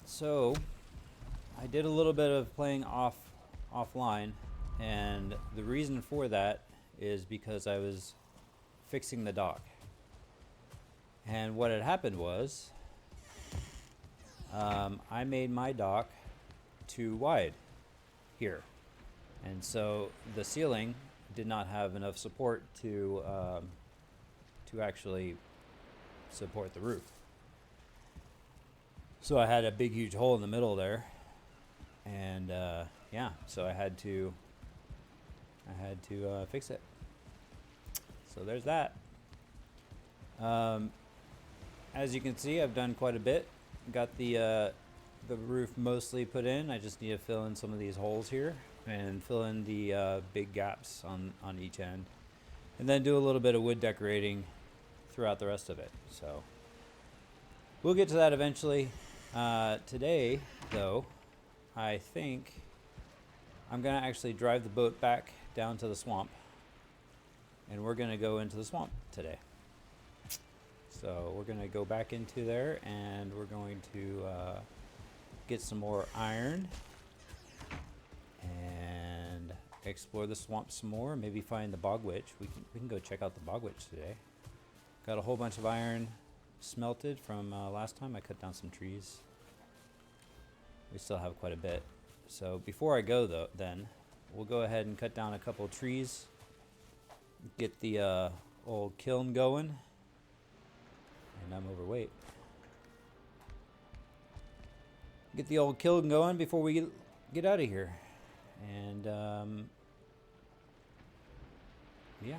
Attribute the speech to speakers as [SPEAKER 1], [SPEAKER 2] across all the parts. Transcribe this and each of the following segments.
[SPEAKER 1] So I did a little bit of playing offline, and the reason for that is because I was fixing the dock. And what had happened was, I made my dock too wide here, and so the ceiling did not have enough support to actually support the roof. So I had a big, huge hole in the middle there, and yeah, so I had to fix it. So there's that. Um, as you can see, I've done quite a bit. Got the roof mostly put in. I just need to fill in some of these holes here and fill in the big gaps on each end, and then do a little bit of wood decorating throughout the rest of it. So we'll get to that eventually. Today, though, I think I'm going to actually drive the boat back down to the swamp, and we're going to go into the swamp today. So we're going to go back into there, and we're going to get some more iron and explore the swamp some more. Maybe find the bog witch. We can go check out the bog witch today. Got a whole bunch of iron smelted from last time. I cut down some trees. We still have quite a bit. So before I go though, then we'll go ahead and cut down a couple of trees. Get the old kiln going. And I'm overweight. Get the old kiln going before we get out of here. And yeah.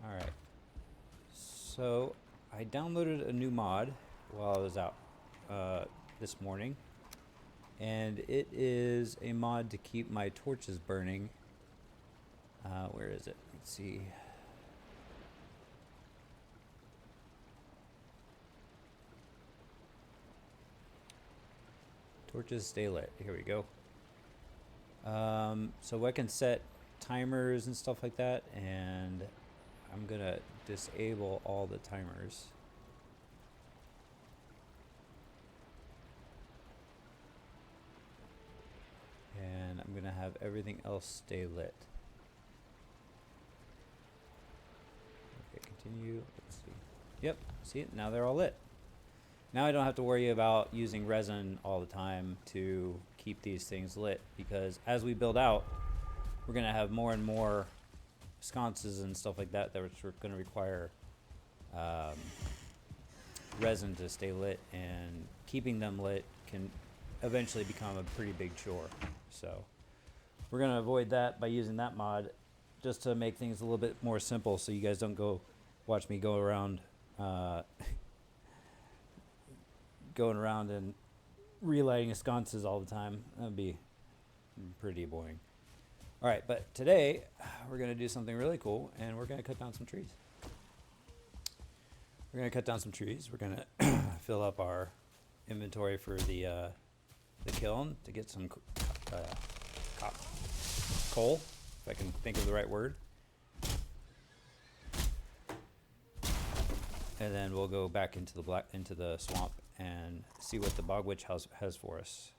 [SPEAKER 1] All right. So I downloaded a new mod while I was out this morning, and it is a mod to keep my torches burning. Where is it? Let's see. Torches stay lit. Here we go. So I can set timers and stuff like that, and I'm gonna disable all the timers. And I'm gonna have everything else stay lit. Okay, continue. Let's see. Yep, see it? Now they're all lit. Now I don't have to worry about using resin all the time to keep these things lit, because as we build out, we're gonna have more and more sconces and stuff like that are going to require resin to stay lit, and keeping them lit can eventually become a pretty big chore. So we're going to avoid that by using that mod, just to make things a little bit more simple, so you guys don't go watch me go around going around and relighting sconces all the time. That'd be pretty boring. All right, but today we're going to do something really cool, and we're going to cut down some trees. We're going to cut down some trees. We're going to fill up our inventory for the kiln to get some coal, if I can think of the right word. And then we'll go back into the swamp and see what the bog witch has for us.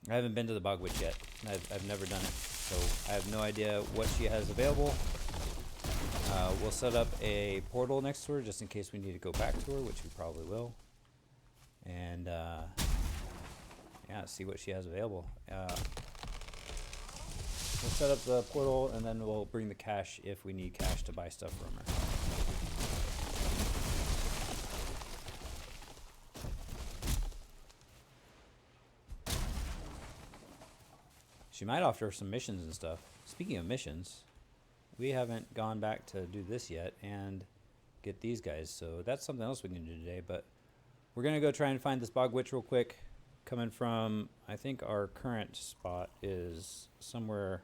[SPEAKER 1] I haven't been to the bog witch yet. I've never done it, so I have no idea what she has available. We'll set up a portal next to her just in case we need to go back to her, which we probably will. And yeah, see what she has available. We'll set up the portal, and then we'll bring the cash if we need cash to buy stuff from her. She might offer some missions and stuff. Speaking of missions, we haven't gone back to do this yet and get these guys, so that's something else we can do today. But we're going to go try and find this bog witch real quick. Coming from, I think our current spot is somewhere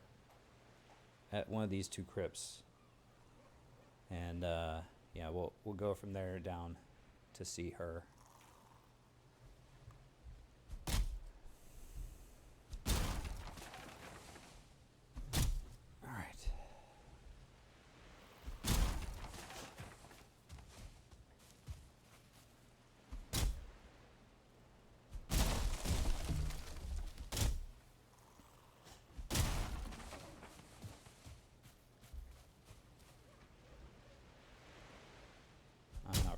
[SPEAKER 1] at one of these two crypts. And yeah, we'll go from there down to see her.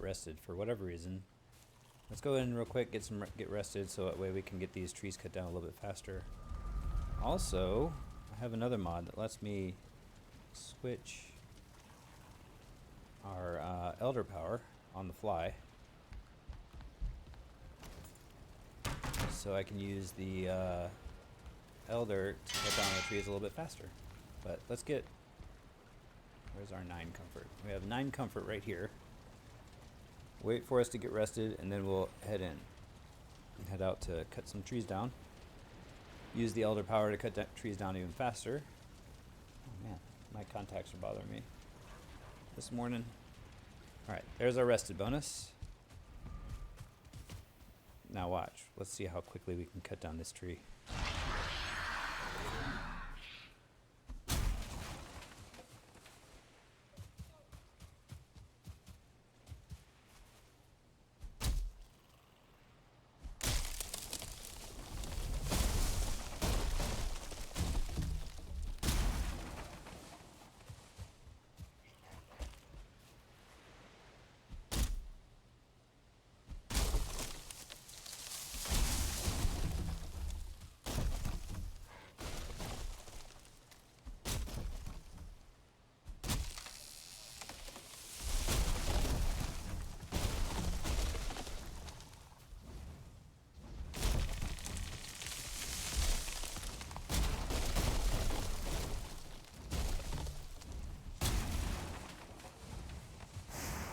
[SPEAKER 1] rested for whatever reason. Let's go in real quick, get rested, so that way we can get these trees cut down a little bit faster. Also, I have another mod that lets me switch our elder power on the fly. So I can use the elder to cut down the trees a little bit faster. But let's get, where's our 9 comfort? We have 9 comfort right here. Wait for us to get rested, and then we'll head in. Head out to cut some trees down. Use the elder power to cut trees down even faster. Oh man, my contacts are bothering me this morning. Alright, there's our rested bonus. Now watch. Let's see how quickly we can cut down this tree.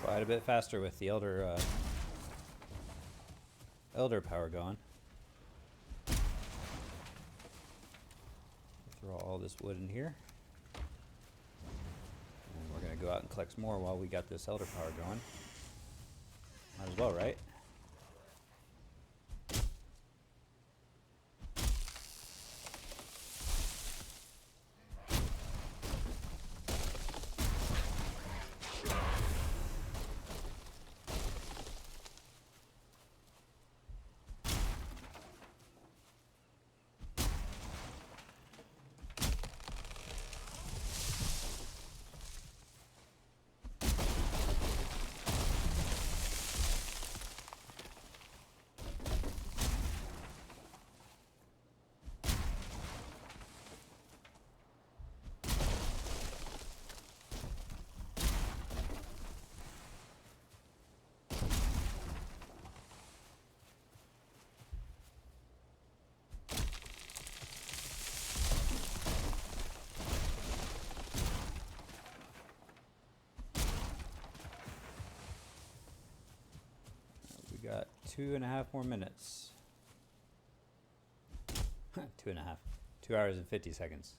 [SPEAKER 1] Quite a bit faster with the elder power going. Throw all this wood in here. And we're going to go out and collect some more while we got this elder power going. Might as well, right? Got 2.5 more minutes. 2.5. 2 hours and 50 seconds.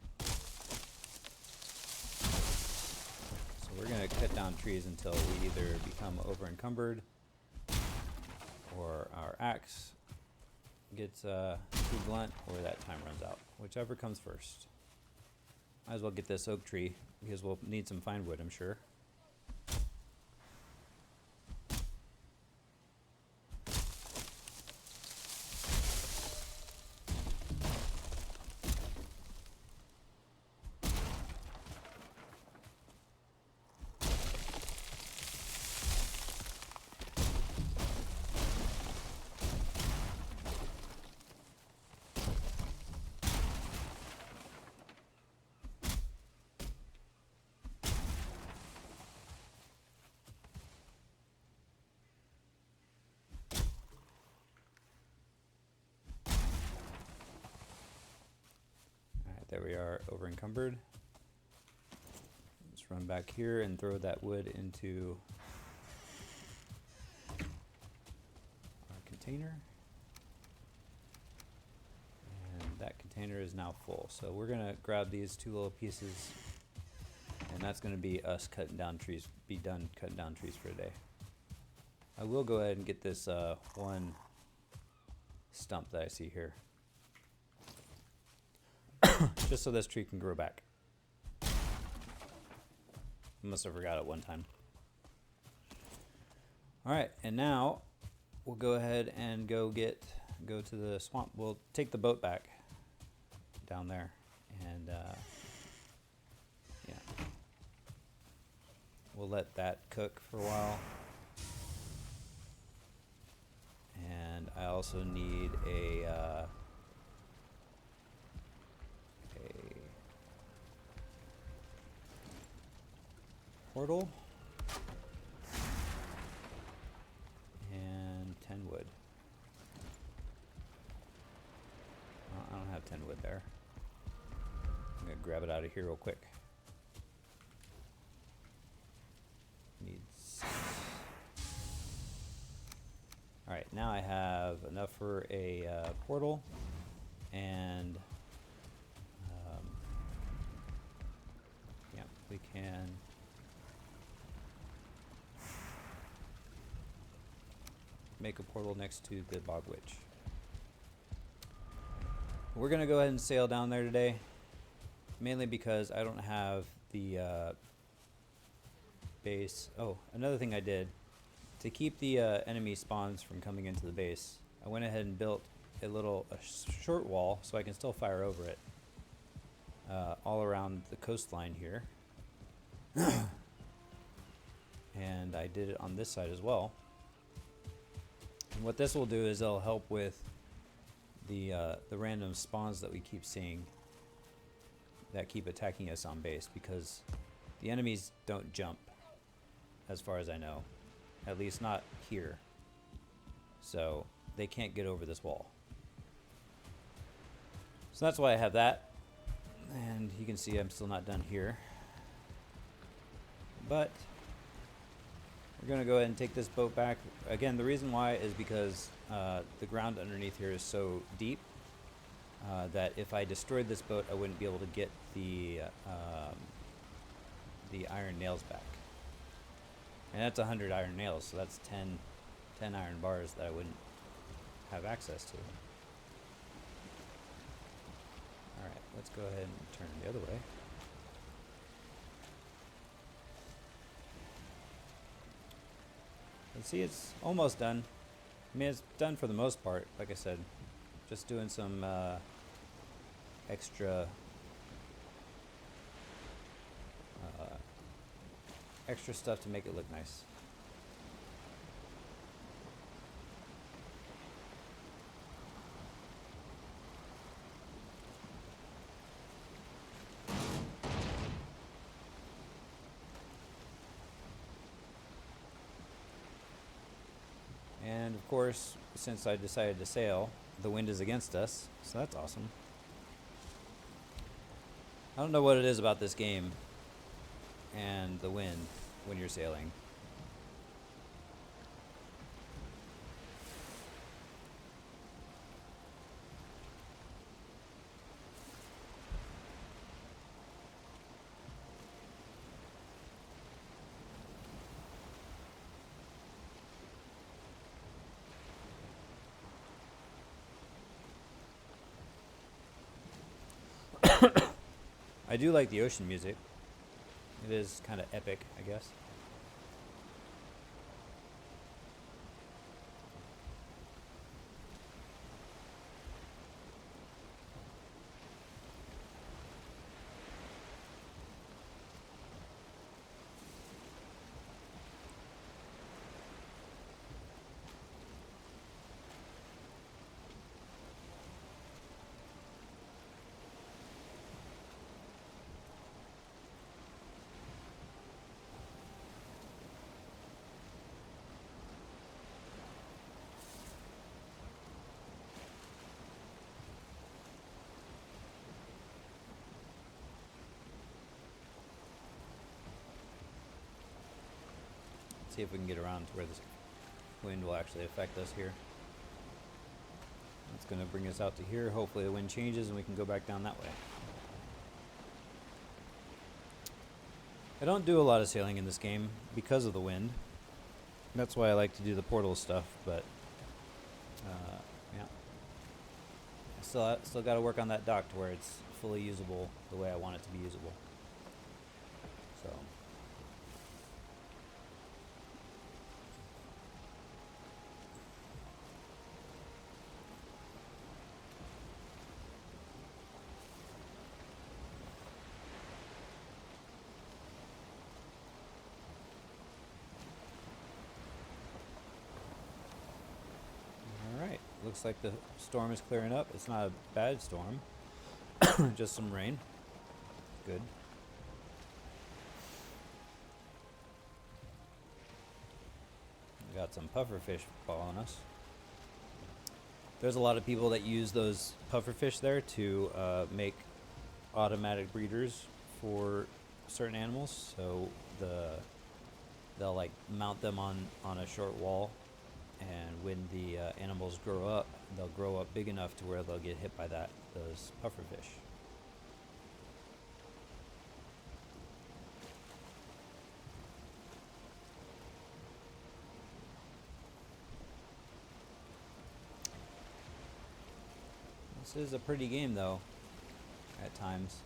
[SPEAKER 1] So we're going to cut down trees until we either become over encumbered or our axe gets too blunt or that time runs out. Whichever comes first. Might as well get this oak tree because we'll need some fine wood, I'm sure. There we are, over encumbered. Let's run back here and throw that wood into our container. And that container is now full. So we're gonna grab these 2 little pieces, and that's gonna be us cutting down trees, be done cutting down trees for today. I will go ahead and get this one stump that I see here. Just so this tree can grow back. I must have forgot it one time. Alright, and now we'll go ahead and go to the swamp. We'll take the boat back down there and yeah. We'll let that cook for a while. I also need a portal and 10 wood. I don't have 10 wood there. I'm gonna grab it out of here real quick. Need 6. Alright, now I have enough for a portal and yeah, we can make a portal next to the Bog Witch. We're gonna go ahead and sail down there today, mainly because I don't have the base. Oh, another thing I did to keep the enemy spawns from coming into the base, I went ahead and built a short wall so I can still fire over it all around the coastline here. And I did it on this side as well. And what this will do is it'll help with the random spawns that we keep seeing that keep attacking us on base, because the enemies don't jump, as far as I know, at least not here, so they can't get over this wall. So that's why I have that, and you can see I'm still not done here, but we're gonna go ahead and take this boat back. Again, the reason why is because the ground underneath here is so deep that if I destroyed this boat, I wouldn't be able to get the iron nails back. And that's 100 iron nails, so that's 10 iron bars that I wouldn't have access to. Alright, let's go ahead and turn the other way. And see, it's almost done. I mean, it's done for the most part, like I said. Just doing some extra stuff to make it look nice. And of course, since I decided to sail, the wind is against us, so that's awesome. I don't know what it is about this game and the wind when you're sailing. I do like the ocean music. It is kind of epic, I guess. See if we can get around to where this wind will actually affect us here. It's going to bring us out to here. Hopefully the wind changes and we can go back down that way. I don't do a lot of sailing in this game because of the wind. That's why I like to do the portal stuff, but yeah. I still got to work on that dock to where it's fully usable the way I want it to be usable. So all right. looks like the storm is clearing up. It's not a bad storm, just some rain. Good. We got some pufferfish following us. There's a lot of people that use those pufferfish there to make automatic breeders for certain animals. So they'll like mount them on a short wall, and when the animals grow up, they'll grow up big enough to where they'll get hit by those pufferfish. This is a pretty game though, at times.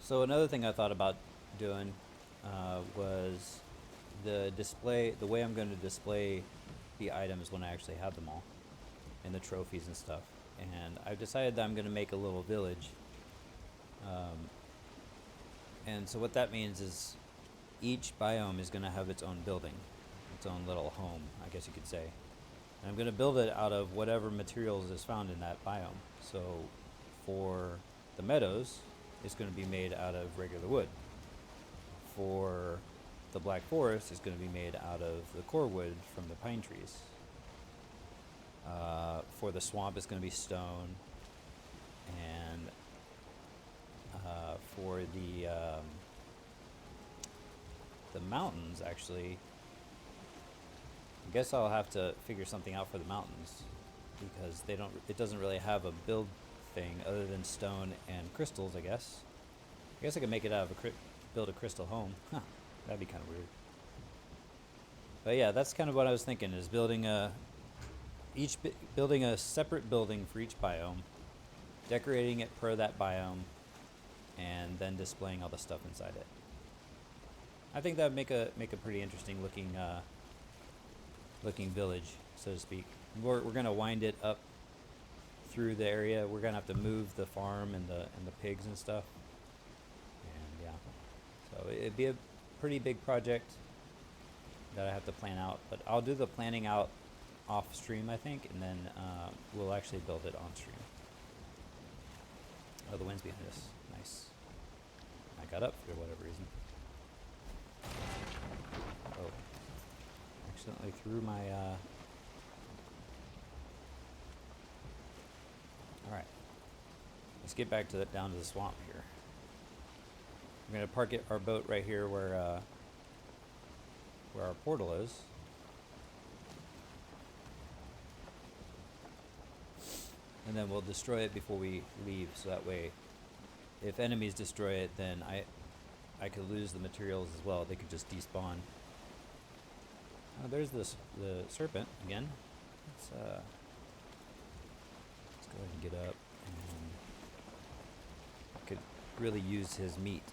[SPEAKER 1] So another thing I thought about doing was the way I'm going to display the items when I actually have them all, and the trophies and stuff. And I've decided that I'm going to make a little village. And so what that means is each biome is going to have its own building, its own little home, I guess you could say. And I'm going to build it out of whatever materials is found in that biome. So for the meadows, it's going to be made out of regular wood. For the black forest, it's going to be made out of the core wood from the pine trees. For the swamp, it's going to be stone. And for the mountains, actually, I guess I'll have to figure something out for the mountains, because it doesn't really have a build thing other than stone and crystals, I guess. I guess I could make it out of build a crystal home. Huh, that'd be kind of weird. But yeah, that's kind of what I was thinking, is building a separate building for each biome, decorating it per that biome, and then displaying all the stuff inside it. I think that would make a pretty interesting looking village, so to speak. We're gonna wind it up through the area. We're gonna have to move the farm and the pigs and stuff. And yeah, so it'd be a pretty big project that I have to plan out. But I'll do the planning out off stream, I think, and then we'll actually build it on stream. Oh, the wind's behind us. Nice. I got up for whatever reason. Oh. Accidentally threw my, Alright. Let's get back down to the swamp here. We're going to park our boat right here where our portal is. And then we'll destroy it before we leave, so that way if enemies destroy it, then I could lose the materials as well. They could just despawn. Oh, there's the serpent again. Let's go ahead and get up. And I could really use his meat.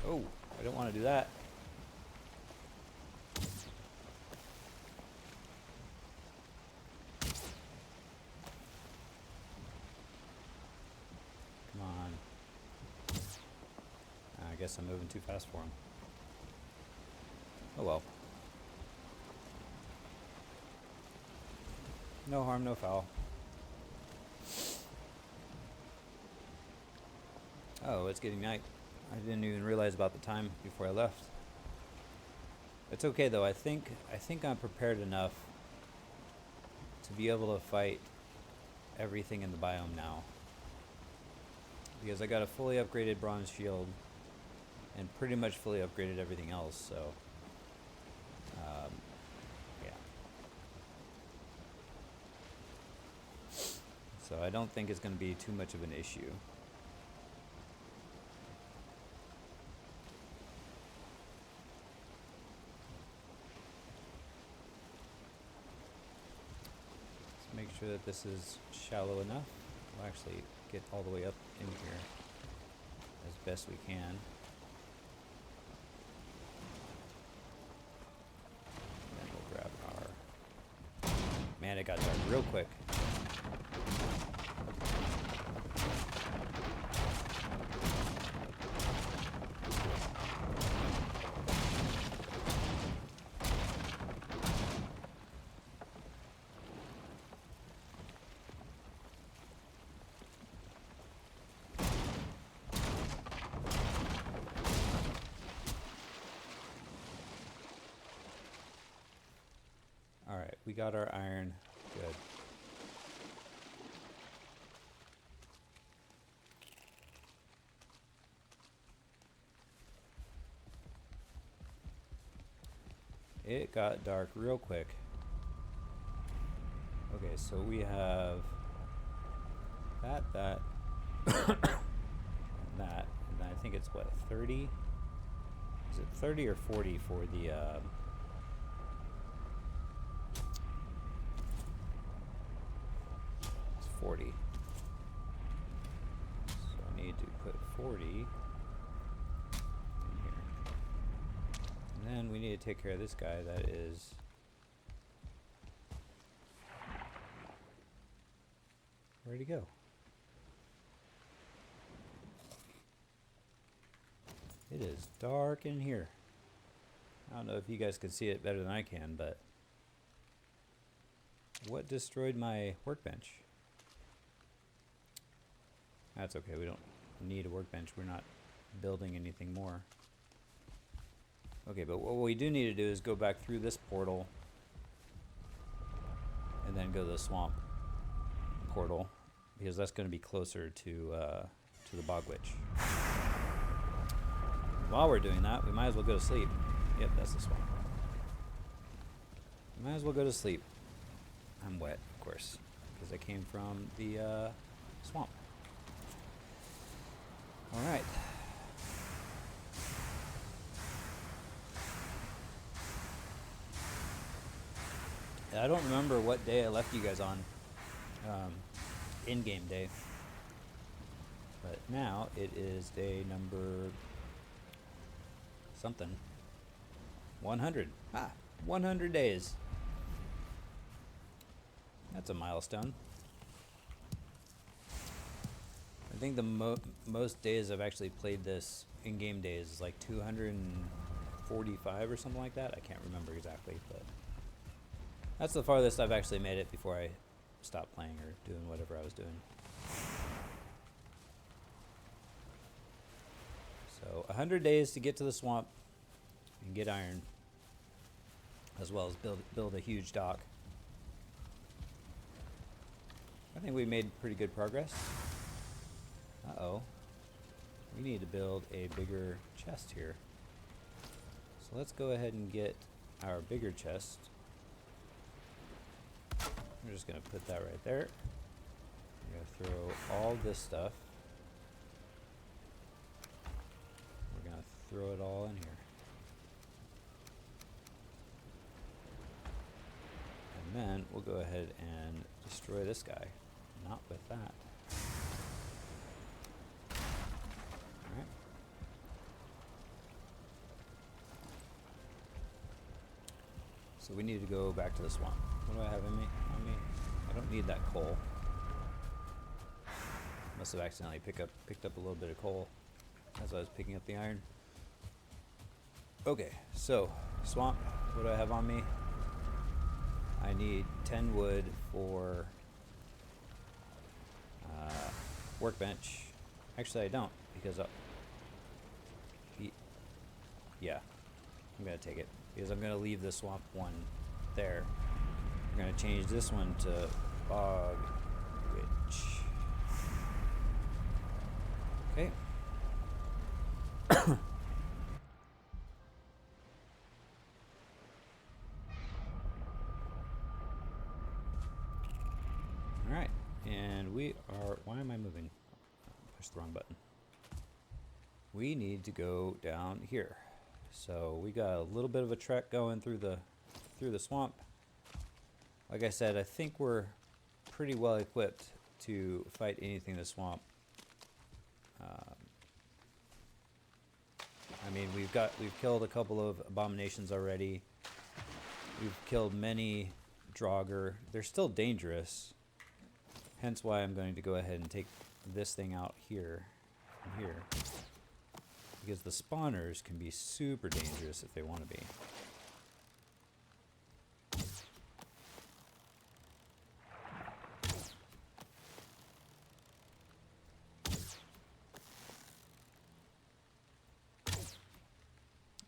[SPEAKER 1] Oh, I don't want to do that. Come on. I guess I'm moving too fast for him. Oh well. No harm, no foul. Oh, it's getting night. I didn't even realize about the time before I left. It's okay though. I think I'm prepared enough to be able to fight everything in the biome now, because I got a fully upgraded bronze shield and pretty much fully upgraded everything else. So yeah. So I don't think it's going to be too much of an issue. sure that this is shallow enough. We'll actually get all the way up in here as best we can. Then we'll grab our... Man, it got dark real quick. Alright, we got our iron. Good. It got dark real quick. Okay, so we have that, and that. And I think it's what, 30? Is it 30 or 40 for the it's 40. So I need to put 40 in here. And then we need to take care of this guy that is where'd he go? It is dark in here. I don't know if you guys can see it better than I can, but what destroyed my workbench? That's okay, we don't need a workbench. We're not building anything more. Okay, but what we do need to do is go back through this portal and then go to the swamp portal, because that's going to be closer to the bog witch. While we're doing that, we might as well go to sleep. Yep, that's the swamp. We might as well go to sleep. I'm wet, of course, because I came from the swamp. All right. I don't remember what day I left you guys on, in-game day. But now it is day number something. 100. 100 days. That's a milestone. I think the most days I've actually played this in-game days is like 245 or something like that. I can't remember exactly, but that's the farthest I've actually made it before I stopped playing or doing whatever I was doing. So 100 days to get to the swamp and get iron, as well as build a huge dock. I think we made pretty good progress. Uh-oh. We need to build a bigger chest here. So let's go ahead and get our bigger chest. We're just going to put that right there. We're going to throw all this stuff. We're going to throw it all in here. And then we'll go ahead and destroy this guy. Not with that. Alright. So we need to go back to the swamp. What do I have in me? On me? I don't need that coal. Must have accidentally picked up a little bit of coal as I was picking up the iron. Okay, so swamp. What do I have on me? I need 10 wood for workbench. Actually, I don't, because yeah, I'm gonna take it because I'm gonna leave the swamp one there. I'm gonna change this one to bog witch. Okay. All right, and we are. Why am I moving? Pushed the wrong button. We need to go down here. So we got a little bit of a trek going through the swamp. Like I said, I think we're pretty well equipped to fight anything in the swamp. I mean, we've killed a couple of abominations already. We've killed many Draugr. They're still dangerous. Hence why I'm going to go ahead and take this thing out here and here. Because the spawners can be super dangerous if they want to be.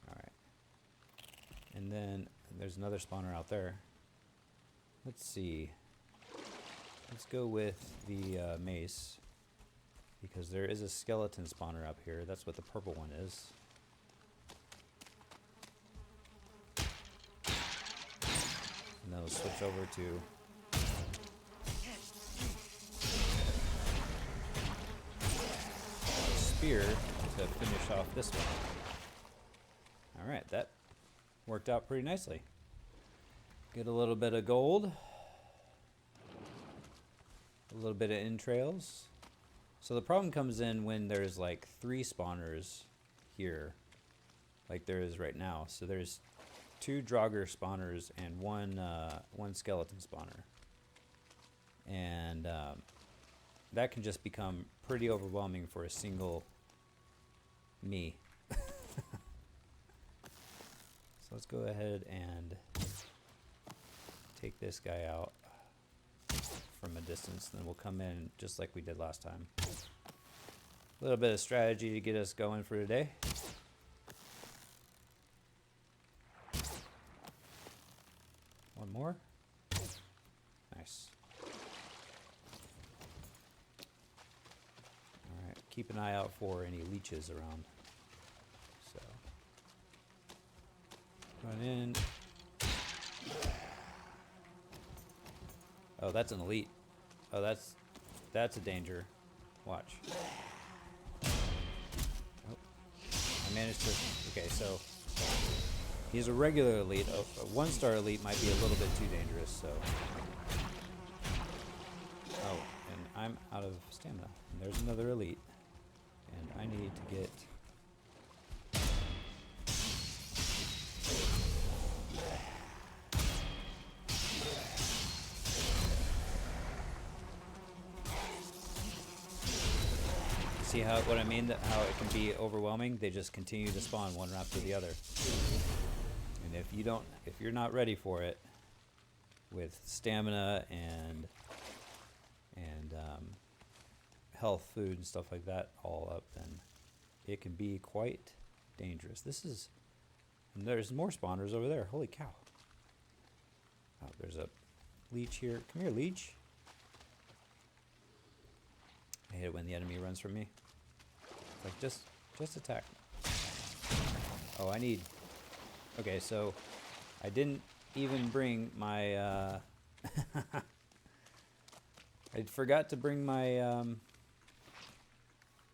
[SPEAKER 1] Alright. And then there's another spawner out there. Let's see. Let's go with the mace, because there is a skeleton spawner up here. That's what the purple one is. And then we'll switch over to spear to finish off this one. Alright, that worked out pretty nicely. Get a little bit of gold. A little bit of entrails. So the problem comes in when there's like 3 spawners here, like there is right now. So there's 2 Draugr spawners and one skeleton spawner, and that can just become pretty overwhelming for a single me. So let's go ahead and take this guy out from a distance, then we'll come in just like we did last time. A little bit of strategy to get us going for today. One more. Nice. Alright, keep an eye out for any leeches around. So, run in. Oh, that's an elite. Oh, that's a danger. Watch. Oh, I managed to. Okay, so he's a regular elite. Oh, a 1-star elite might be a little bit too dangerous. So. Oh, and I'm out of stamina. And there's another elite, and I need to get. See what I mean? How it can be overwhelming? They just continue to spawn one after the other. And if you're not ready for it, with stamina and health, food, and stuff like that all up, then it can be quite dangerous. And there's more spawners over there. Holy cow! Oh, there's a leech here. Come here, leech. I hate it when the enemy runs from me. Like, just attack. Oh, I need. Okay, so I didn't even bring my. I forgot to bring my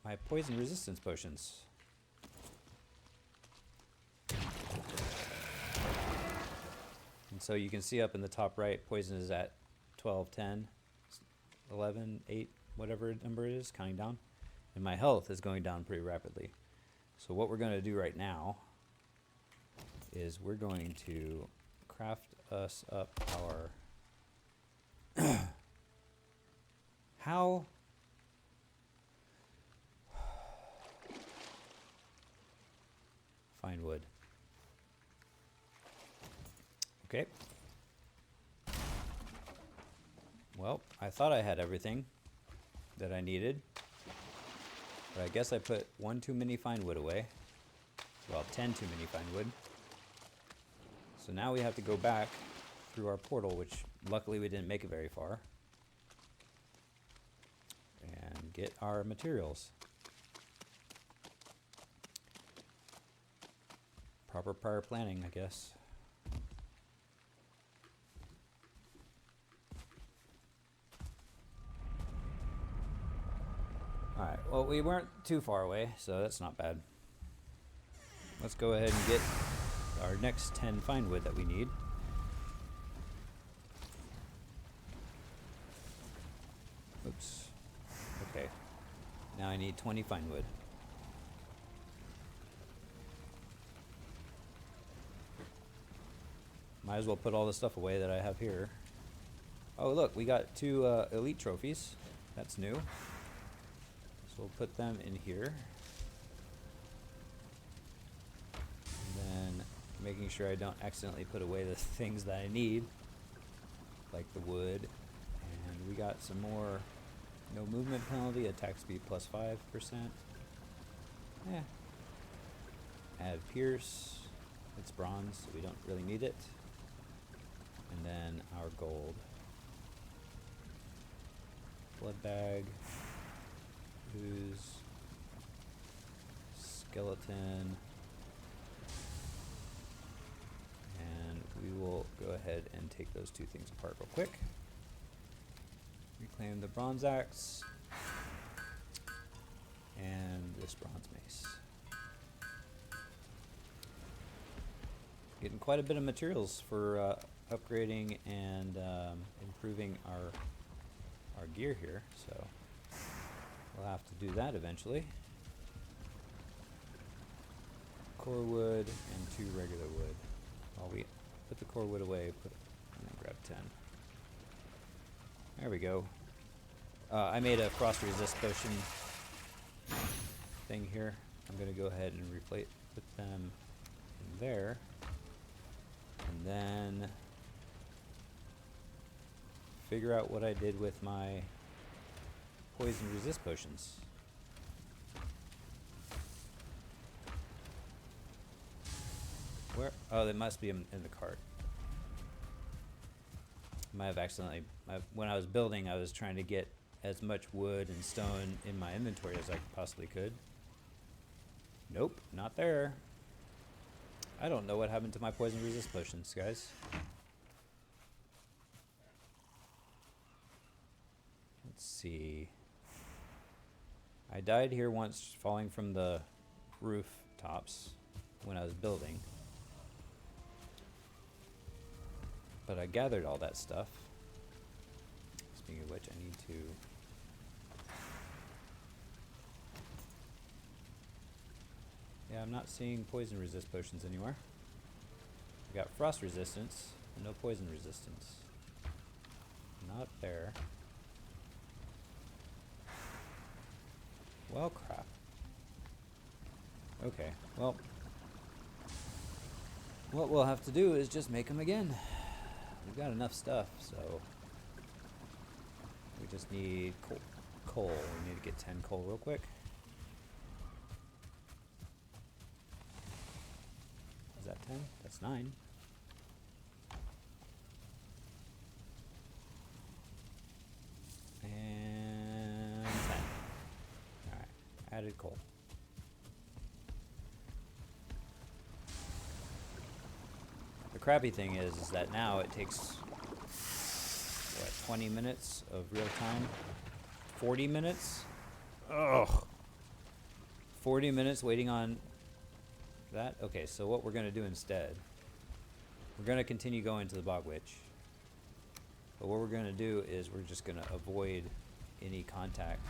[SPEAKER 1] my poison resistance potions. And so you can see up in the top right, poison is at 12, 10, 11, 8, whatever number it is, counting down. And my health is going down pretty rapidly. So what we're going to do right now is we're going to craft us up our... How? Find wood. Okay. Well, I thought I had everything that I needed, but I guess I put 1 too many fine wood away. Well, 10 too many fine wood. So now we have to go back through our portal, which luckily we didn't make it very far, and get our materials. Proper prior planning, I guess. Alright, well, we weren't too far away, so that's not bad. Let's go ahead and get our next 10 fine wood that we need. logs. Okay. Now I need 20 fine wood. Might as well put all the stuff away that I have here. Oh, look, we got 2 elite trophies. That's new. So we'll put them in here. And then making sure I don't accidentally put away the things that I need, like the wood. And we got some more. No movement penalty, attack speed plus 5%. Yeah. Add pierce. It's bronze, so we don't really need it. And then our gold. Blood bag. Ooze. Skeleton. And we will go ahead and take those 2 things apart real quick. Reclaim the bronze axe. And this bronze mace. Getting quite a bit of materials for upgrading and improving our gear here, so we'll have to do that eventually. Core wood and 2 regular wood. While we put the core wood away, and then grab 10. There we go. I made a frost resist potion thing here. I'm going to go ahead and put them in there. And then figure out what I did with my poison resist potions. Where? Oh, they must be in the cart. Might have accidentally, when I was building, I was trying to get as much wood and stone in my inventory as I possibly could. Nope, not there. I don't know what happened to my poison resist potions, guys. Let's see. I died here once falling from the rooftops when I was building. But I gathered all that stuff. Speaking of which, I need to... Yeah, I'm not seeing poison resist potions anywhere. I got frost resistance, and no poison resistance. Not there. Well, crap. Okay, well... what we'll have to do is just make them again. We've got enough stuff, so... we just need coal. We need to get 10 coal real quick. Is that 10? That's 9. And 10. Alright, added coal. The crappy thing is that now it takes, what, 20 minutes of real time? 40 minutes? Ugh. 40 minutes waiting on that? Okay, so what we're going to do instead, we're going to continue going to the Bog Witch. But what we're going to do is we're just going to avoid any contact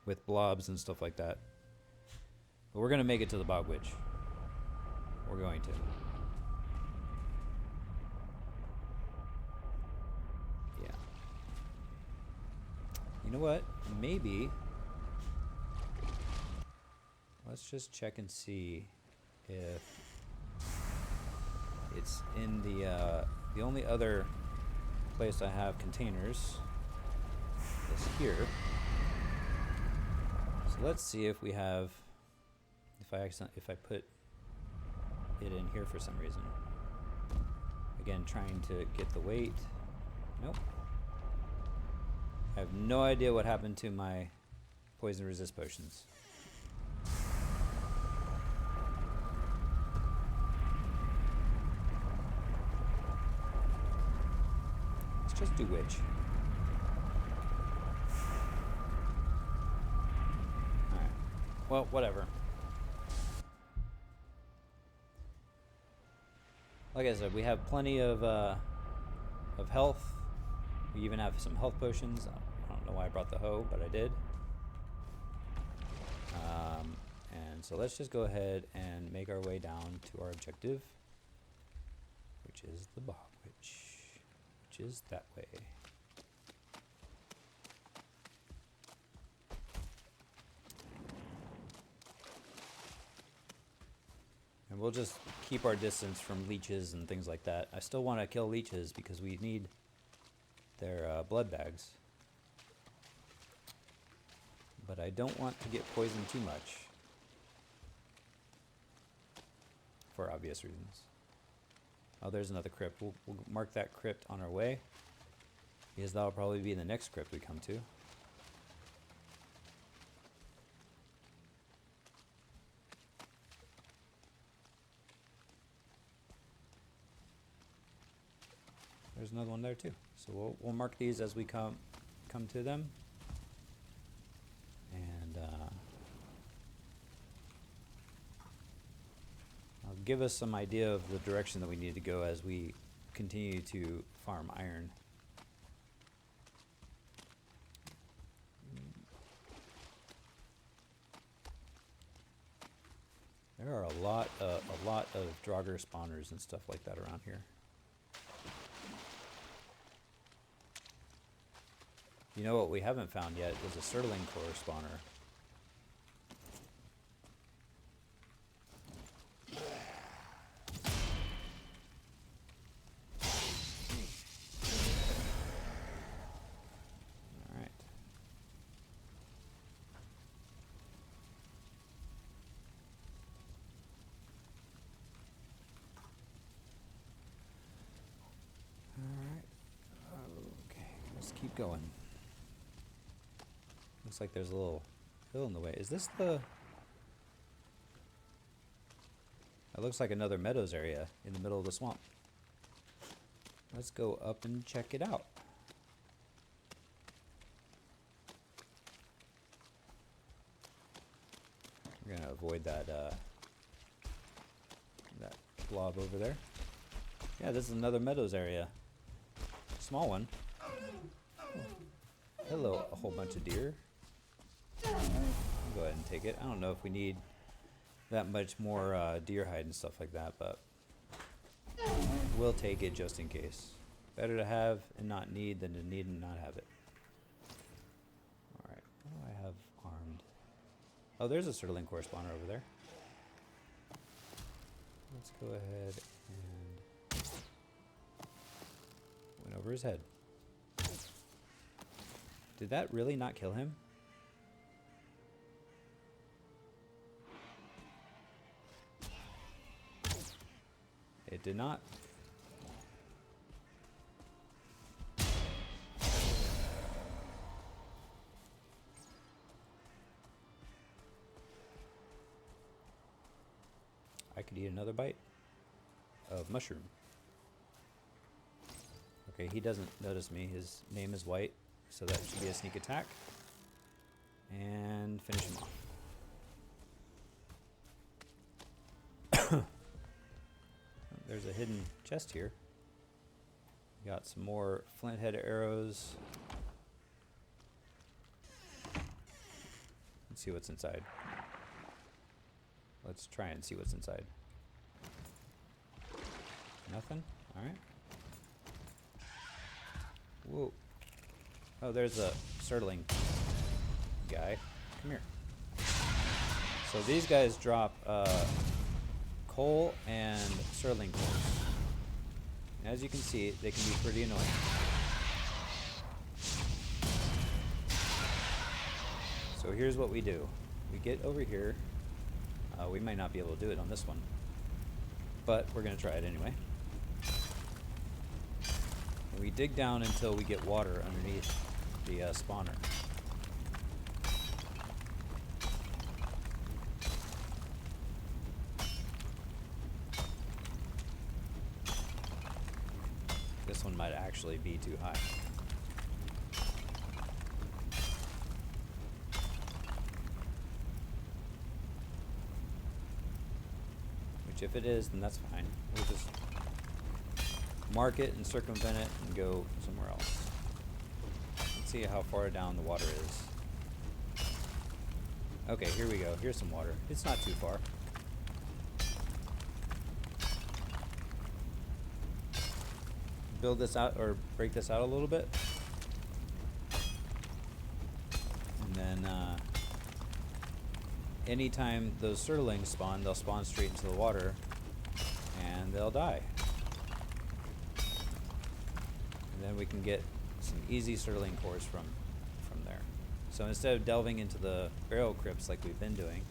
[SPEAKER 1] with blobs and stuff like that. But we're going to make it to the Bog Witch. We're going to. Yeah. You know what? Maybe. Let's just check and see if it's in the only other place I have containers is here. So let's see if we have, if I put it in here for some reason. Again, trying to get the weight. Nope. I have no idea what happened to my poison resist potions. Let's just do witch. Alright. Well, whatever. Like I said, we have plenty of health We even have some health potions. I don't know why I brought the hoe, but I did. And so let's just go ahead and make our way down to our objective, which is the bog witch, which is that way. And we'll just keep our distance from leeches and things like that. I still want to kill leeches because we need their blood bags. But I don't want to get poisoned too much. For obvious reasons. Oh, there's another crypt. We'll mark that crypt on our way, because that'll probably be the next crypt we come to. There's another one there too. So we'll mark these as we come to them. And I'll give us some idea of the direction that we need to go as we continue to farm iron. There are a lot of Draugr spawners and stuff like that around here. You know what we haven't found yet is a Surtling core spawner. Alright. Alright. Okay, let's keep going. Looks like there's a little hill in the way. Is this the... It looks like another meadows area in the middle of the swamp. Let's go up and check it out. We're gonna avoid that that blob over there. Yeah, this is another meadows area. Small one. Hello, a whole bunch of deer. I'll go ahead and take it. I don't know if we need that much more deer hide and stuff like that, but we'll take it just in case. Better to have and not need than to need and not have it. Alright, what do I have armed? Oh, there's a Surtling core spawner over there. Let's go ahead and went over his head. Did that really not kill him? It did not. I could eat another bite of mushroom. Okay, he doesn't notice me. His name is White, so that should be a sneak attack. And finish him off. There's a hidden chest here. Got some more flint head arrows. Let's see what's inside. Let's try and see what's inside. Nothing? Alright. Whoa. Oh, there's a Surtling guy. Come here. So these guys drop coal and Surtling cores. And as you can see, they can be pretty annoying. So here's what we do. We get over here. We might not be able to do it on this one, but we're going to try it anyway. And we dig down until we get water underneath the spawner. This one might actually be too high. Which if it is, then that's fine. We'll just mark it and circumvent it and go somewhere else. see how far down the water is. Okay, here we go. Here's some water. It's not too far. Build this out, or break this out a little bit. And then anytime those surlings spawn, they'll spawn straight into the water and they'll die. And then we can get some easy surling cores from there. So instead of delving into the barrel crypts like we've been doing,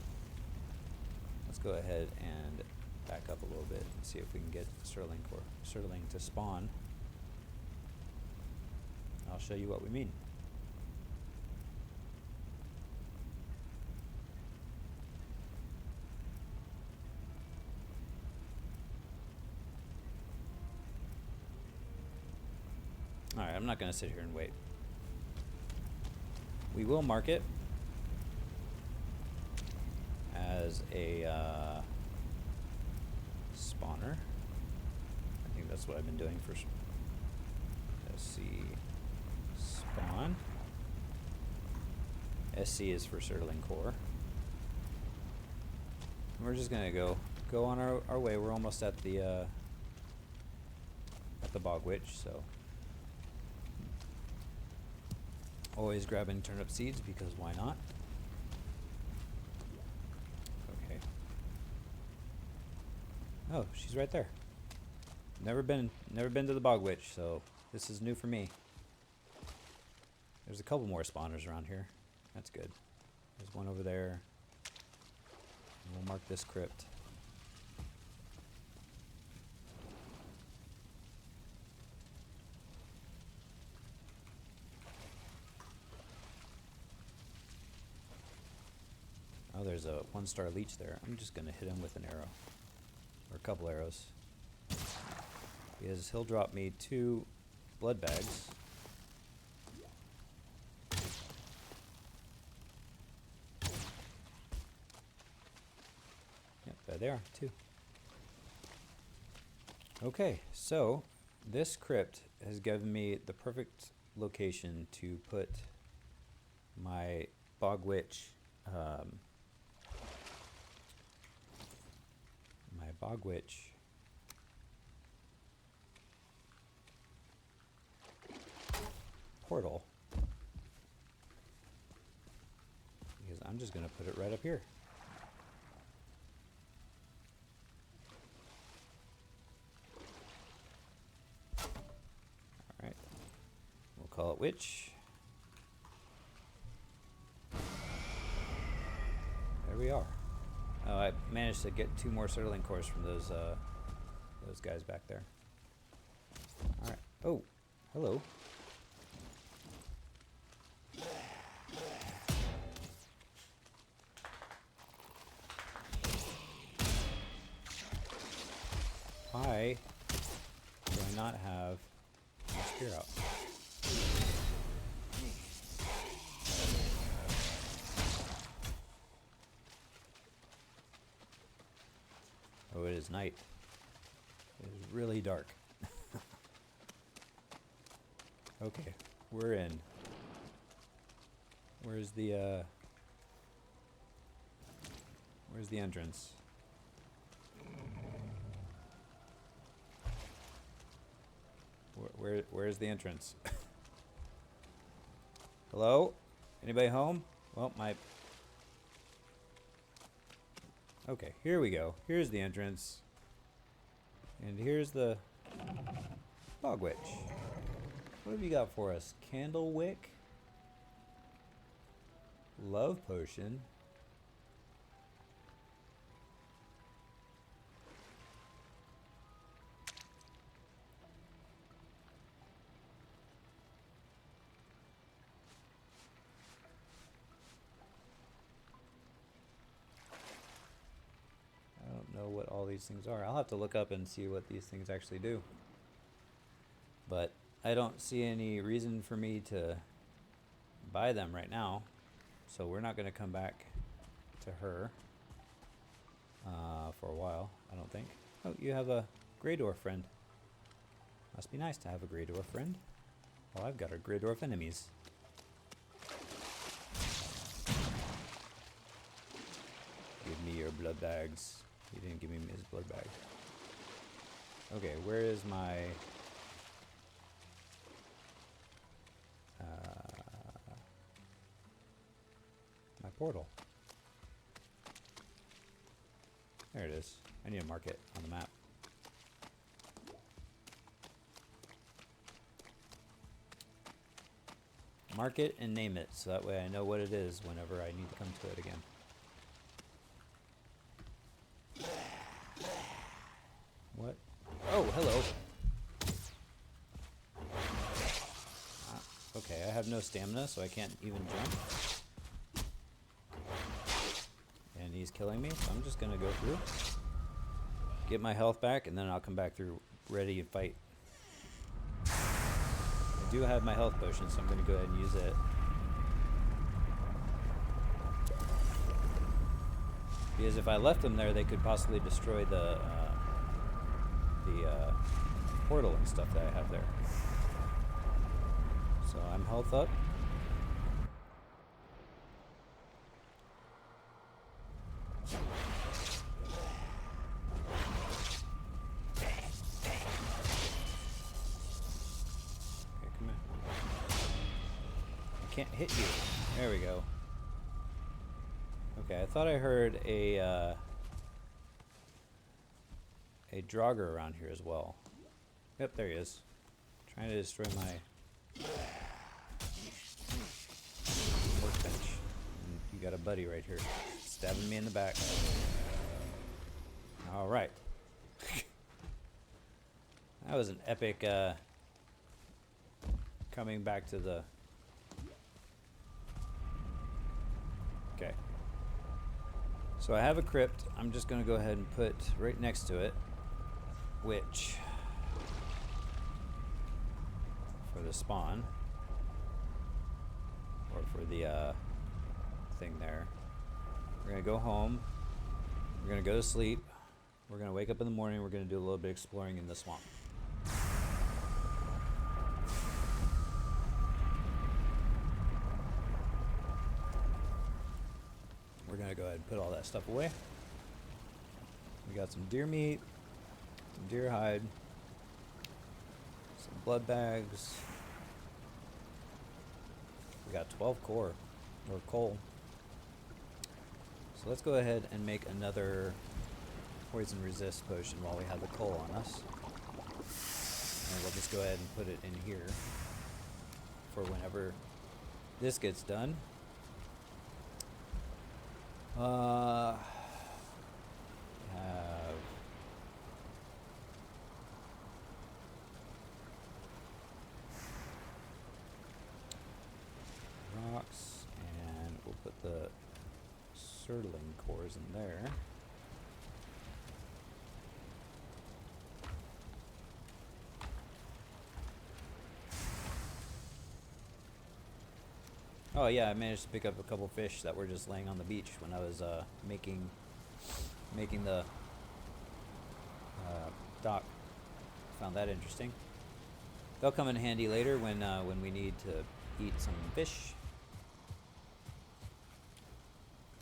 [SPEAKER 1] let's go ahead and back up a little bit and see if we can get surling to spawn. I'll show you what we mean. Alright, I'm not going to sit here and wait. We will mark it as a spawner. I think that's what I've been doing for SC spawn. SC is for Surtling Core. And we're just going to go on our way. We're almost at the Bog Witch, so always grabbing turnip seeds because why not? Okay. Oh, she's right there. Never been to the Bog Witch, so this is new for me. There's a couple more spawners around here. That's good. There's one over there. And we'll mark this crypt. Oh, there's a 1-star leech there. I'm just going to hit him with an arrow. Or a couple arrows. Because he'll drop me 2 blood bags. Yep, there they are, 2. Okay, so this crypt has given me the perfect location to put my Bog Witch portal, because I'm just going to put it right up here. Alright, we'll call it Witch. There we are. Oh, I managed to get 2 more Surtling cores from those guys back there. Alright. Oh, hello. Why do I not have my spear out? Oh, it is night. It is really dark. Okay, we're in. Where's the entrance? Where's the entrance? Hello? Anybody home? Well, okay, here we go. Here's the entrance. And here's the Bog Witch. What have you got for us? Candle wick? Love potion? Know what all these things are. I'll have to look up and see what these things actually do. But I don't see any reason for me to buy them right now. So we're not going to come back to her for a while, I don't think. Oh, you have a Grey Dwarf friend. Must be nice to have a Grey Dwarf friend. Well, I've got a Grey Dwarf enemies. Give me your blood bags. He didn't give me his blood bag. Okay, where is my... my portal? There it is. I need to mark it on the map. Mark it and name it, so that way I know what it is whenever I need to come to it again. What? Oh, hello. Okay, I have no stamina, so I can't even jump. And he's killing me, so I'm just gonna go through. Get my health back, and then I'll come back through ready to fight. I do have my health potion, so I'm gonna go ahead and use it. Because if I left them there, they could possibly destroy the portal and stuff that I have there. So I'm health up. Okay, come in. I can't hit you. There we go. Okay, I thought I heard a Draugr around here as well. Yep, there he is. Trying to destroy my workbench. And you got a buddy right here, stabbing me in the back. All right. That was an epic coming back to the... Okay. So I have a crypt. I'm just going to go ahead and put right next to it, which, for the spawn, or for the thing there, we're going to go home, we're going to go to sleep, we're going to wake up in the morning, we're going to do a little bit of exploring in the swamp. We're going to go ahead and put all that stuff away. We got some deer meat, some deer hide, some blood bags. We got 12 core, or coal. So let's go ahead and make another poison resist potion while we have the coal on us. And we'll just go ahead and put it in here for whenever this gets done. Have rocks, and we'll put the Surtling cores in there. Oh yeah, I managed to pick up a couple fish that were just laying on the beach when I was making the dock. Found that interesting. They'll come in handy later when we need to eat some fish.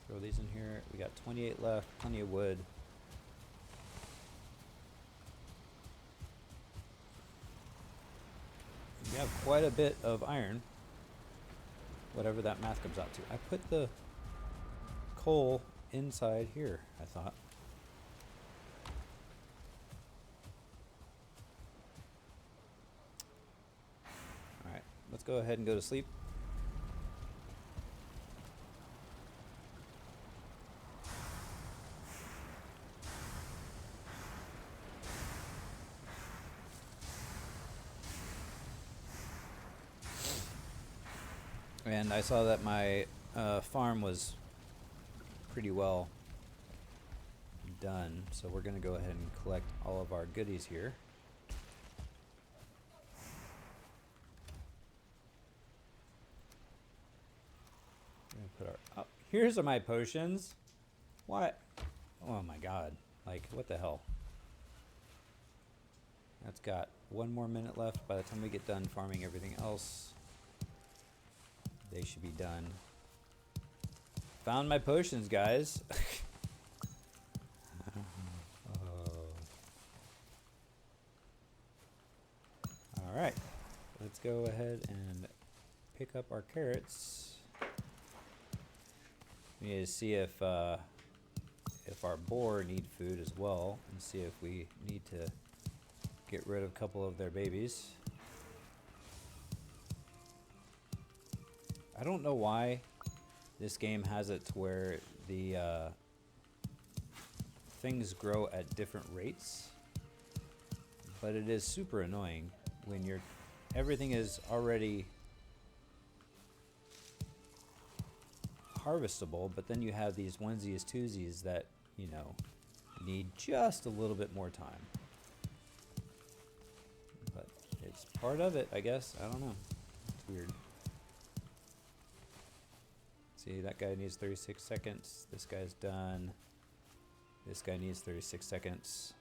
[SPEAKER 1] Throw these in here. We got 28 left, plenty of wood. We have quite a bit of iron. Whatever that math comes out to. I put the coal inside here, I thought. Alright, let's go ahead and go to sleep. And I saw that my farm was pretty well done, so we're going to go ahead and collect all of our goodies here. We're gonna put our, oh, here's my potions. What? Oh my god. Like, what the hell? That's got 1 more minute left. By the time we get done farming everything else, they should be done. Found my potions, guys. go ahead and pick up our carrots. We need to see if our boar need food as well, and see if we need to get rid of a couple of their babies. I don't know why this game has it to where the things grow at different rates, but it is super annoying when everything is already harvestable, but then you have these onesies, twosies that, you know, need just a little bit more time. But it's part of it, I guess. I don't know. It's weird. See, that guy needs 36 seconds. This guy's done. This guy needs 36 seconds.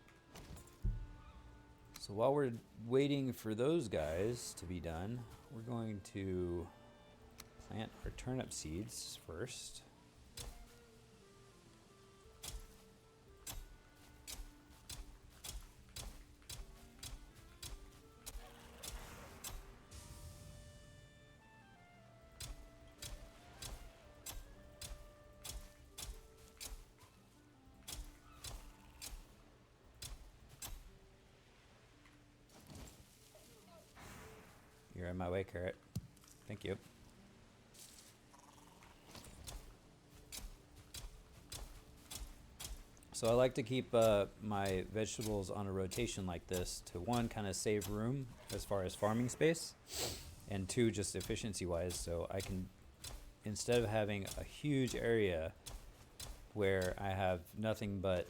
[SPEAKER 1] So while we're waiting for those guys to be done, we're going to plant our turnip seeds first. You're in my way, carrot. Thank you. So I like to keep my vegetables on a rotation like this to, one, kind of save room as far as farming space, and two, just efficiency wise, so I can, instead of having a huge area where I have nothing but,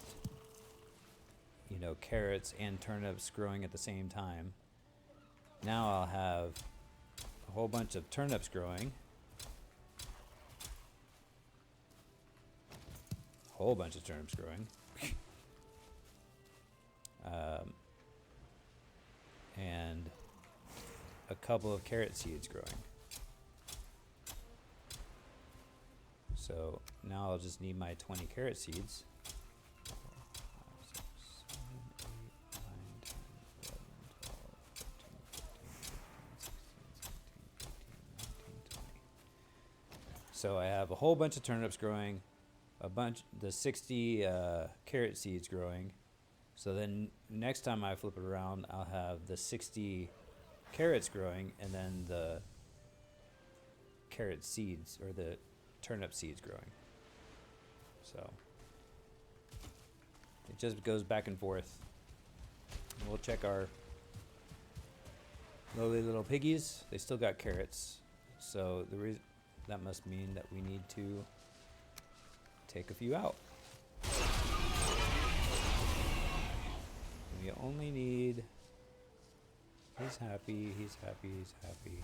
[SPEAKER 1] you know, carrots and turnips growing at the same time, now I'll have a whole bunch of turnips growing, and a couple of carrot seeds growing. So now I'll just need my 20 carrot seeds. 4, 5, 6, 7, 8, 9, 10, 11, 12, 13, 14, 15, 16, 17, 18, 19, 20. So I have a whole bunch of turnips growing, the 60 carrot seeds growing. So then next time I flip it around, I'll have the 60 carrots growing, and then the carrot seeds, or the turnip seeds, growing. So it just goes back and forth. We'll check our lowly little piggies. They still got carrots, so that must mean that we need to take a few out. We only need... He's happy, he's happy, he's happy.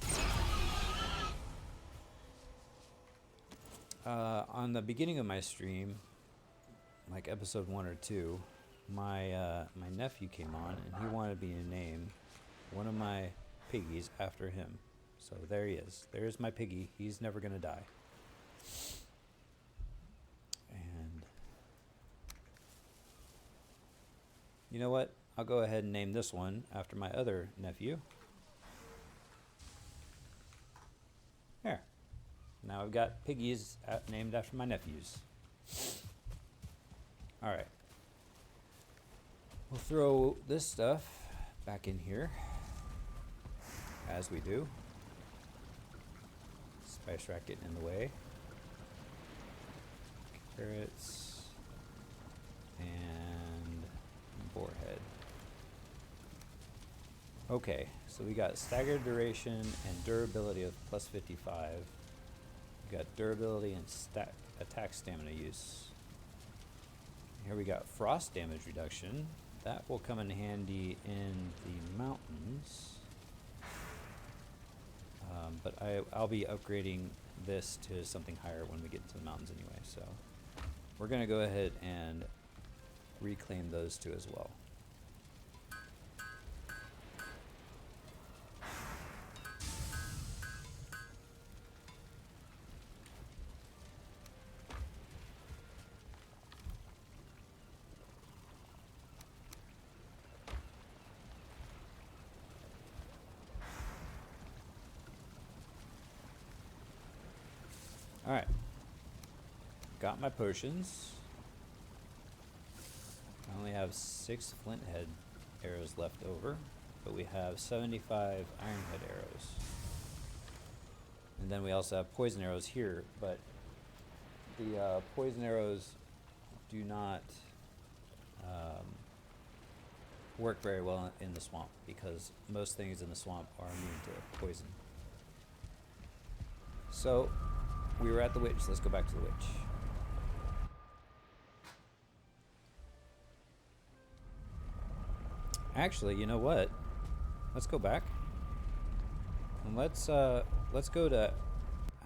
[SPEAKER 1] On the beginning of my stream, like episode 1 or 2, my nephew came on and he wanted me to name one of my piggies after him. So there he is. There's my piggy. He's never gonna die. And you know what? I'll go ahead and name this one after my other nephew. There. Now I've got piggies named after my nephews. All right. We'll throw this stuff back in here, as we do. Spice rack getting in the way. Carrots and boarhead. Okay, so we got staggered duration and durability of plus 55. We got durability and attack stamina use. Here we got frost damage reduction. That will come in handy in the mountains. But I'll be upgrading this to something higher when we get into the mountains anyway. So we're going to go ahead and reclaim those two as well. Alright. Got my potions. I only have 6 flint head arrows left over, but we have 75 iron head arrows. And then we also have poison arrows here, but the poison arrows do not work very well in the swamp because most things in the swamp are immune to poison. So we were at the witch. Let's go back to the witch. Actually, you know what? Let's go back and let's go to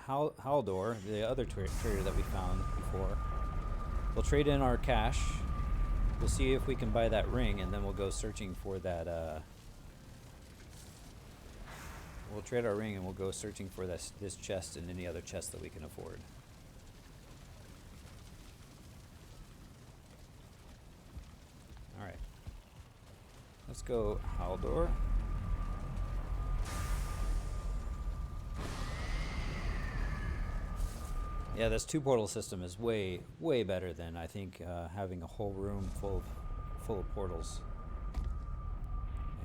[SPEAKER 1] Haldor, the other trader that we found before. We'll trade in our cash. We'll see if we can buy that ring, and then we'll go searching for that. We'll trade our ring, and we'll go searching for this chest and any other chest that we can afford. All right. Let's go Haldor. Yeah, this 2 portal system is way better than I think having a whole room full of portals.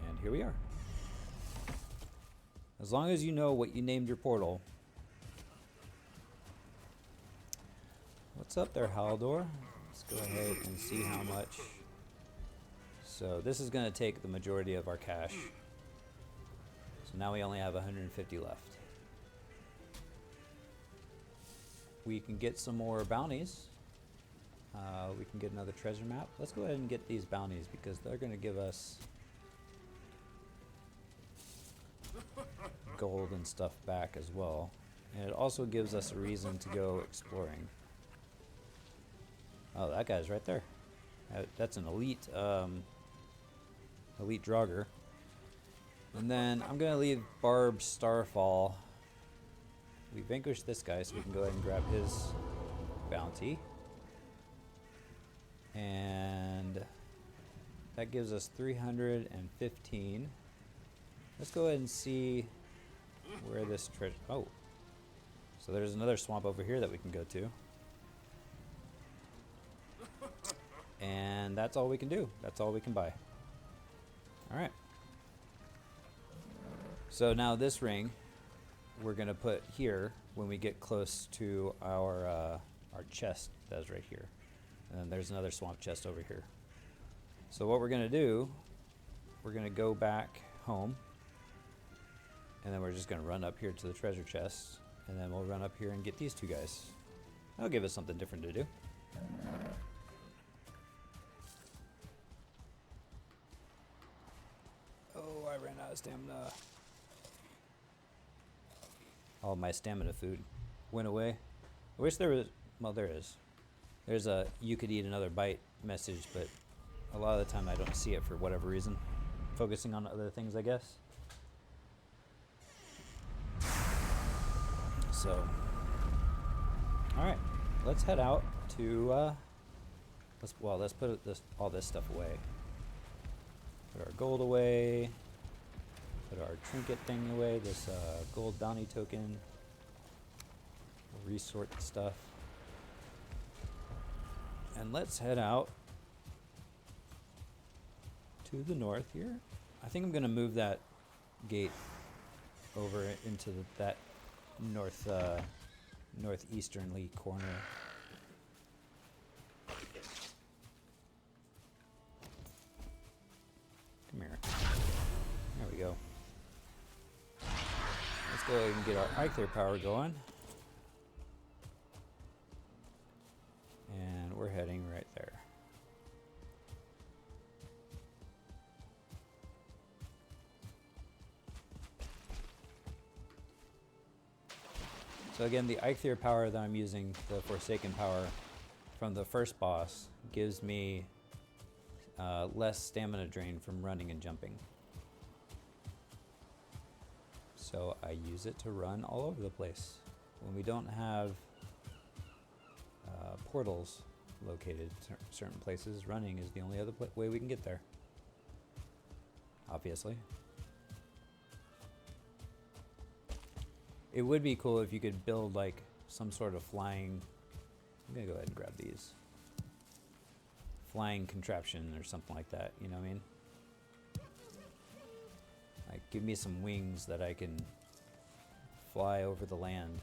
[SPEAKER 1] And here we are. As long as you know what you named your portal. What's up there, Haldor? Let's go ahead and see how much. So this is going to take the majority of our cash. So now we only have 150 left. We can get some more bounties. We can get another treasure map. Let's go ahead and get these bounties because they're going to give us gold and stuff back as well. And it also gives us a reason to go exploring. Oh, that guy's right there. That's an elite Draugr. And then I'm going to leave Barb's Starfall. We vanquished this guy, so we can go ahead and grab his bounty. And that gives us 315. Let's go ahead and see where this treasure... Oh. So there's another swamp over here that we can go to. And that's all we can do. That's all we can buy. Alright. So now this ring we're going to put here when we get close to our chest that's right here. And then there's another swamp chest over here. So what we're going to do, we're going to go back home. And then we're just going to run up here to the treasure chest. And then we'll run up here and get these 2 guys. That'll give us something different to do. Oh, I ran out of stamina. All my stamina food went away. I wish there was... Well, there is. There's a you could eat another bite message, but a lot of the time I don't see it for whatever reason. Focusing on other things, I guess. So, alright. Let's head out to... let's put all this stuff away. Put our gold away. Put our trinket thing away, this gold bounty token. We'll resort the stuff. And let's head out to the north here. I think I'm going to move that gate over into that northeasternly corner. Come here. There we go. Let's go ahead and get our Eikthyr power going. And we're heading right there. So again, the Eikthyr power that I'm using, the Forsaken power from the first boss, gives me less stamina drain from running and jumping. So I use it to run all over the place. When we don't have portals located certain places, running is the only other way we can get there. Obviously. It would be cool if you could build like some sort of flying. I'm gonna go ahead and grab these. Flying contraption or something like that. You know what I mean? Like, give me some wings that I can fly over the land.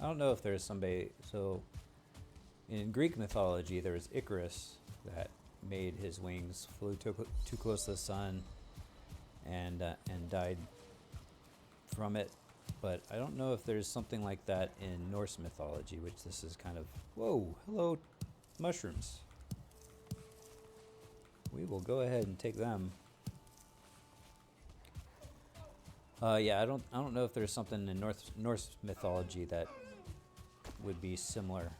[SPEAKER 1] I don't know if there's somebody, so in Greek mythology there was Icarus that made his wings, flew too close to the sun and died from it. But I don't know if there's something like that in Norse mythology, which this is kind of, whoa, hello mushrooms. We will go ahead and take them. Yeah, I don't know if there's something in Norse mythology that would be similar.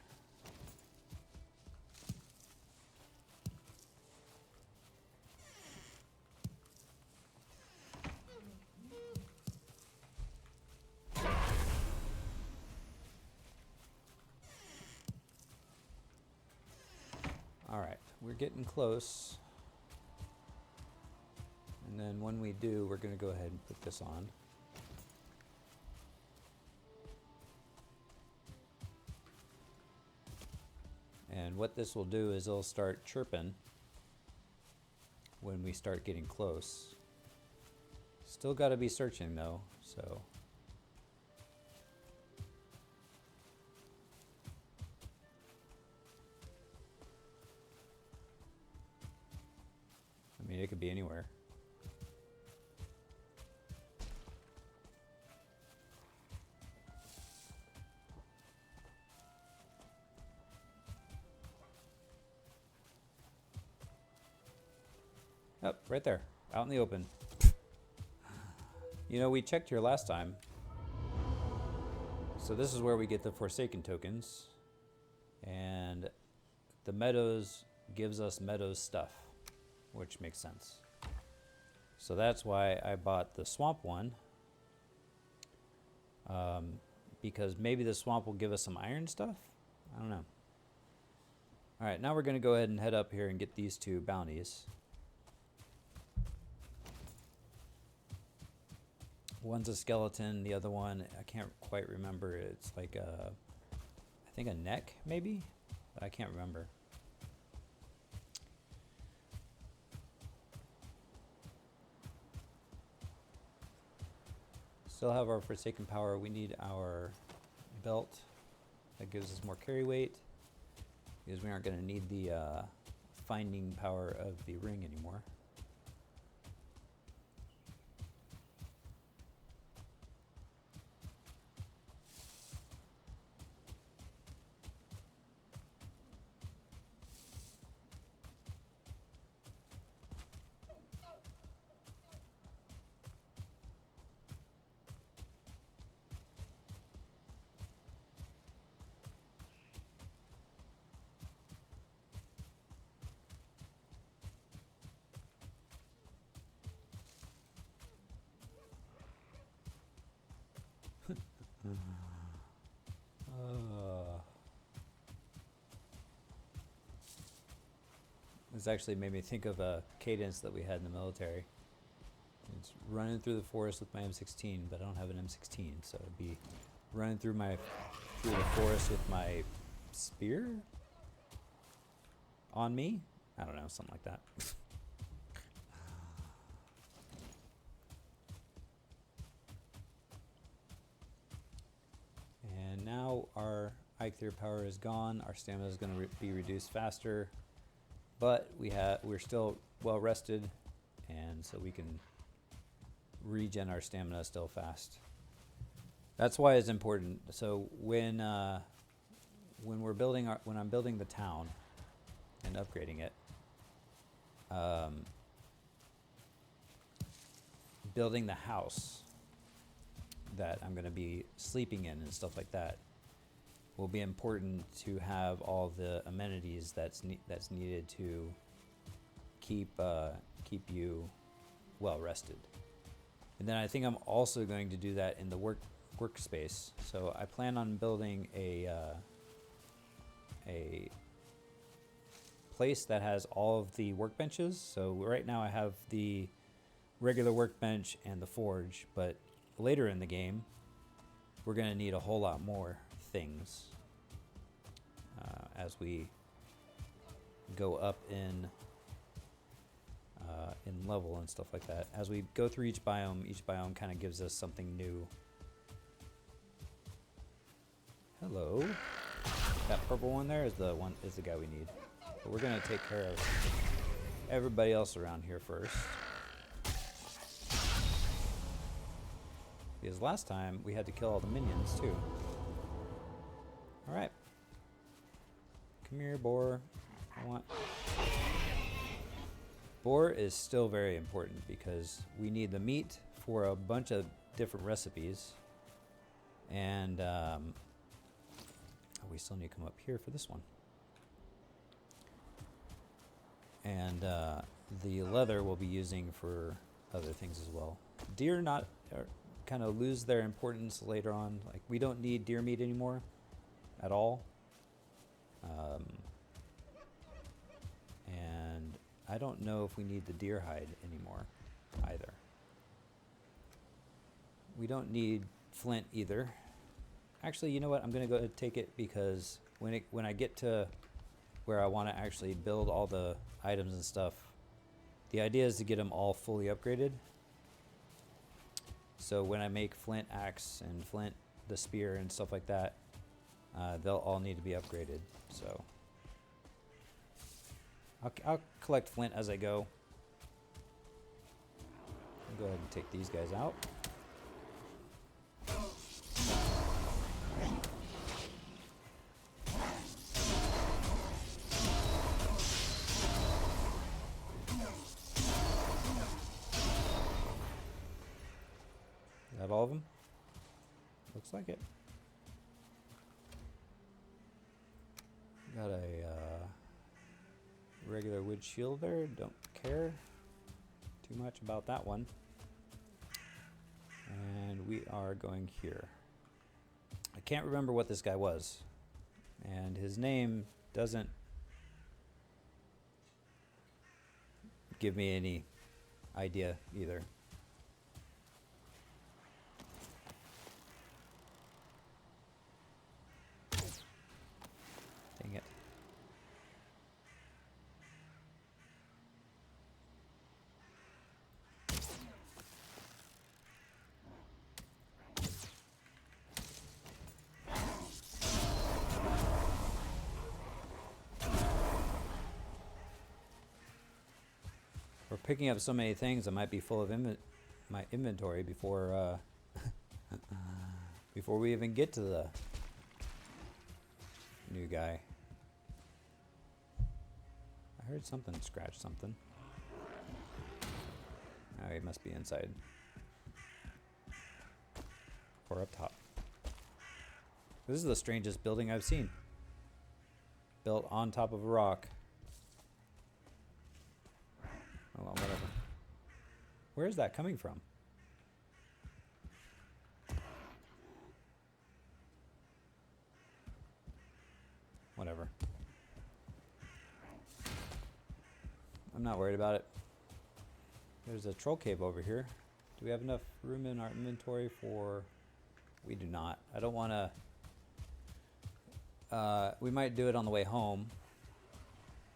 [SPEAKER 1] All right, we're getting close. And then when we do, we're going to go ahead and put this on. And what this will do is it'll start chirping when we start getting close. Still got to be searching though, so. I mean, it could be anywhere. Oh, right there, out in the open. You know, we checked here last time. So this is where we get the Forsaken tokens. And the Meadows gives us Meadows stuff, which makes sense. So that's why I bought the Swamp one. Because maybe the Swamp will give us some iron stuff? I don't know. Alright, now we're going to go ahead and head up here and get these two bounties. One's a skeleton, the other one, I can't quite remember. It's like a, I think a neck, maybe? I can't remember. Still have our Forsaken power. We need our belt. That gives us more carry weight. Because we aren't going to need the finding power of the ring anymore. This actually made me think of a cadence that we had in the military. It's running through the forest with my M16, but I don't have an M16, so it'd be running through the forest with my spear on me. I don't know, something like that. And now our Eikthyr power is gone. Our stamina is going to be reduced faster, but we're still well rested, and so we can regen our stamina still fast. That's why it's important. So when I'm building the town and upgrading it, building the house that I'm going to be sleeping in and stuff like that will be important to have all the amenities that's needed to keep you well rested. And then I think I'm also going to do that in the workspace. So I plan on building a place that has all of the workbenches. So right now I have the regular workbench and the forge, but later in the game, we're going to need a whole lot more things as we go up in level and stuff like that. As we go through each biome kind of gives us something new. Hello. That purple one there is the guy we need. But we're gonna take care of everybody else around here first. Because last time we had to kill all the minions too. Alright. Come here, boar. I want... Boar is still very important because we need the meat for a bunch of different recipes. And we still need to come up here for this one. And the leather we'll be using for other things as well. Deer kind of lose their importance later on. Like, we don't need deer meat anymore at all. And I don't know if we need the deer hide anymore either. We don't need flint either. Actually, you know what? I'm going to go ahead and take it because when I get to where I want to actually build all the items and stuff, the idea is to get them all fully upgraded. So when I make flint axe and flint the spear and stuff like that, they'll all need to be upgraded. So I'll collect flint as I go. I'll go ahead and take these guys out. Is that all of them? Looks like it. Got a regular wood shield there. Don't care too much about that one. And we are going here. I can't remember what this guy was. And his name doesn't give me any idea either. Dang it. We're picking up so many things, I might be full of my inventory before before we even get to the new guy. I heard something scratch something. Oh, he must be inside. Or up top. This is the strangest building I've seen. Built on top of a rock. Oh, well, whatever. Where is that coming from? Whatever. I'm not worried about it. There's a troll cave over here. Do we have enough room in our inventory for... We do not. I don't want to... we might do it on the way home,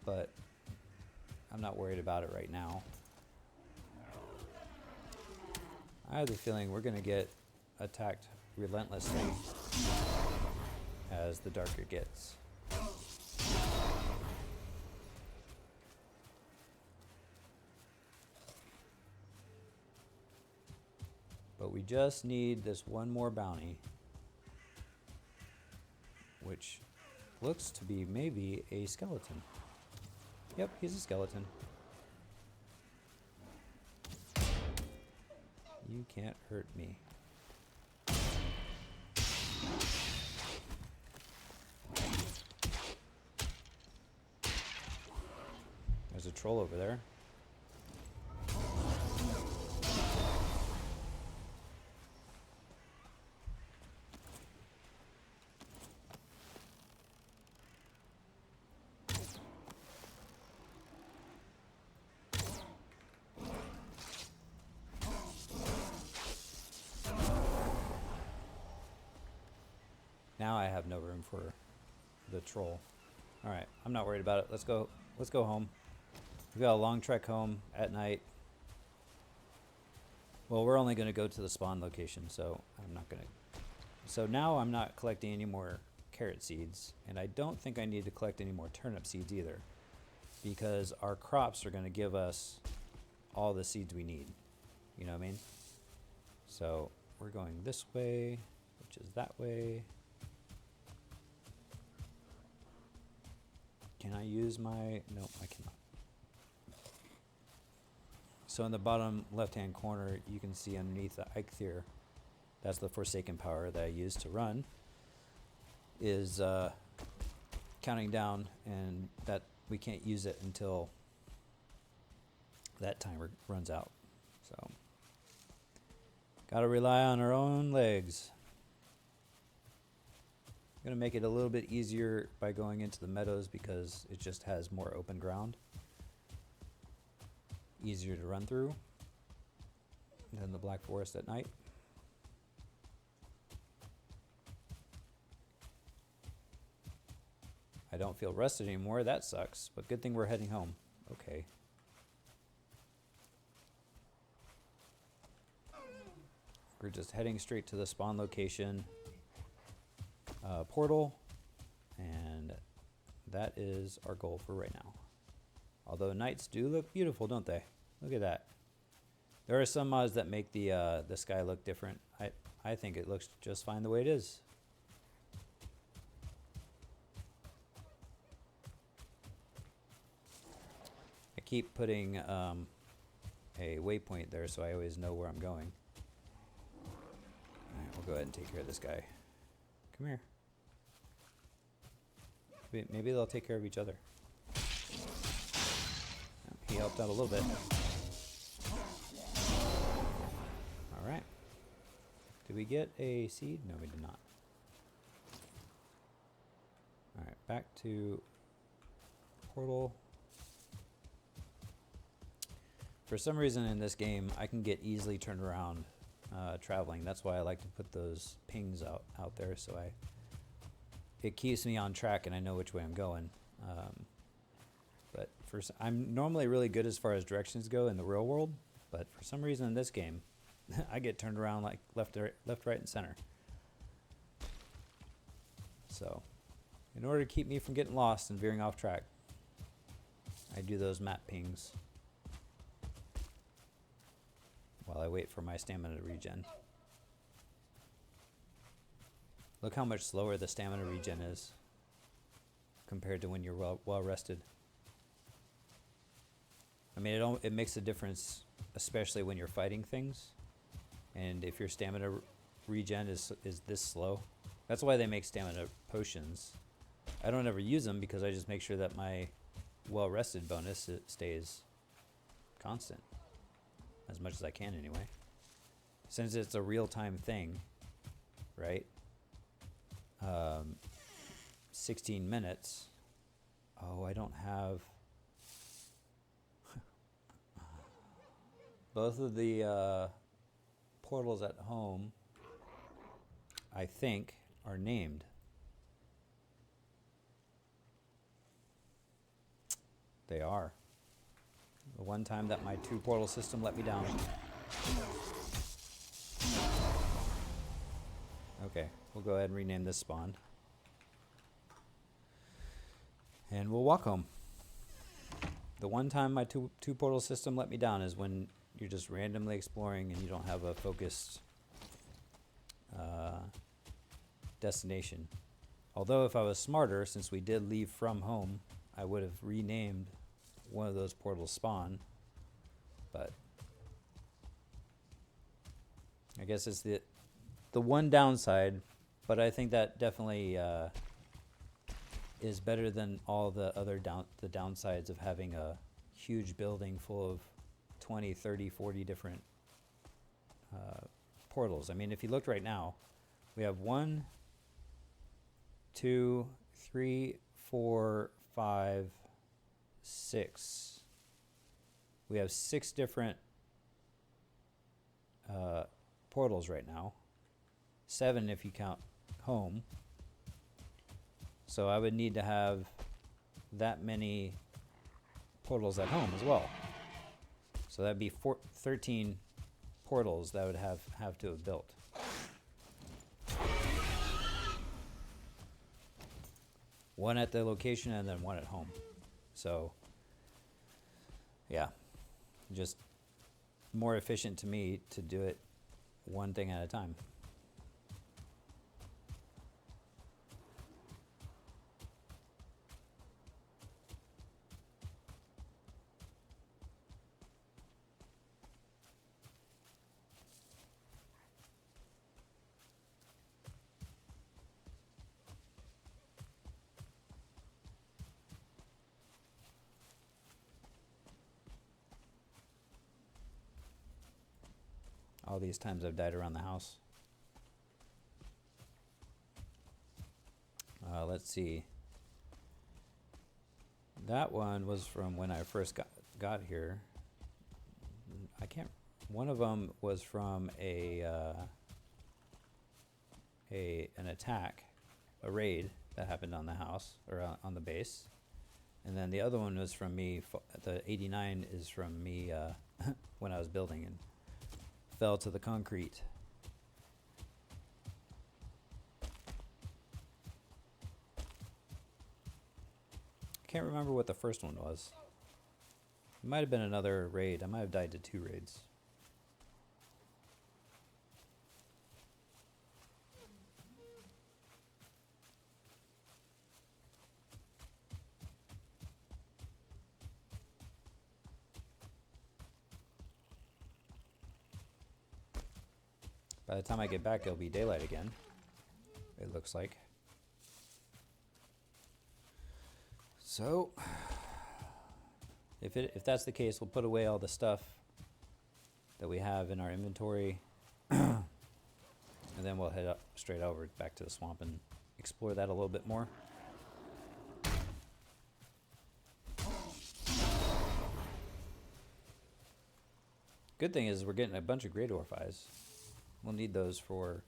[SPEAKER 1] but I'm not worried about it right now. I have the feeling we're going to get attacked relentlessly as the darker it gets. But we just need this one more bounty, which looks to be maybe a skeleton. Yep, he's a skeleton. You can't hurt me. There's a troll over there. Now I have no room for the troll. All right, I'm not worried about it. Let's go. Let's go home. We got a long trek home at night. Well, we're only going to go to the spawn location, so I'm not going to. So now I'm not collecting any more carrot seeds, and I don't think I need to collect any more turnip seeds either, because our crops are going to give us all the seeds we need. You know what I mean? So we're going this way, which is that way. Can I use my... No, I cannot. So in the bottom left-hand corner, you can see underneath the Eikthyr, that's the Forsaken power that I use to run, is counting down, and that we can't use it until that timer runs out. So, gotta rely on our own legs. I'm gonna make it a little bit easier by going into the meadows because it just has more open ground. Easier to run through than the Black Forest at night. I don't feel rested anymore. That sucks, but good thing we're heading home. Okay. We're just heading straight to the spawn location portal, and that is our goal for right now. Although nights do look beautiful, don't they? Look at that. There are some mods that make the sky look different. I think it looks just fine the way it is. I keep putting a waypoint there so I always know where I'm going. Alright, we'll go ahead and take care of this guy. Come here. Maybe they'll take care of each other. He helped out a little bit. Alright. Did we get a seed? No, we did not. Alright, back to portal. For some reason in this game, I can get easily turned around traveling. That's why I like to put those pings out there, so it keeps me on track and I know which way I'm going. But I'm normally really good as far as directions go in the real world, but for some reason in this game, I get turned around like left, right, and center. So, in order to keep me from getting lost and veering off track, I do those map pings while I wait for my stamina to regen. Look how much slower the stamina regen is compared to when you're well rested. I mean, it makes a difference, especially when you're fighting things. And if your stamina regen is this slow, that's why they make stamina potions. I don't ever use them because I just make sure that my well-rested bonus stays constant, as much as I can anyway. Since it's a real-time thing, right? 16 minutes. Oh, I don't have... Both of the portals at home, I think, are named. They are. The one time that my 2 portal system let me down. Okay, we'll go ahead and rename this spawn. And we'll walk home. The one time my two portal system let me down is when you're just randomly exploring and you don't have a focused destination. Although if I was smarter, since we did leave from home, I would have renamed one of those portals spawn. But I guess it's the one downside, but I think that definitely is better than all the other downsides of having a huge building full of 20, 30, 40 different portals. I mean, if you looked right now, we have 1, 2, 3, 4, 5, 6. We have 6 different portals right now. 7 if you count home. So I would need to have that many portals at home as well. So that'd be 13 portals that I would have to have built. One at the location and then one at home. So, yeah, just more efficient to me to do it one thing at a time. All these times I've died around the house. Let's see. That one was from when I first got here. I can't. One of them was from an attack, a raid that happened on the house or on the base, and then the other one was from me. The 89 is from me when I was building and fell to the concrete. Can't remember what the first one was. It might have been another raid. I might have died to 2 raids. By the time I get back, it'll be daylight again. It looks like. So, if that's the case, we'll put away all the stuff that we have in our inventory, and then we'll head up straight over back to the swamp and explore that a little bit more. Good thing is we're getting a bunch of great orphies. We'll need those for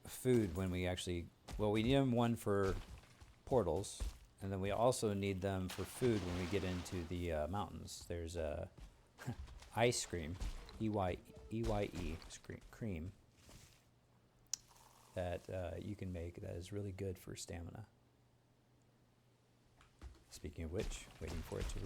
[SPEAKER 1] food when we actually... Well, we need them one for portals, and then we also need them for food when we get into the mountains. There's a ice cream, E-Y-E cream, that you can make that is really good for stamina. Speaking of which, waiting for it to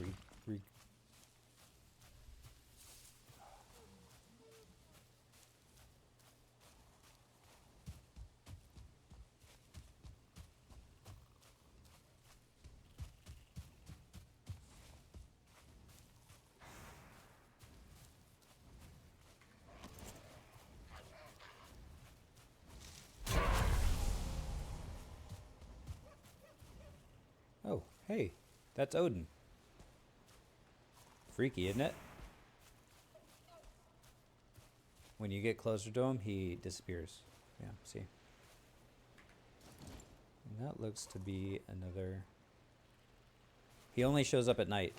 [SPEAKER 1] Oh, hey, that's Odin. Freaky, isn't it? When you get closer to him, he disappears. Yeah, see? And that looks to be another... He only shows up at night.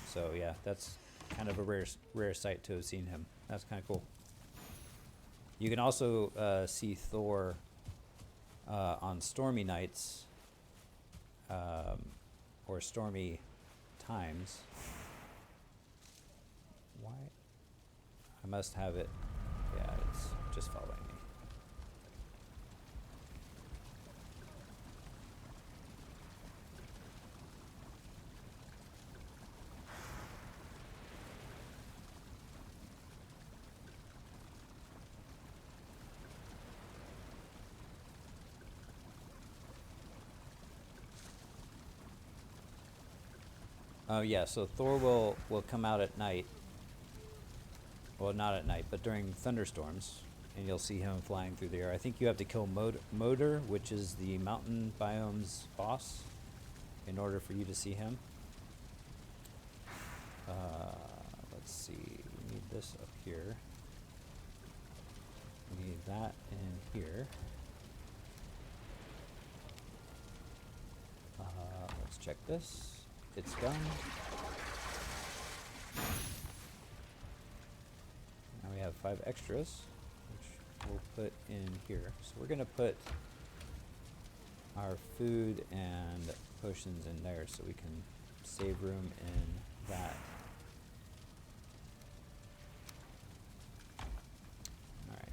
[SPEAKER 1] So yeah, that's kind of a rare sight to have seen him. That's kind of cool. You can also see Thor on stormy nights. Or stormy times. Why? I must have it. Yeah, it's just following me. Oh yeah, so Thor will come out at night. Well, not at night, but during thunderstorms, and you'll see him flying through the air. I think you have to kill Moder, which is the mountain biome's boss, in order for you to see him. Let's see, we need this up here. We need that in here. Let's check this. It's done. Now we have 5 extras, which we'll put in here. So we're gonna put our food and potions in there so we can save room in that. Alright.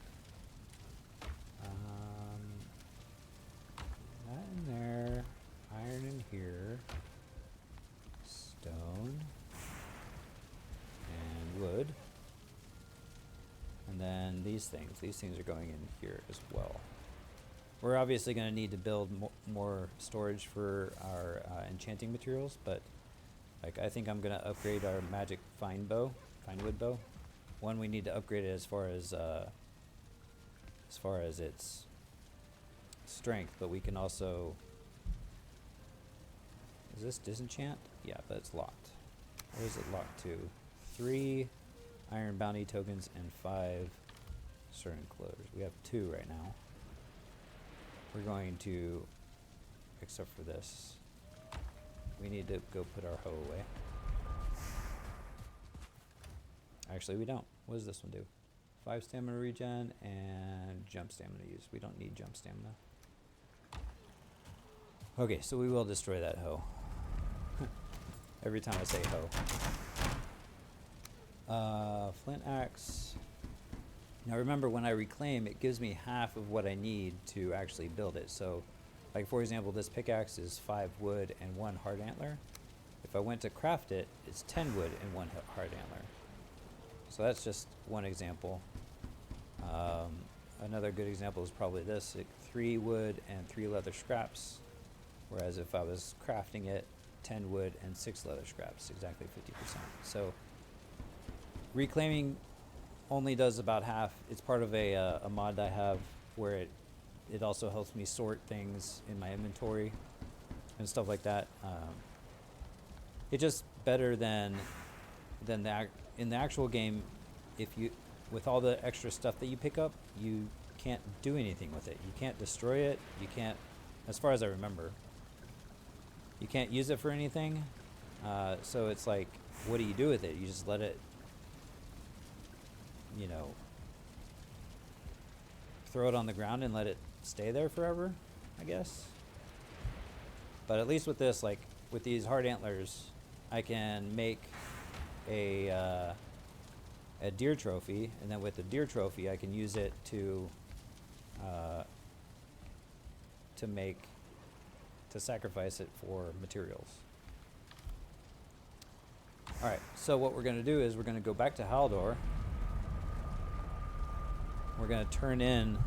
[SPEAKER 1] That in there. Iron in here. Stone. And wood. And then these things are going in here as well. We're obviously going to need to build more storage for our enchanting materials, but like I think I'm going to upgrade our magic fine wood bow. One, we need to upgrade it as far as its strength, but we can also. Is this disenchant? Yeah, but it's locked. What is it locked to? 3 iron bounty tokens and 5 certain clothes. We have 2 right now. We're going to, except for this, we need to go put our hoe away. Actually, we don't. What does this one do? 5 stamina regen and jump stamina use. We don't need jump stamina. Okay, so we will destroy that hoe. Every time I say hoe. Flint axe. Now remember, when I reclaim, it gives me half of what I need to actually build it. So, like for example, this pickaxe is 5 wood and 1 hard antler. If I went to craft it, it's 10 wood and 1 hard antler. So that's just one example. Another good example is probably this, 3 wood and 3 leather scraps. Whereas if I was crafting it, 10 wood and 6 leather scraps, exactly 50%. So reclaiming only does about half. It's part of a mod I have where it also helps me sort things in my inventory and stuff like that. It's just better than that in the actual game. If you, with all the extra stuff that you pick up, you can't do anything with it. You can't destroy it. You can't, as far as I remember, you can't use it for anything. So it's like, what do you do with it? You just let it, you know, throw it on the ground and let it stay there forever, I guess. But at least with this, like with these hard antlers, I can make a deer trophy, and then with the deer trophy, I can use it to sacrifice it for materials. All right, so what we're going to do is we're going to go back to Haldor. We're going to turn in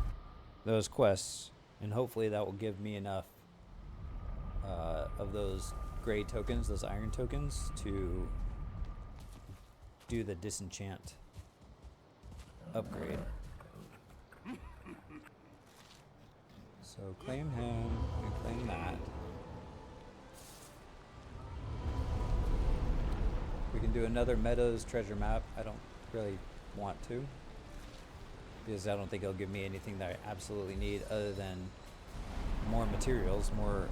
[SPEAKER 1] those quests, and hopefully that will give me enough of those gray tokens, those iron tokens, to do the disenchant upgrade. So claim him and claim that. We can do another Meadows treasure map. I don't really want to, because I don't think it'll give me anything that I absolutely need other than more materials, more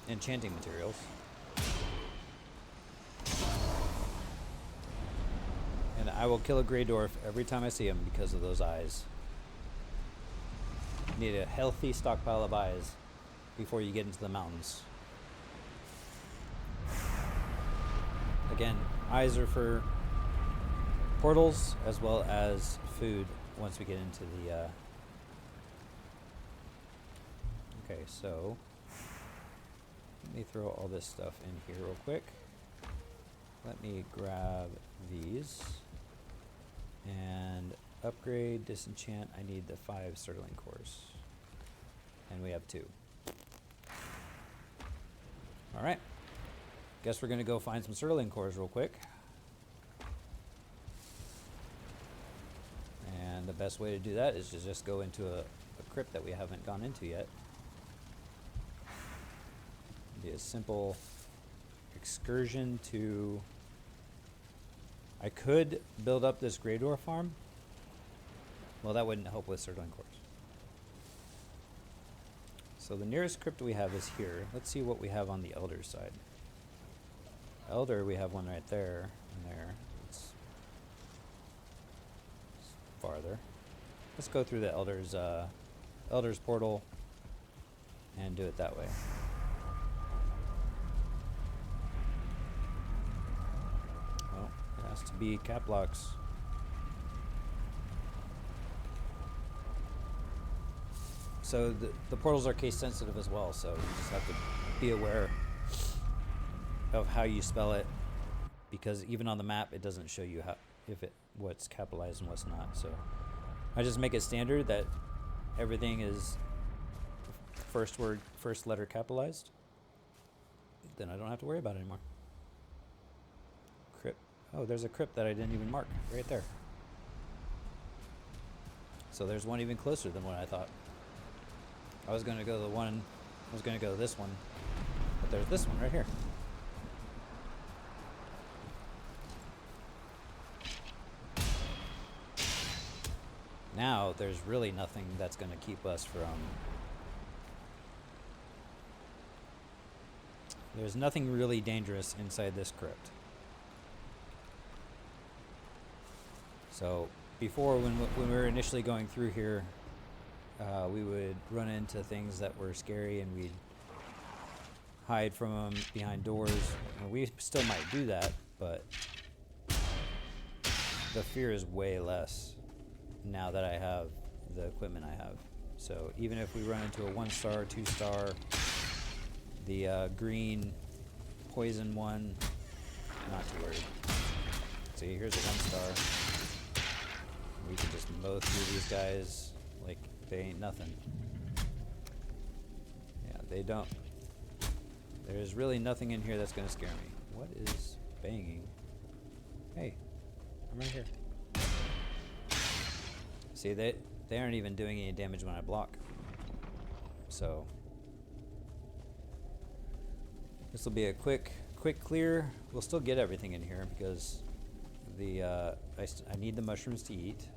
[SPEAKER 1] enchanting materials. And I will kill a gray dwarf every time I see him because of those eyes. You need a healthy stockpile of eyes before you get into the mountains. Again, eyes are for portals as well as food once we get into the... Okay, so let me throw all this stuff in here real quick. Let me grab these and upgrade, disenchant. I need the 5 sterling cores, and we have 2. All right, guess we're gonna go find some sterling cores real quick. And the best way to do that is to just go into a crypt that we haven't gone into yet. Be a simple excursion to... I could build up this Grey Dwarf farm. Well, that wouldn't help with sterling cores. So the nearest crypt we have is here. Let's see what we have on the Elder side. Elder, we have one right there and there. farther. Let's go through the Elder's portal and do it that way. Well, it has to be cap locks. So the portals are case sensitive as well, so you just have to be aware of how you spell it, because even on the map it doesn't show you what's capitalized and what's not. So I just make it standard that everything is first letter capitalized. Then I don't have to worry about it anymore. Crypt. Oh, there's a crypt that I didn't even mark right there. So there's one even closer than what I thought. I was going to go this one, but there's this one right here. Now there's really nothing that's going to keep us from... There's nothing really dangerous inside this crypt. So before, when we were initially going through here, we would run into things that were scary and we'd hide from them behind doors. And we still might do that, but the fear is way less now that I have the equipment I have. So even if we run into a 1-star, 2-star, the green poison one, not too worried. See, here's a 1-star. We can just mow through these guys like they ain't nothing. Yeah, they don't. There's really nothing in here that's gonna scare me. What is banging? Hey, I'm right here. See, they aren't even doing any damage when I block. So this will be a quick clear. We'll still get everything in here because I need the mushrooms to eat.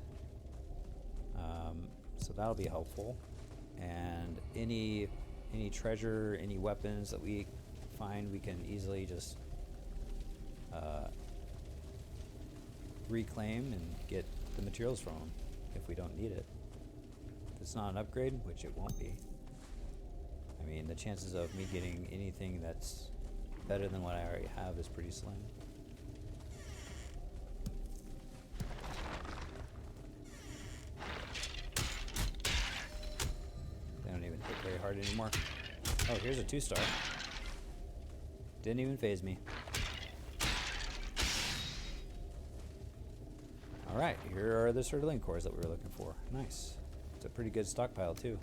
[SPEAKER 1] So that'll be helpful. And any treasure, any weapons that we find, we can easily just reclaim and get the materials from them if we don't need it. If it's not an upgrade, which it won't be. I mean, the chances of me getting anything that's better than what I already have is pretty slim. They don't even hit very hard anymore. Oh, here's a 2-star. Didn't even faze me. Alright, here are the Certolin cores that we were looking for. Nice. It's a pretty good stockpile too.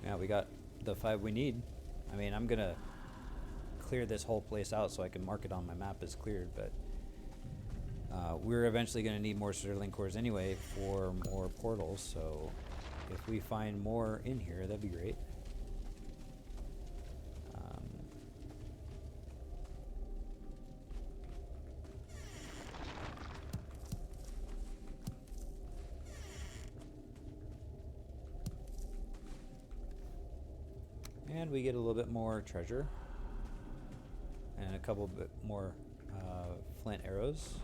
[SPEAKER 1] Yeah, we got the 5 we need. I mean, I'm gonna clear this whole place out so I can mark it on my map as cleared, but we're eventually gonna need more Certolin cores anyway for more portals, so if we find more in here, that'd be great. And we get a little bit more treasure and a couple bit more flint arrows.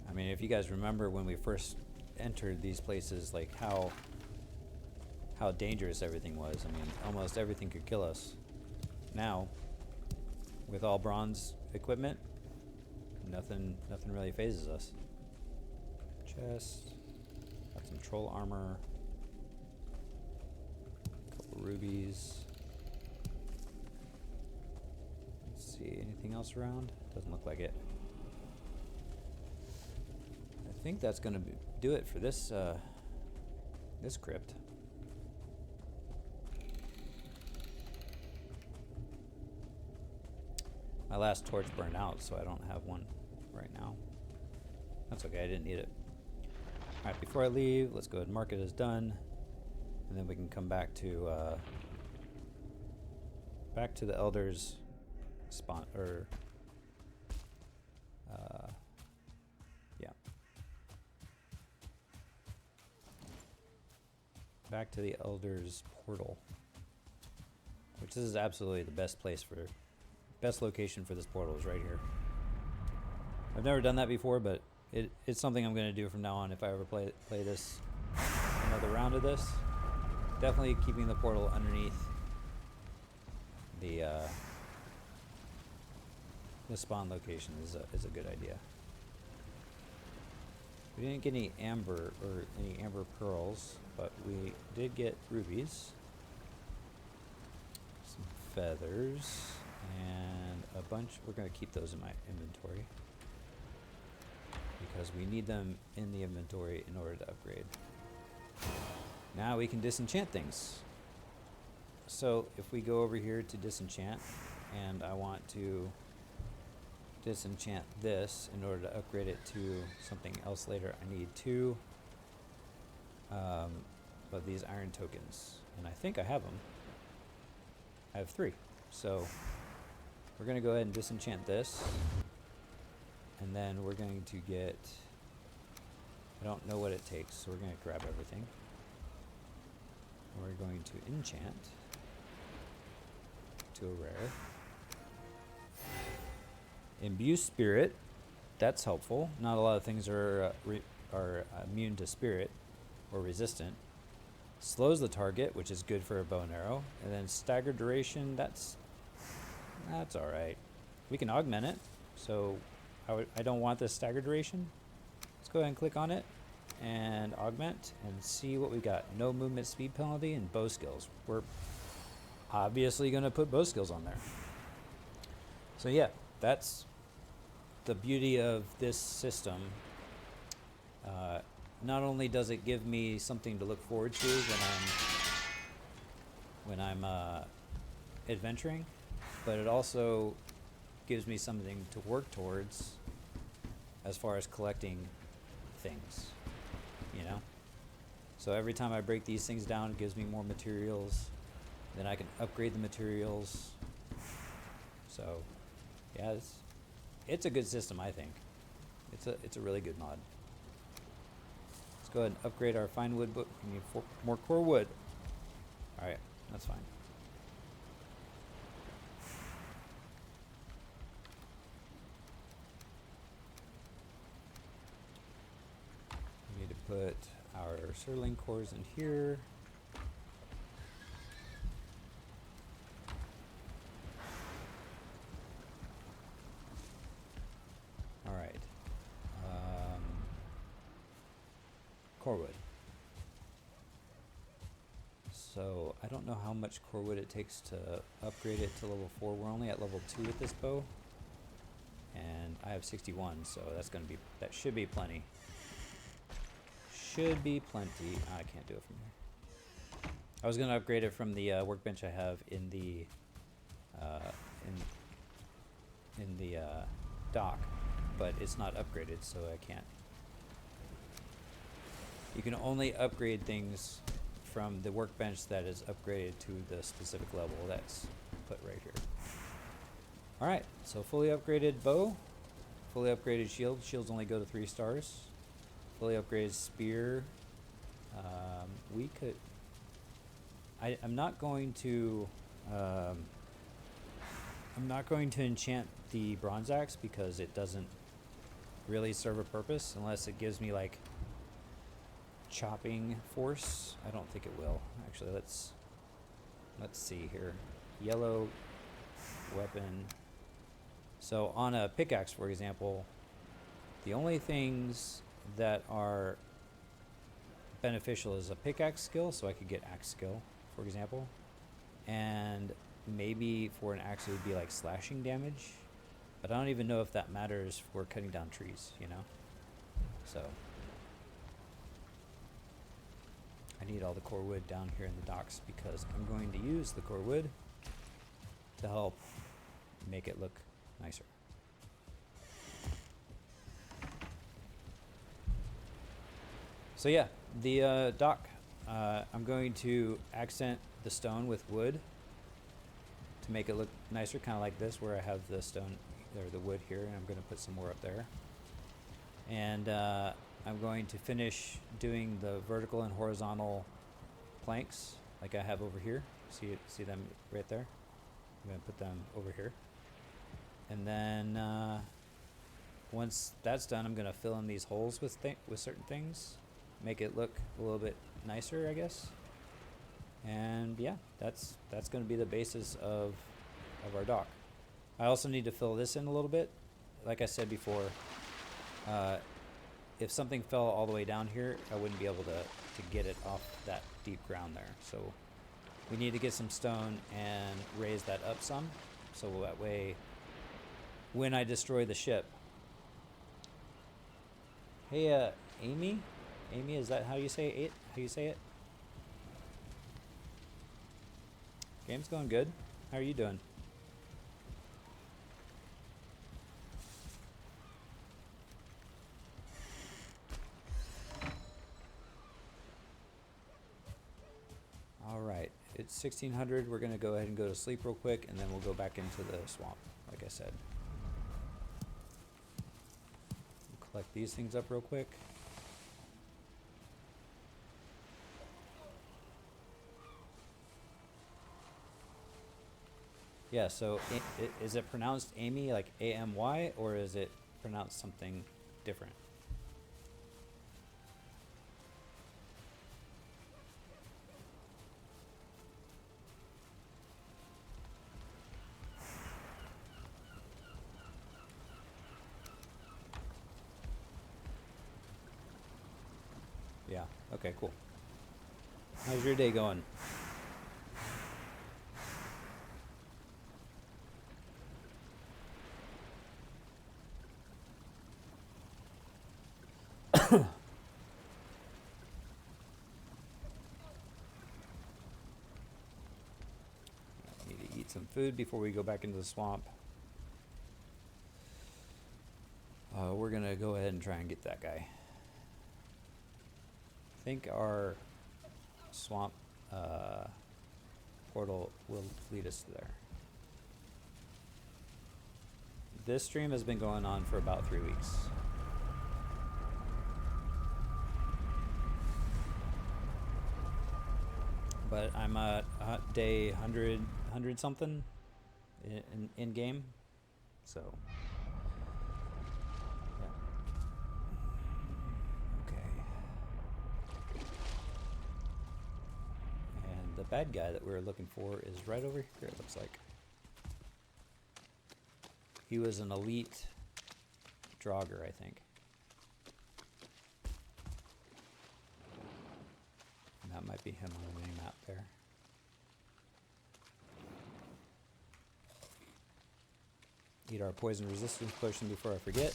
[SPEAKER 1] I mean, if you guys remember when we first entered these places, like how dangerous everything was. I mean, almost everything could kill us. Now, with all bronze equipment, nothing really phases us. Chest, got some troll armor, a couple rubies. Let's see, anything else around? Doesn't look like it. I think that's gonna do it for this this crypt. My last torch burned out, so I don't have one right now. That's okay, I didn't need it. Alright, before I leave, let's go ahead and mark it as done. And then we can come back to the elders spawn, or yeah. Back to the elders portal. Which this is absolutely the best location for this portal is right here. I've never done that before, but it's something I'm going to do from now on if I ever play this, another round of this. Definitely keeping the portal underneath the spawn location is a good idea. We didn't get any amber pearls, but we did get rubies, some feathers, and a bunch. We're going to keep those in my inventory because we need them in the inventory in order to upgrade. Now we can disenchant things. So if we go over here to disenchant, and I want to disenchant this in order to upgrade it to something else later, I need 2 of these iron tokens, and I think I have them. I have 3. So we're going to go ahead and disenchant this, and then we're going to get, I don't know what it takes, so we're going to grab everything. We're going to enchant to a rare. Imbue spirit, that's helpful. Not a lot of things are immune to spirit or resistant. Slows the target, which is good for a bow and arrow. And then staggered duration, that's all right. We can augment it. So I don't want this staggered duration. Let's go ahead and click on it and augment and see what we got. No movement speed penalty and bow skills. We're obviously going to put bow skills on there. So yeah, that's the beauty of this system. Not only does it give me something to look forward to when I'm adventuring, but it also gives me something to work towards as far as collecting things, you know? So every time I break these things down, it gives me more materials. Then I can upgrade the materials. So yeah, it's a good system, I think. It's a really good mod. Let's go ahead and upgrade our fine wood book. We need more core wood. Alright, that's fine. We need to put our Serling cores in here. Alright. Core wood. So I don't know how much core wood it takes to upgrade it to level 4. We're only at level 2 with this bow, and I have 61, so that should be plenty. Should be plenty. I can't do it from here. I was gonna upgrade it from the workbench I have in the dock, but it's not upgraded, so I can't. You can only upgrade things from the workbench that is upgraded to the specific level that's put right here. Alright, so fully upgraded bow, fully upgraded shield. Shields only go to 3 stars. Fully upgraded spear. We could... I'm not going to enchant the bronze axe because it doesn't really serve a purpose unless it gives me like chopping force. I don't think it will. Actually, let's see here. Yellow weapon. So on a pickaxe, for example, the only things that are beneficial is a pickaxe skill, so I could get axe skill, for example. And maybe for an axe it would be like slashing damage, but I don't even know if that matters for cutting down trees, you know? So I need all the core wood down here in the docks because I'm going to use the core wood to help make it look nicer. So yeah, the dock, I'm going to accent the stone with wood to make it look nicer, kind of like this, where I have the stone or the wood here, and I'm going to put some more up there. And I'm going to finish doing the vertical and horizontal planks like I have over here. See them right there? I'm going to put them over here. And then once that's done, I'm going to fill in these holes with certain things, make it look a little bit nicer, I guess. And yeah, that's going to be the basis of our dock. I also need to fill this in a little bit. Like I said before, if something fell all the way down here, I wouldn't be able to get it off that deep ground there. So we need to get some stone and raise that up some, so that way when I destroy the ship. Hey, Amy, is that how you say it? How you say it? Game's going good. How are you doing? All right, it's 1600. We're gonna go ahead and go to sleep real quick, and then we'll go back into the swamp, like I said. We'll collect these things up real quick. Yeah, so is it pronounced Amy, like A-M-Y, or is it pronounced something different? Yeah, okay, cool. How's your day going? Need to eat some food before we go back into the swamp. We're gonna go ahead and try and get that guy. I think our swamp portal will lead us there. This stream has been going on for about 3 weeks. But I'm at day 100 something in game, so yeah. Okay. And the bad guy that we're looking for is right over here, it looks like. He was an elite Draugr, I think. And that might be him on the mini map there. Eat our poison resistance potion before I forget.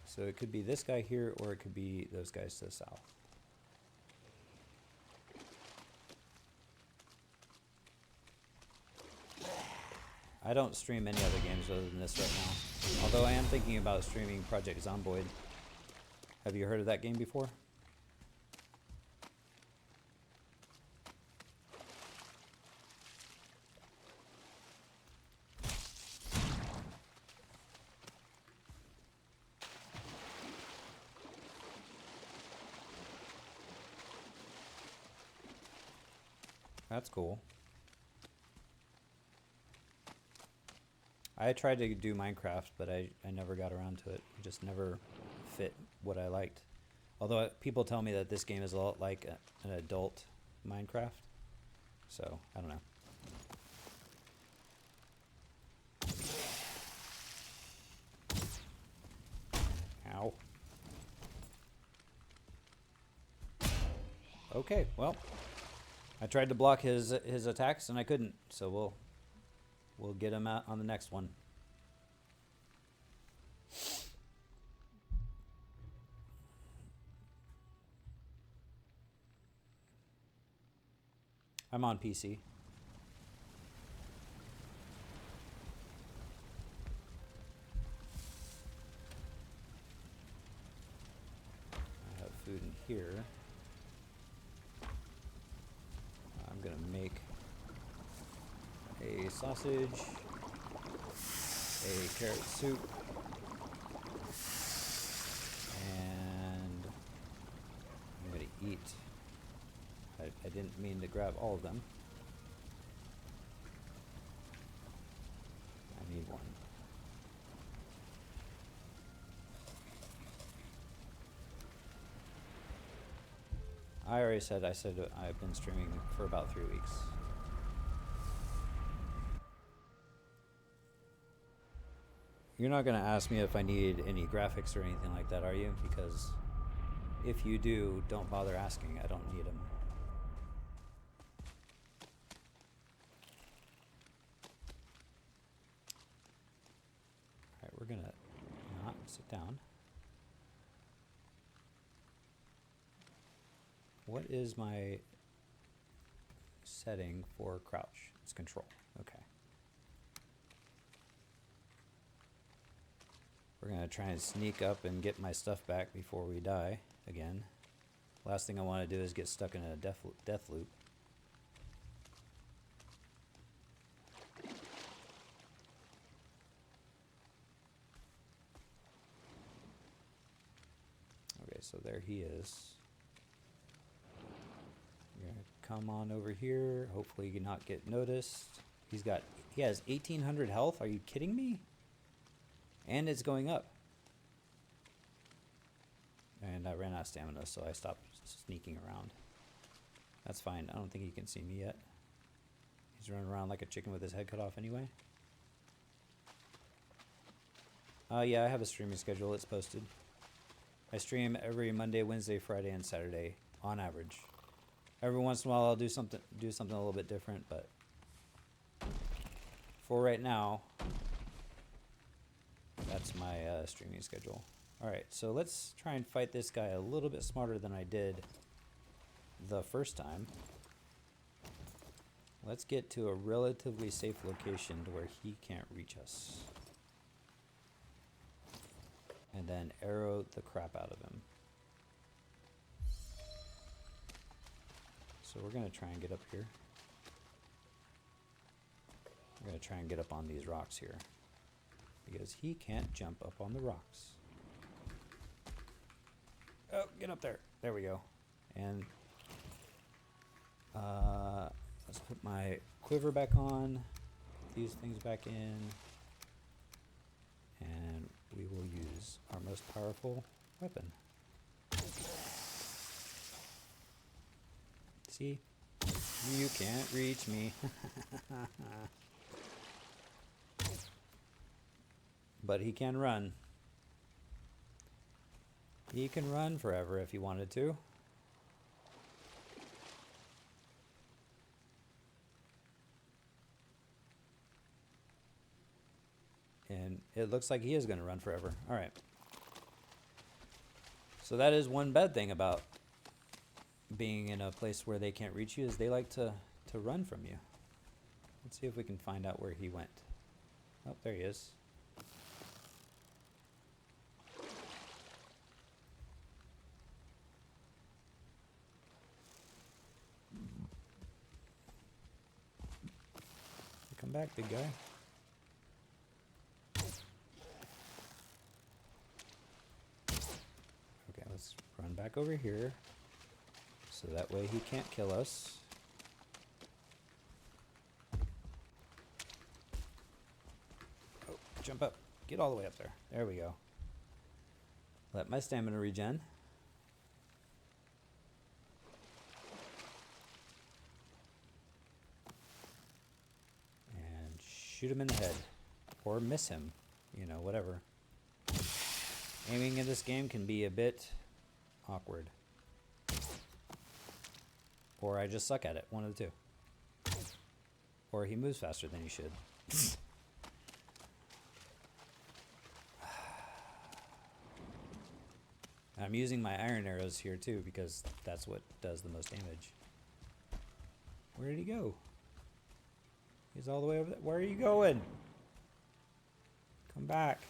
[SPEAKER 1] So it could be this guy here, or it could be those guys to the south. I don't stream any other games other than this right now. Although I am thinking about streaming Project Zomboid. Have you heard of that game before? That's cool. I tried to do Minecraft, but I never got around to it. It just never fit what I liked. Although people tell me that this game is a lot like an adult Minecraft. So, I don't know. Ow. Okay, well, I tried to block his attacks and I couldn't, so we'll get him out on the next one. I'm on PC. I have food in here. I'm gonna make a sausage, a carrot soup, and I'm gonna eat. I didn't mean to grab all of them. I need one. I already said I've been streaming for about 3 weeks. You're not going to ask me if I need any graphics or anything like that, are you? Because if you do, don't bother asking. I don't need them. Alright, we're going to not sit down. What is my setting for crouch? It's control. Okay. We're going to try and sneak up and get my stuff back before we die again. Last thing I want to do is get stuck in a death loop. Okay, so there he is. We're going to come on over here. Hopefully not get noticed. He has 1800 health. Are you kidding me? And it's going up. And I ran out of stamina, so I stopped sneaking around. That's fine. I don't think he can see me yet. He's running around like a chicken with his head cut off anyway. Yeah, I have a streaming schedule. It's posted. I stream every Monday, Wednesday, Friday, and Saturday on average. Every once in a while I'll do something a little bit different, but for right now, that's my streaming schedule. Alright, so let's try and fight this guy a little bit smarter than I did the first time. Let's get to a relatively safe location to where he can't reach us. And then arrow the crap out of him. So we're going to try and get up here. We're going to try and get up on these rocks here, because he can't jump up on the rocks. Oh, get up there. There we go. And let's put my quiver back on, these things back in, and we will use our most powerful weapon. See? You can't reach me. But he can run. He can run forever if he wanted to. And it looks like he is going to run forever. All right. So that is one bad thing about being in a place where they can't reach you, is they like to run from you. Let's see if we can find out where he went. Oh, there he is. Come back, big guy. Okay, let's run back over here, so that way he can't kill us. Oh, jump up. Get all the way up there. There we go. Let my stamina regen. And shoot him in the head. Or miss him. You know, whatever. Aiming in this game can be a bit awkward. Or I just suck at it. One of the two. Or he moves faster than he should. I'm using my iron arrows here too, because that's what does the most damage. Where did he go? He's all the way over there. Where are you going? Come back.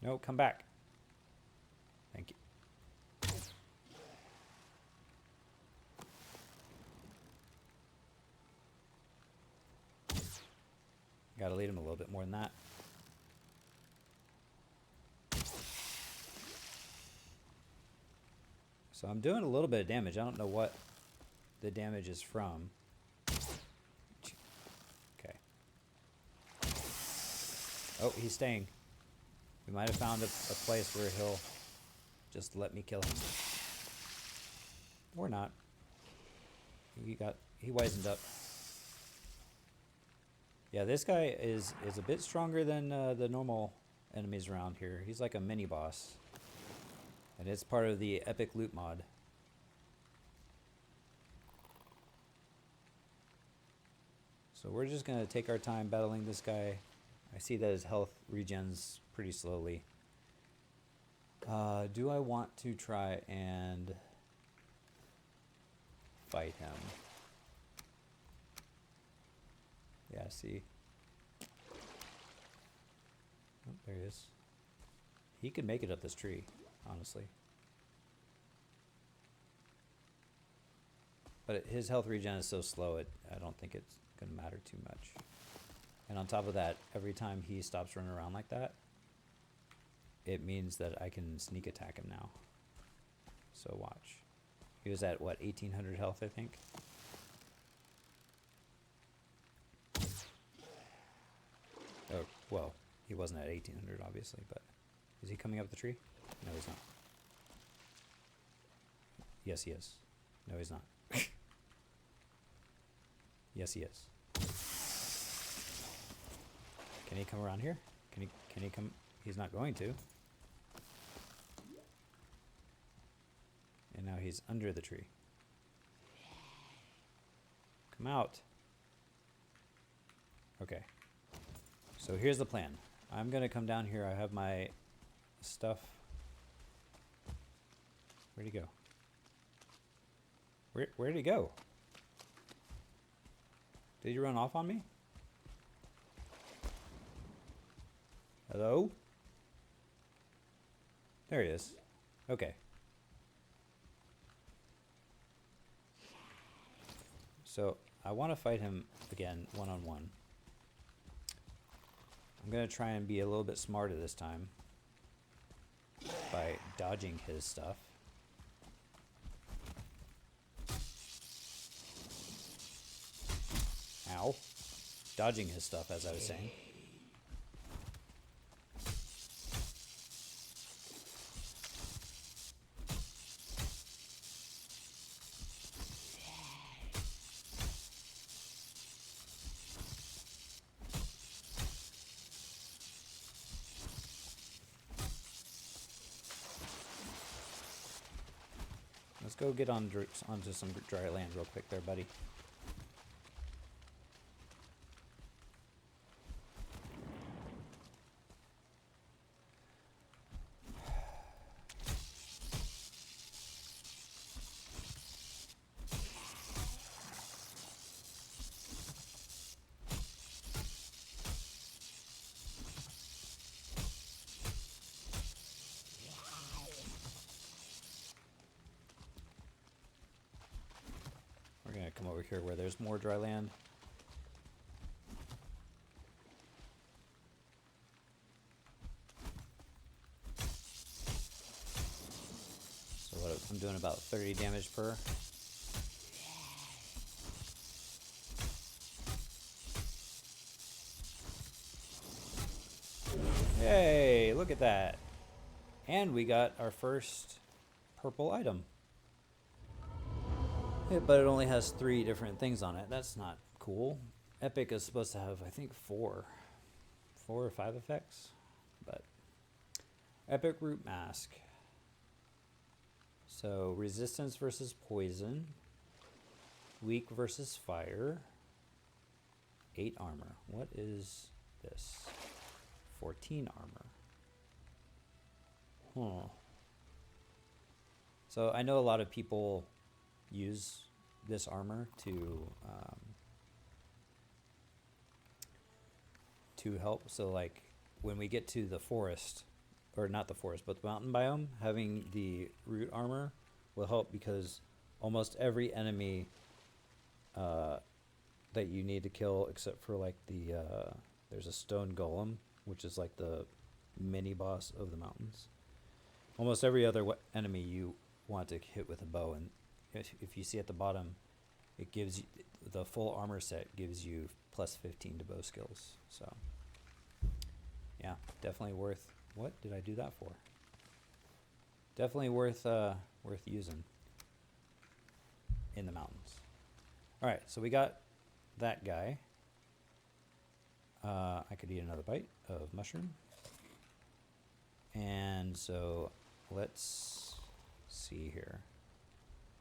[SPEAKER 1] No, come back. Thank you. Gotta lead him a little bit more than that. So I'm doing a little bit of damage. I don't know what the damage is from. Okay. Oh, he's staying. We might have found a place where he'll just let me kill him. Or not. He wisened up. Yeah, this guy is a bit stronger than the normal enemies around here. He's like a mini boss. And it's part of the epic loot mod. So we're just gonna take our time battling this guy. I see that his health regens pretty slowly. Do I want to try and fight him? Yeah, see? Oh, there he is. He could make it up this tree, honestly. But his health regen is so slow, I don't think it's going to matter too much. And on top of that, every time he stops running around like that, it means that I can sneak attack him now. So watch. He was at, what, 1800 health, I think? Oh, well, he wasn't at 1800, obviously, but... Is he coming up the tree? No, he's not. Yes, he is. No, he's not. Yes, he is. Can he come around here? Can he come? He's not going to. And now he's under the tree. Come out. Okay. So here's the plan. I'm gonna come down here. I have my stuff. Where'd he go? Where'd he go? Did you run off on me? Hello? There he is. Okay. So I want to fight him again one-on-one. I'm going to try and be a little bit smarter this time by dodging his stuff. Ow. Dodging his stuff, as I was saying. Let's go get onto some dry land real quick there, buddy. We're gonna come over here where there's more dry land. So what I'm doing about 30 damage per. Hey, look at that. And we got our first purple item. Yeah, but it only has 3 different things on it. That's not cool. Epic is supposed to have, I think, 4 or 5 effects. But Epic Root Mask. So resistance versus poison. Weak versus fire. 8 armor. What is this? 14 armor. Huh. So I know a lot of people use this armor to help. So like when we get to the forest, or not the forest, but the mountain biome, having the root armor will help because almost every enemy that you need to kill, except for like there's a stone golem, which is like the mini boss of the mountains. Almost every other enemy you want to hit with a bow, and if you see at the bottom, it gives you the full armor set, gives you plus 15 to bow skills. So yeah, definitely worth. What did I do that for? Definitely worth using in the mountains. All right, so we got that guy. I could eat another bite of mushroom. And so let's see here.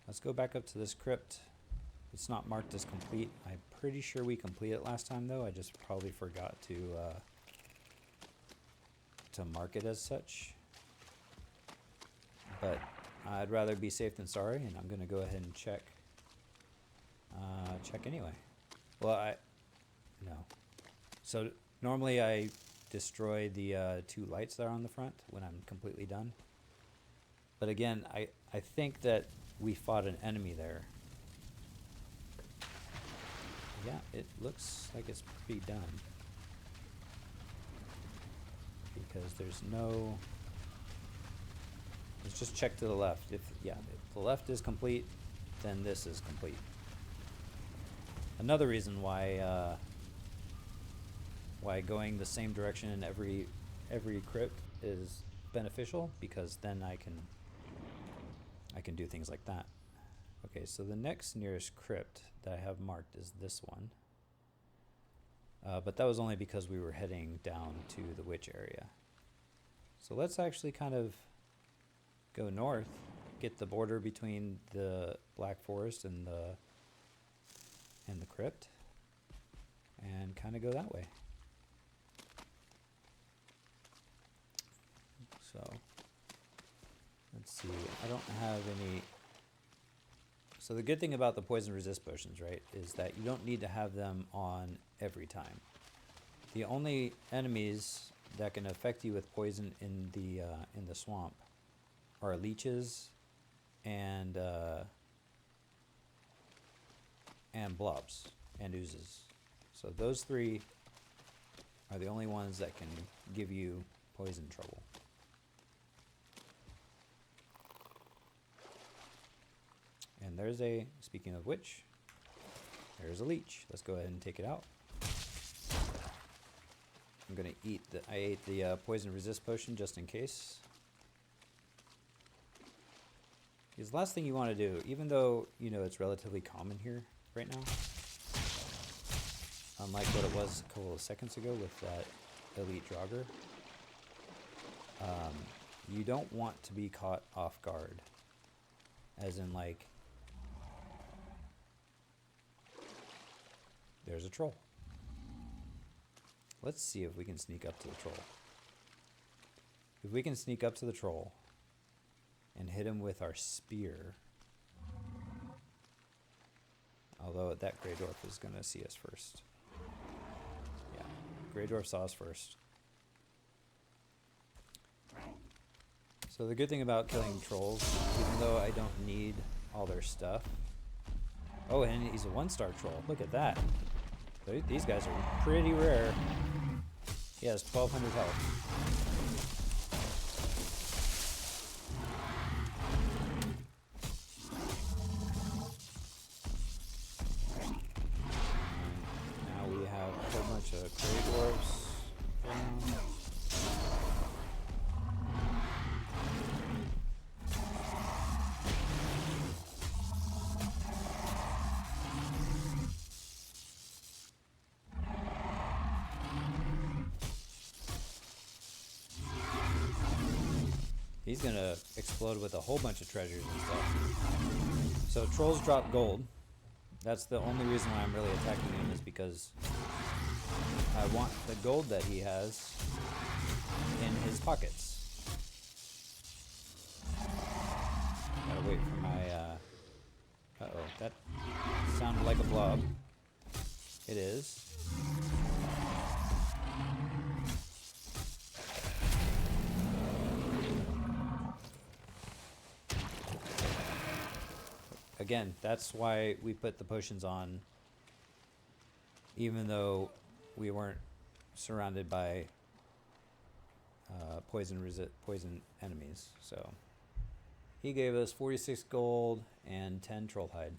[SPEAKER 1] Let's go back up to this crypt. It's not marked as complete. I'm pretty sure we completed it last time though. I just probably forgot to mark it as such. But I'd rather be safe than sorry, and I'm gonna go ahead and check anyway. Well, no. So normally I destroy the 2 lights that are on the front when I'm completely done. But again, I think that we fought an enemy there. Yeah, it looks like it's pretty done. Because there's no... Let's just check to the left. If the left is complete, then this is complete. Another reason why going the same direction in every crypt is beneficial, because then I can do things like that. Okay, so the next nearest crypt that I have marked is this one. But that was only because we were heading down to the witch area. So let's actually kind of go north, get the border between the Black Forest and the crypt, and kind of go that way. So let's see, I don't have any. So the good thing about the poison resist potions, right, is that you don't need to have them on every time. The only enemies that can affect you with poison in the swamp are leeches and blobs and oozes. So those 3 are the only ones that can give you poison trouble. And there's speaking of which, there's a leech. Let's go ahead and take it out. I'm gonna I ate the poison resist potion just in case. Because the last thing you want to do, even though it's relatively common here right now, unlike what it was a couple of seconds ago with that elite Draugr, you don't want to be caught off guard. As in, like, there's a troll. Let's see if we can sneak up to the troll. If we can sneak up to the troll and hit him with our spear, although that Grey Dwarf is going to see us first. Yeah, Grey Dwarf saw us first. So the good thing about killing trolls, even though I don't need all their stuff... Oh, and he's a 1-star troll. Look at that. These guys are pretty rare. He has 1,200 health. Now we have a whole bunch of Grey Dwarfs. He's gonna explode with a whole bunch of treasures and stuff. So trolls drop gold. That's the only reason why I'm really attacking him, is because I want the gold that he has in his pockets. Gotta That sounded like a blob. It is. Again, that's why we put the potions on, even though we weren't surrounded by poison enemies. So he gave us 46 gold and 10 troll hide,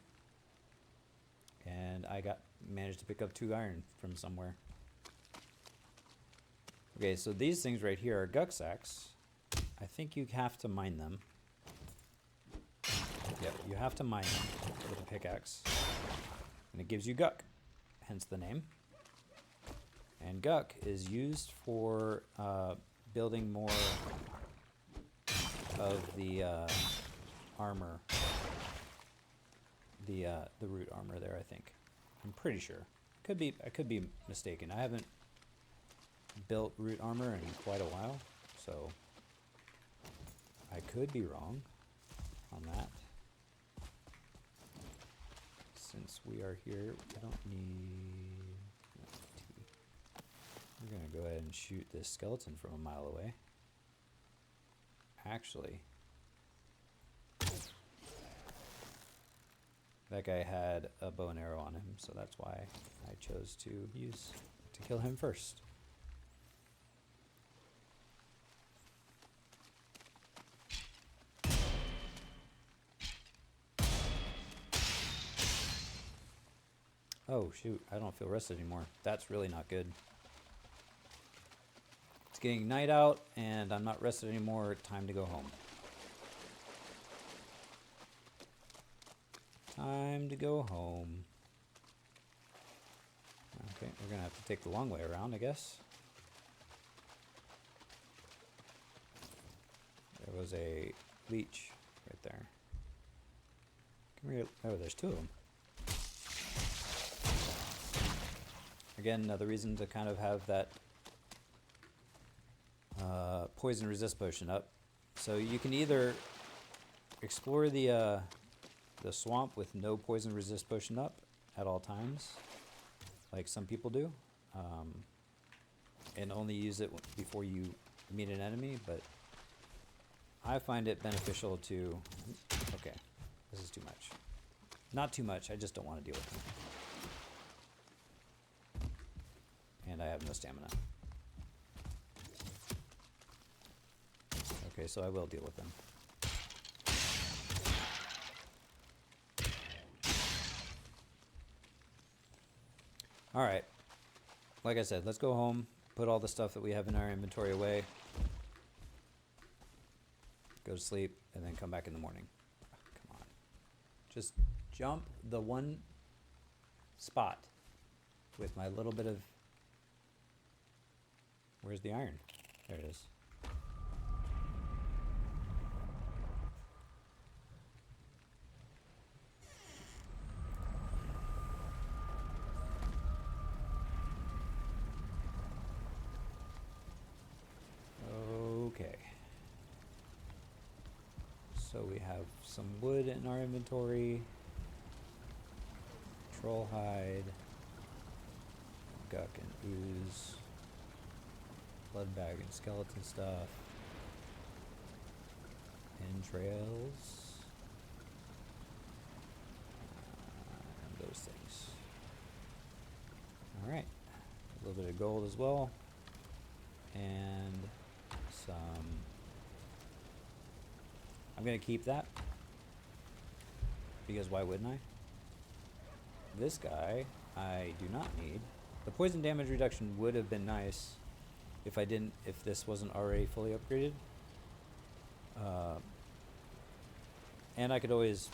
[SPEAKER 1] and I managed to pick up 2 iron from somewhere. Okay, so these things right here are guck sacks. I think you have to mine them. Yep, you have to mine them with a pickaxe. And it gives you guck, hence the name. And guck is used for building more of the armor. The root armor there, I think. I'm pretty sure. I could be mistaken. I haven't built root armor in quite a while, so I could be wrong on that. Since we are here, I don't need tea. We're gonna go ahead and shoot this skeleton from a mile away. Actually, that guy had a bow and arrow on him, so that's why I chose to kill him first. Oh shoot, I don't feel rested anymore. That's really not good. It's getting night out and I'm not rested anymore. Time to go home. Time to go home. Okay, we're gonna have to take the long way around, I guess. There was a leech right there. Come here. Oh, there's 2 of them. Again, another reason to kind of have that poison resist potion up. So you can either explore the swamp with no poison resist potion up at all times, like some people do, and only use it before you meet an enemy, but I find it beneficial to... Okay, this is too much. Not too much, I just don't want to deal with them. And I have no stamina. Okay, so I will deal with them. Alright. Like I said, let's go home, put all the stuff that we have in our inventory away, go to sleep, and then come back in the morning. Come on. Just jump the one spot with my little bit of... Where's the iron? There it is. Okay. So we have some wood in our inventory. Troll hide. Guck and ooze. Blood bag and skeleton stuff. Entrails. And those things. Alright. A little bit of gold as well. And some... I'm going to keep that. Because why wouldn't I? This guy, I do not need. The poison damage reduction would have been nice if this wasn't already fully upgraded. And I could always...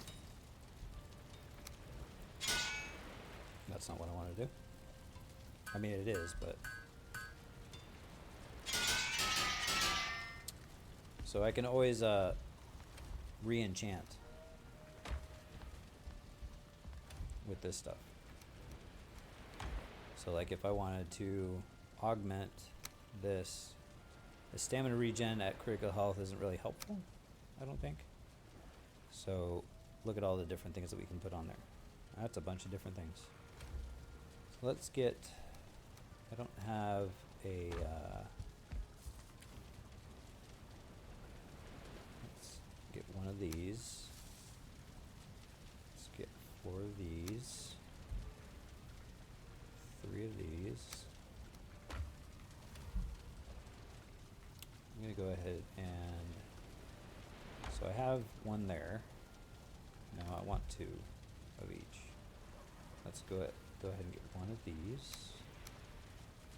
[SPEAKER 1] That's not what I want to do. I mean, it is, but... So I can always re-enchant with this stuff. So like if I wanted to augment this, the stamina regen at critical health isn't really helpful, I don't think. So look at all the different things that we can put on there. That's a bunch of different things. So let's get, I don't have a, let's get one of these. Let's get 4 of these. 3 of these. I'm gonna go ahead and, so I have one there. Now I want 2 of each. Let's go ahead and get one of these.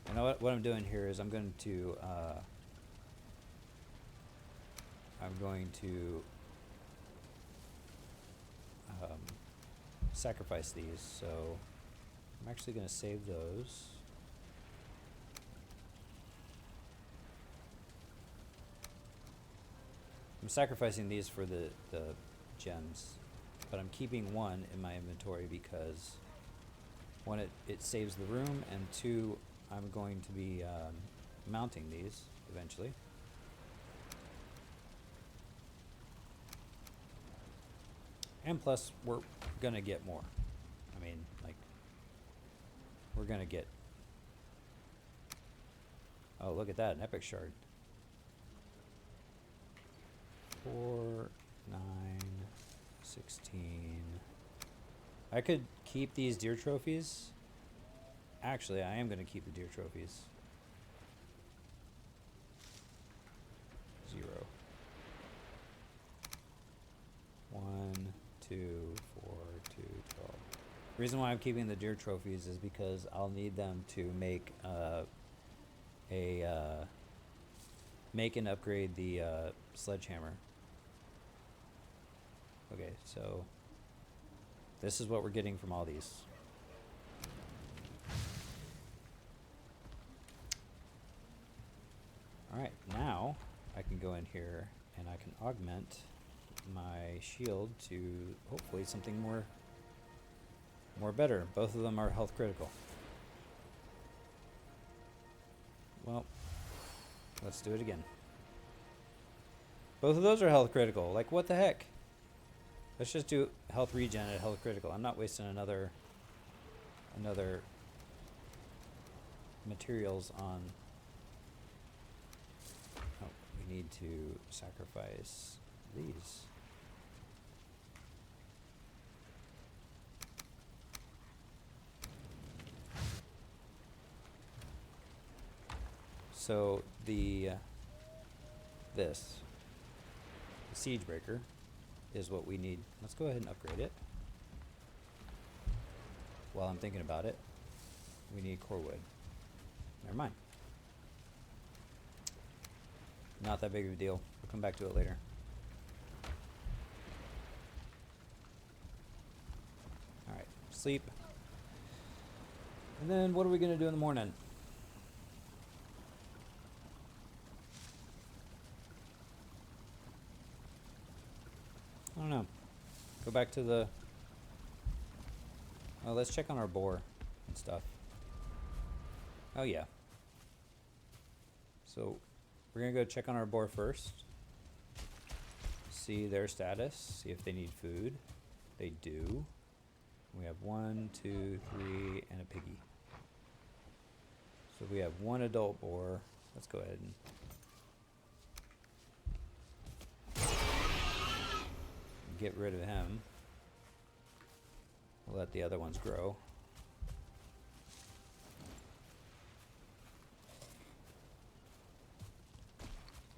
[SPEAKER 1] And what I'm doing here is I'm going to sacrifice these. So I'm actually going to save those. I'm sacrificing these for the gems, but I'm keeping 1 in my inventory because 1, it saves the room, and 2, I'm going to be mounting these eventually. And plus, we're gonna get more. I mean, like, we're gonna get, oh, look at that, an epic shard. 4, 9, 16. I could keep these deer trophies. Actually, I am going to keep the deer trophies. 0. 1, 2, 4, 2, 12. The reason why I'm keeping the deer trophies is because I'll need them to make make and upgrade the sledgehammer. Okay, so this is what we're getting from all these. Alright, now I can go in here and I can augment my shield to hopefully something more better. Both of them are health critical. Well, let's do it again. Both of those are health critical. Like, what the heck? Let's just do health regen at health critical. I'm not wasting another materials on. Oh, we need to sacrifice these. So the siege breaker is what we need. Let's go ahead and upgrade it. While I'm thinking about it, we need core wood. Never mind. Not that big of a deal. We'll come back to it later. Alright, sleep. And then what are we going to do in the morning? I don't know. Go back to the... Oh, let's check on our boar and stuff. Oh, yeah. So, we're going to go check on our boar first. See their status. See if they need food. They do. We have 1, 2, 3, and a piggy. So we have 1 adult boar. Let's go ahead and... get rid of him. We'll let the other ones grow.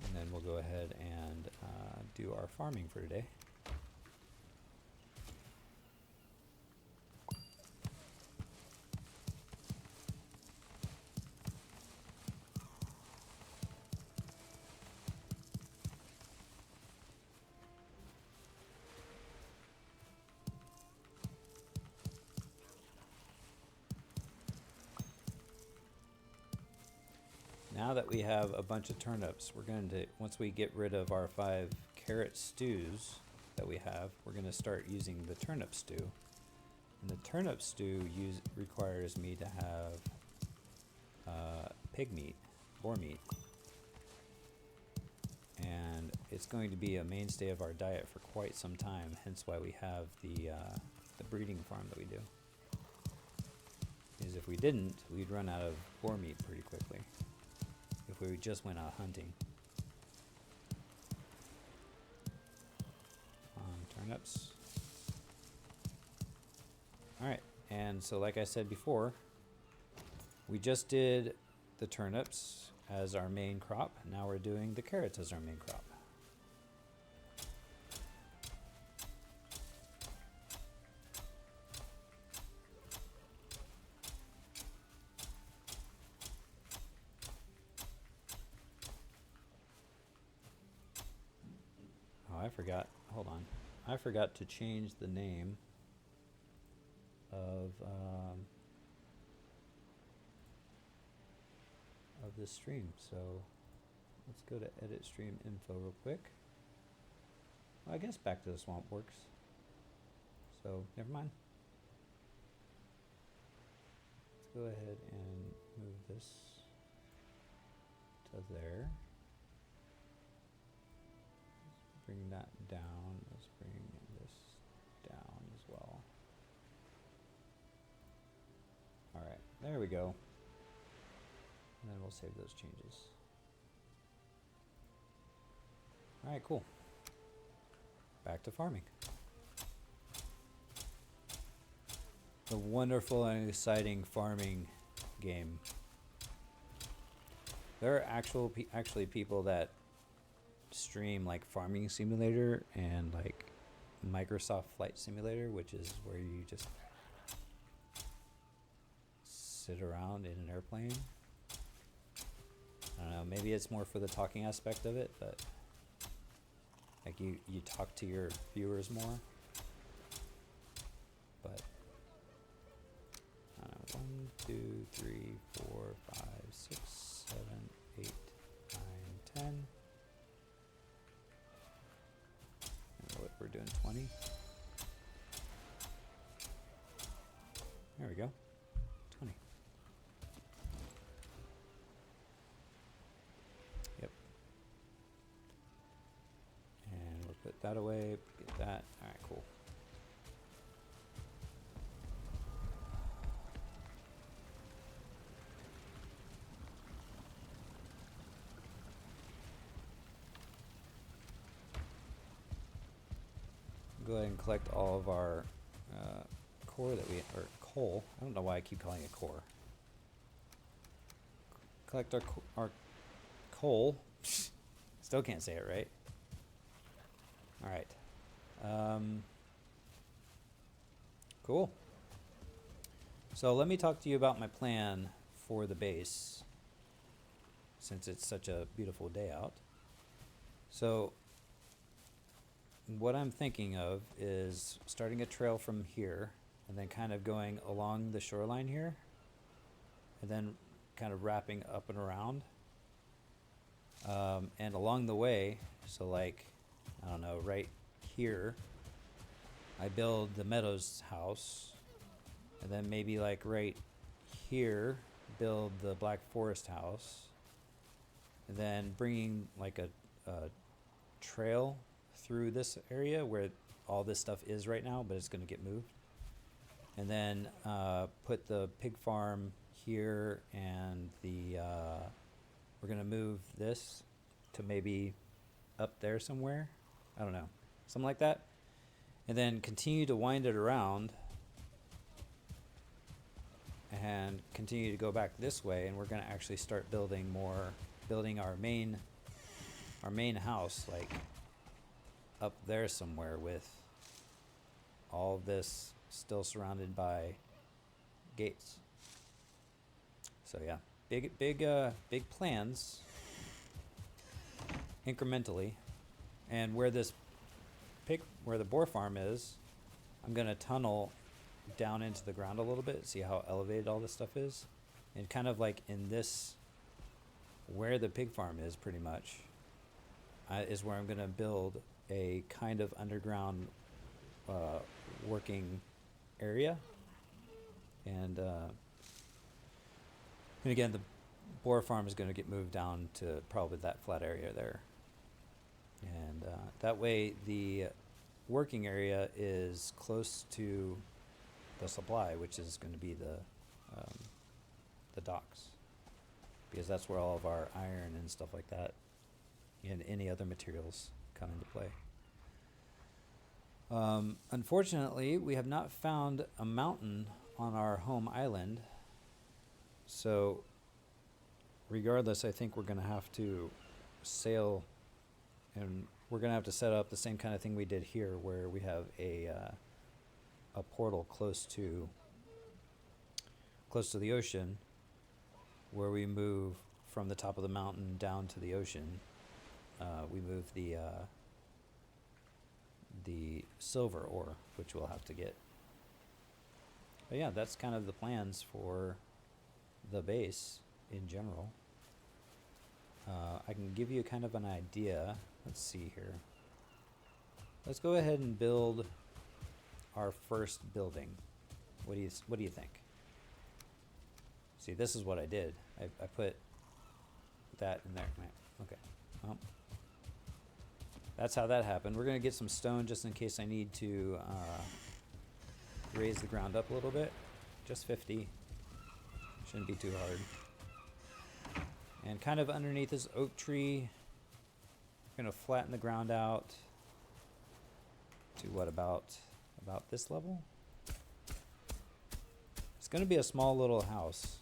[SPEAKER 1] And then we'll go ahead and do our farming for today. Now that we have a bunch of turnips, we're going to, once we get rid of our 5 carrot stews that we have, we're going to start using the turnip stew. And the turnip stew requires me to have pig meat, boar meat. And it's going to be a mainstay of our diet for quite some time, hence why we have the breeding farm that we do. Because if we didn't, we'd run out of boar meat pretty quickly. If we just went out hunting. Turnips. Alright, and so like I said before, we just did the turnips as our main crop. Now we're doing the carrots as our main crop. Oh, I forgot. Hold on. I forgot to change the name of the stream. So let's go to edit stream info real quick. Well, I guess back to the swamp works. So never mind. Let's go ahead and move this to there. Let's bring that down. Let's bring this down as well. All right, there we go. And then we'll save those changes. All right, cool. Back to farming. The wonderful and exciting farming game. There are actually people that stream like Farming Simulator and like Microsoft Flight Simulator, which is where you just sit around in an airplane. I don't know, maybe it's more for the talking aspect of it, but like you talk to your viewers more. But I don't know, 1, 2, 3, 4, 5, 6, 7, 8, 9, 10. What we're doing, 20. There we go. 20. Yep. And we'll put that away, get that. Alright, cool. Go ahead and collect all of our core that we, or coal. I don't know why I keep calling it core. Collect our coal. Still can't say it right. All right. Cool. So let me talk to you about my plan for the base, since it's such a beautiful day out. So what I'm thinking of is starting a trail from here and then kind of going along the shoreline here and then kind of wrapping up and around. And along the way, so like, I don't know, right here, I build the Meadows house, and then maybe like right here, build the Black Forest house, and then bringing like a trail through this area where all this stuff is right now, but it's going to get moved. And then put the pig farm here, and the we're going to move this to maybe up there somewhere. I don't know, something like that. And then continue to wind it around and continue to go back this way, and we're going to actually start building our main house like up there somewhere, with all of this still surrounded by gates. So yeah, big plans incrementally. And where the boar farm is, I'm gonna tunnel down into the ground a little bit, see how elevated all this stuff is, and kind of like in this, where the pig farm is pretty much, is where I'm gonna build a kind of underground working area. And again, the boar farm is going to get moved down to probably that flat area there. And that way the working area is close to the supply, which is going to be the docks, because that's where all of our iron and stuff like that and any other materials come into play. Unfortunately, we have not found a mountain on our home island, so regardless, I think we're going to have to sail, and we're going to have to set up the same kind of thing we did here, where we have a portal close to the ocean, where we move from the top of the mountain down to the ocean. We move the silver ore, which we'll have to get. But yeah, that's kind of the plans for the base in general. I can give you kind of an idea. Let's see here. Let's go ahead and build our first building. What do you think? See, this is what I did. I put that in there. Okay. Well, that's how that happened. We're going to get some stone just in case I need to raise the ground up a little bit. Just 50. Shouldn't be too hard. And kind of underneath this oak tree, we're going to flatten the ground out to what, about this level? It's going to be a small little house.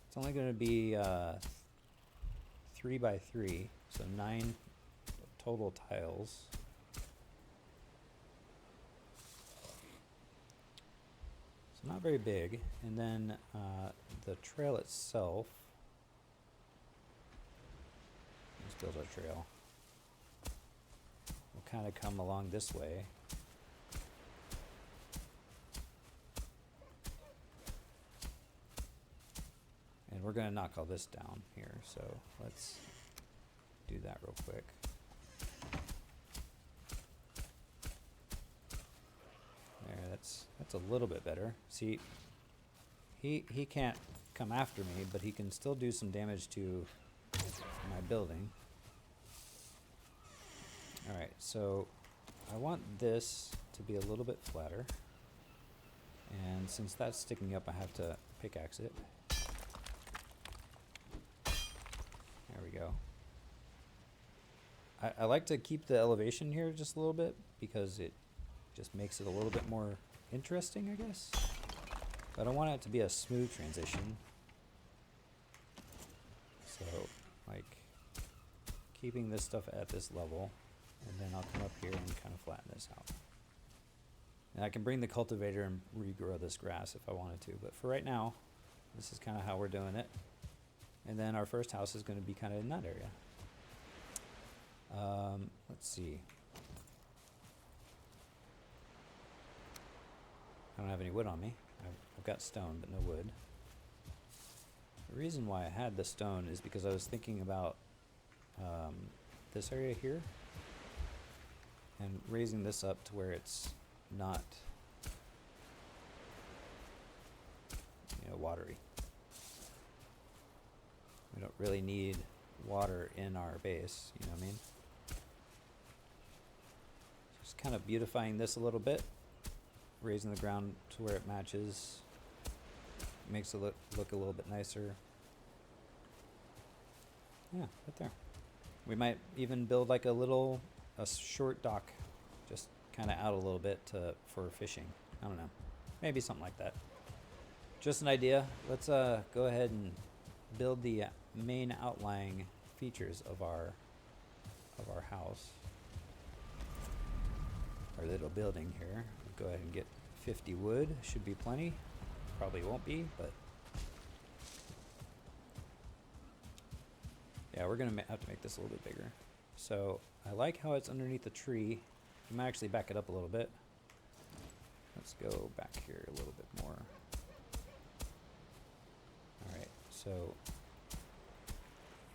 [SPEAKER 1] It's only going to be 3 by 3, so 9 total tiles. So not very big. And then the trail itself. Let's build our trail. We'll kind of come along this way. And we're going to knock all this down here, so let's do that real quick. There, that's a little bit better. See, he can't come after me, but he can still do some damage to my building. Alright, so I want this to be a little bit flatter. And since that's sticking up, I have to pickaxe it. There we go. I like to keep the elevation here just a little bit because it just makes it a little bit more interesting, I guess. But I want it to be a smooth transition. So, like, keeping this stuff at this level, and then I'll come up here and kind of flatten this out. And I can bring the cultivator and regrow this grass if I wanted to, but for right now, this is kind of how we're doing it. And then our first house is going to be kind of in that area. Let's see. I don't have any wood on me. I've got stone, but no wood. The reason why I had the stone is because I was thinking about this area here and raising this up to where it's not, watery. We don't really need water in our base, you know what I mean? Just kind of beautifying this a little bit, raising the ground to where it matches, makes it look a little bit nicer. Yeah, right there. We might even build like a short dock, just kind of out a little bit for fishing. I don't know, maybe something like that. Just an idea. Let's go ahead and build the main outlying features of our house, our little building here. Go ahead and get 50 wood. Should be plenty. Probably won't be, but yeah, we're gonna have to make this a little bit bigger. So I like how it's underneath the tree. I might actually back it up a little bit. Let's go back here a little bit more. All right, so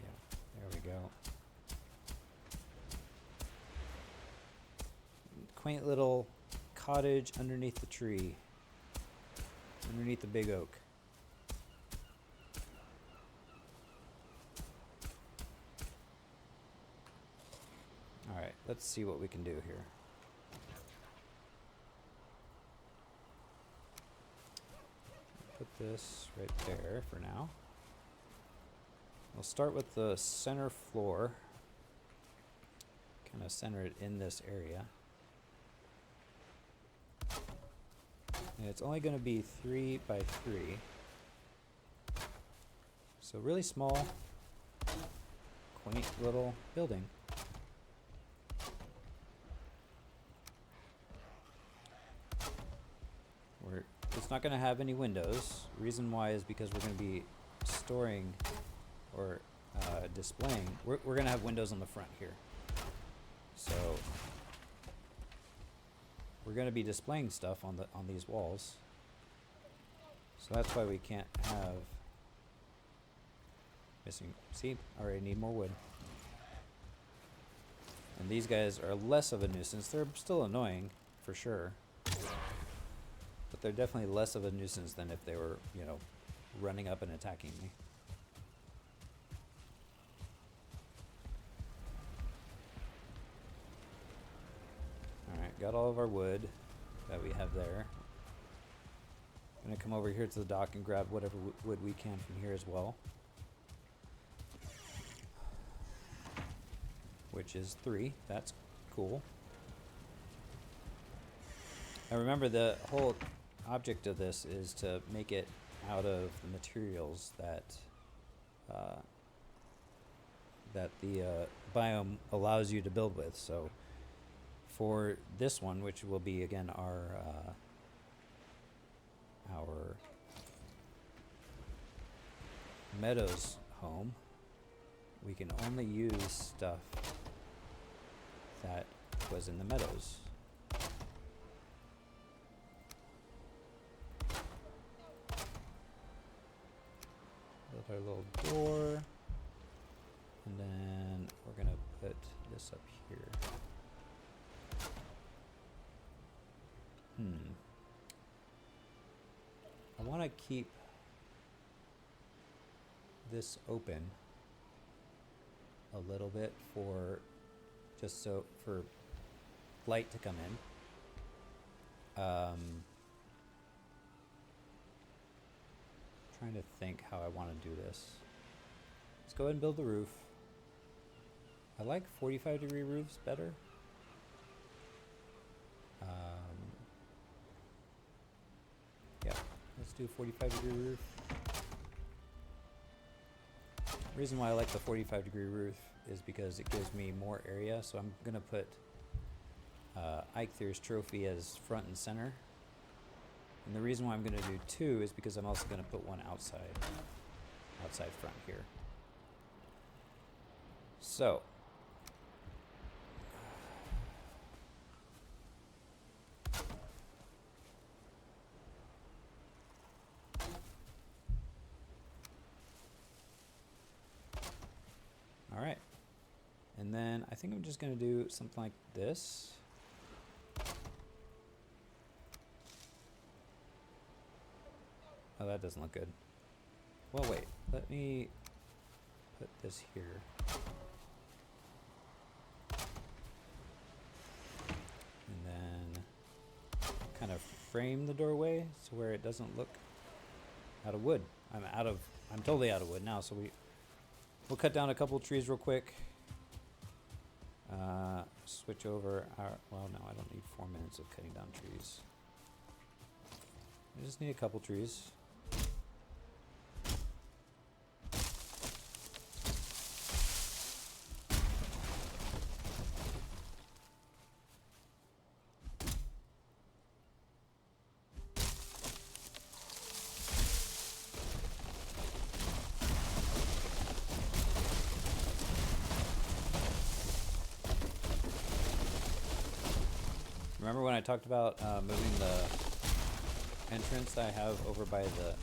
[SPEAKER 1] yeah, there we go. Quaint little cottage underneath the tree, underneath the big oak. All right, let's see what we can do here. this right there for now. We'll start with the center floor. Kind of center it in this area. And it's only going to be 3 by 3. So really small, quaint little building. It's not going to have any windows. Reason why is because we're going to be storing or displaying. We're going to have windows on the front here. So we're going to be displaying stuff on these walls. So that's why we can't have missing. See, I already need more wood. And these guys are less of a nuisance. They're still annoying for sure. But they're definitely less of a nuisance than if they were, you know, running up and attacking me. Alright, got all of our wood that we have there. Gonna come over here to the dock and grab whatever wood we can from here as well. Which is 3. That's cool. Now remember, the whole object of this is to make it out of the materials that the biome allows you to build with. So for this one, which will be again our meadows home, we can only use stuff that was in the meadows. Build our little door, and then we're gonna put this up here. I want to keep this open a little bit for just so for light to come in. Trying to think how I want to do this. Let's go ahead and build the roof. I like 45-degree roofs better. Yeah, let's do 45-degree roof. The reason why I like the 45-degree roof is because it gives me more area. So I'm gonna put Eikther's trophy as front and center. And the reason why I'm going to do 2 is because I'm also going to put one outside front here. So, all right. And then I think I'm just going to do something like this. Oh, that doesn't look good. Well, wait. Let me put this here. And then kind of frame the doorway so where it doesn't look out of wood. I'm totally out of wood now, so we'll cut down a couple trees real quick. Switch over well, no, I don't need 4 minutes of cutting down trees. I just need a couple trees. Remember when I talked about moving the entrance that I have over by the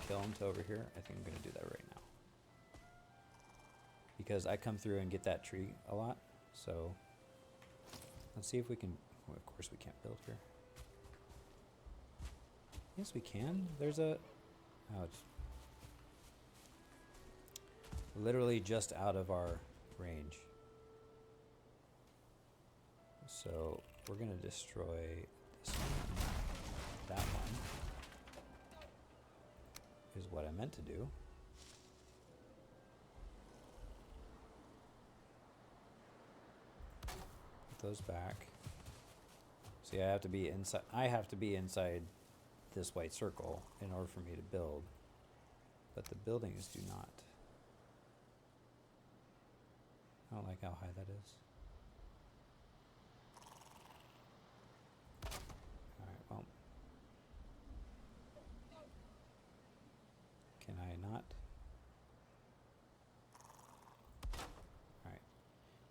[SPEAKER 1] kiln to over here? I think I'm going to do that right now. Because I come through and get that tree a lot. So let's see if we can... Well, of course we can't build here. Yes, we can. There's a... Oh, it's literally just out of our range. So we're going to destroy this one, that one. is what I meant to do. Put those back. See, I have to be inside. I have to be inside this white circle in order for me to build, but the buildings do not. I don't like how high that is. Alright, well. Can I not? Alright.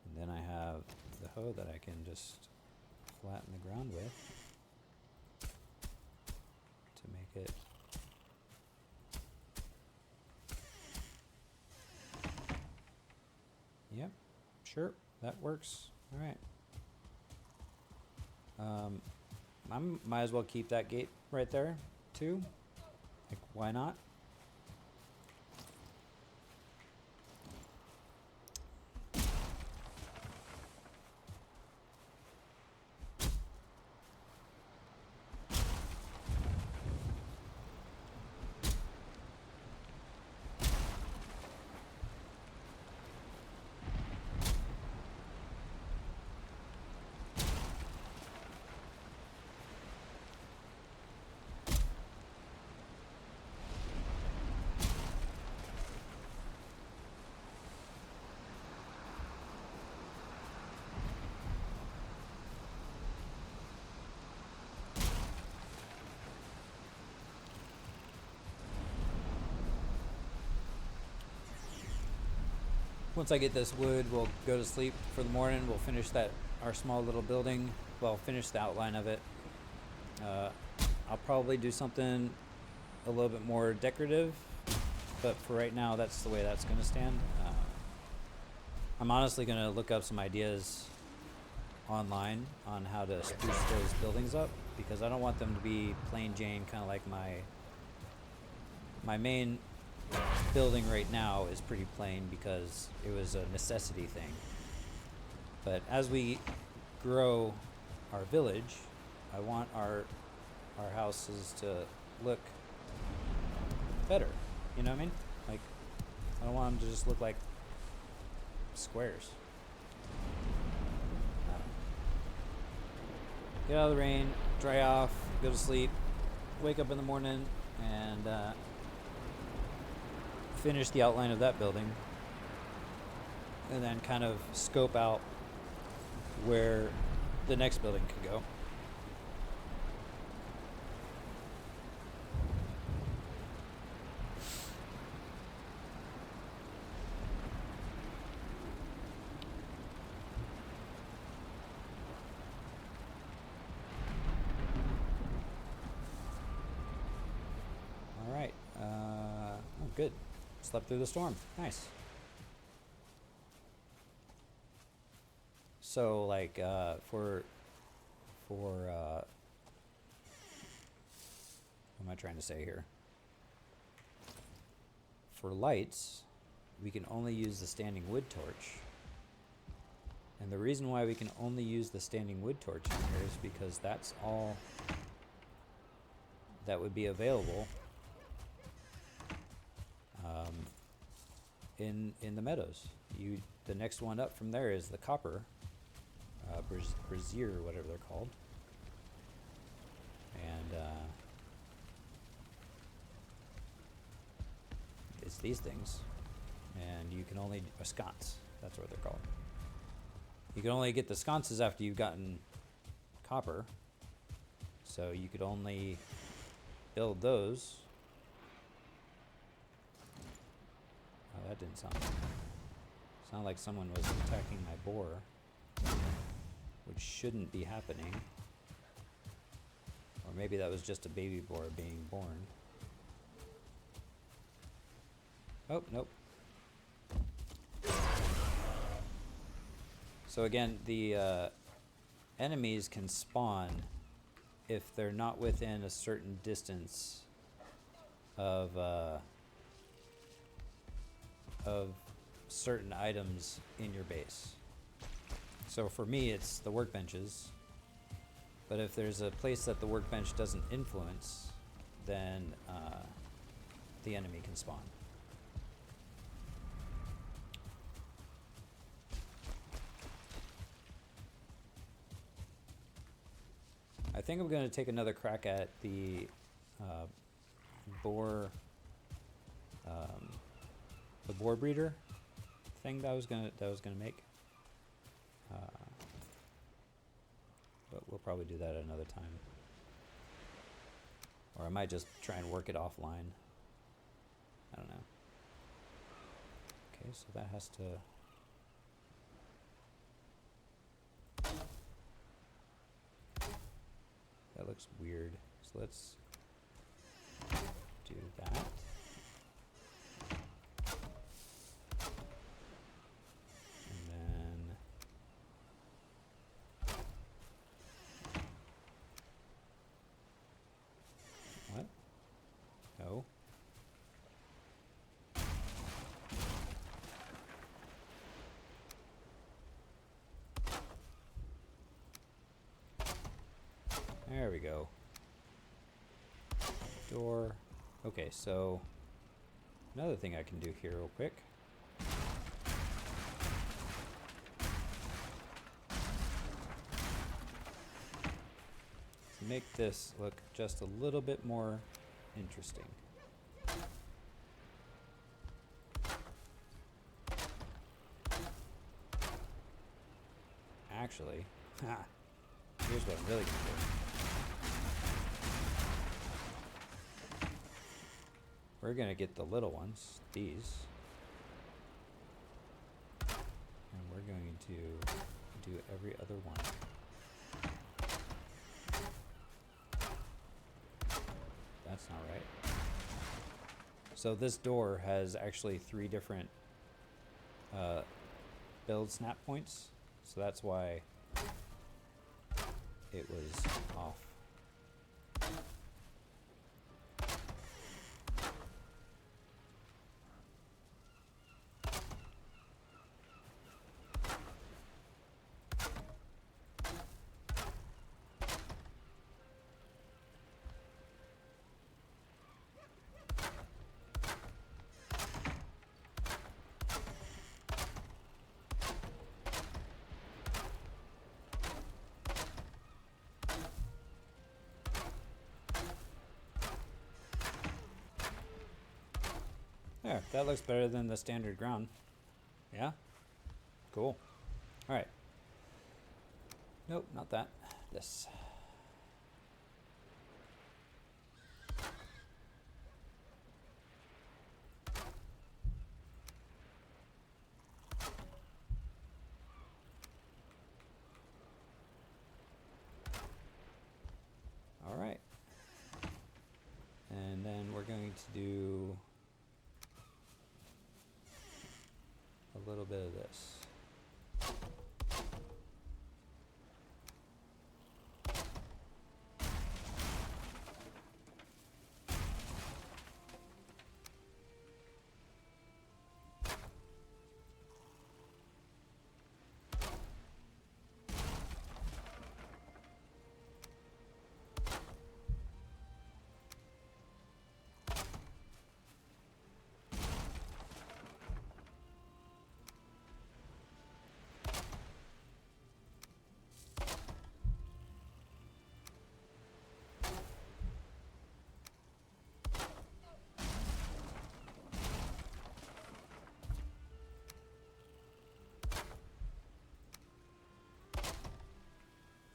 [SPEAKER 1] And then I have the hoe that I can just flatten the ground with to make it yep, sure, that works. All right. I might as well keep that gate right there too. Like, why not? Once I get this wood, we'll go to sleep for the morning. We'll finish our small little building. Well, finish the outline of it. I'll probably do something a little bit more decorative, but for right now, that's the way that's going to stand. I'm honestly going to look up some ideas online on how to spruce those buildings up, because I don't want them to be plain Jane, kind of like my main building right now is pretty plain because it was a necessity thing. But as we grow our village, I want our houses to look better. You know what I mean? Like, I don't want them to just look like squares. Get out of the rain, dry off, go to sleep, wake up in the morning, and finish the outline of that building, and then kind of scope out where the next building could go. All right. Oh, good. Slept through the storm. Nice. So, like, what am I trying to say here? For lights, we can only use the standing wood torch. And the reason why we can only use the standing wood torch in here is because that's all that would be available in the meadows. The next one up from there is the copper brazier, or whatever they're called, and it's these things, and you can only sconce. That's what they're called. You can only get the sconces after you've gotten copper, so you could only build those. Oh, that didn't sound like someone was attacking my boar, which shouldn't be happening. Or maybe that was just a baby boar being born. Oh, nope. So again, the enemies can spawn if they're not within a certain distance of certain items in your base. So for me, it's the workbenches. But if there's a place that the workbench doesn't influence, then the enemy can spawn. I think I'm going to take another crack at the boar, the boar breeder thing that I was gonna make. But we'll probably do that another time. Or I might just try and work it offline. I don't know. Okay, so that has to... That looks weird. So let's do that. And then... What? No. There we go. Door. Okay, so another thing I can do here real quick. To make this look just a little bit more interesting. Actually, here's what I'm really gonna do. We're gonna get the little ones, these, and we're going to do every other one. That's not right. So this door has actually 3 different build snap points, so that's why it was off. There, that looks better than the standard ground. Yeah? Cool. Alright. Nope, not that. This. Alright. And then we're going to do a little bit of this.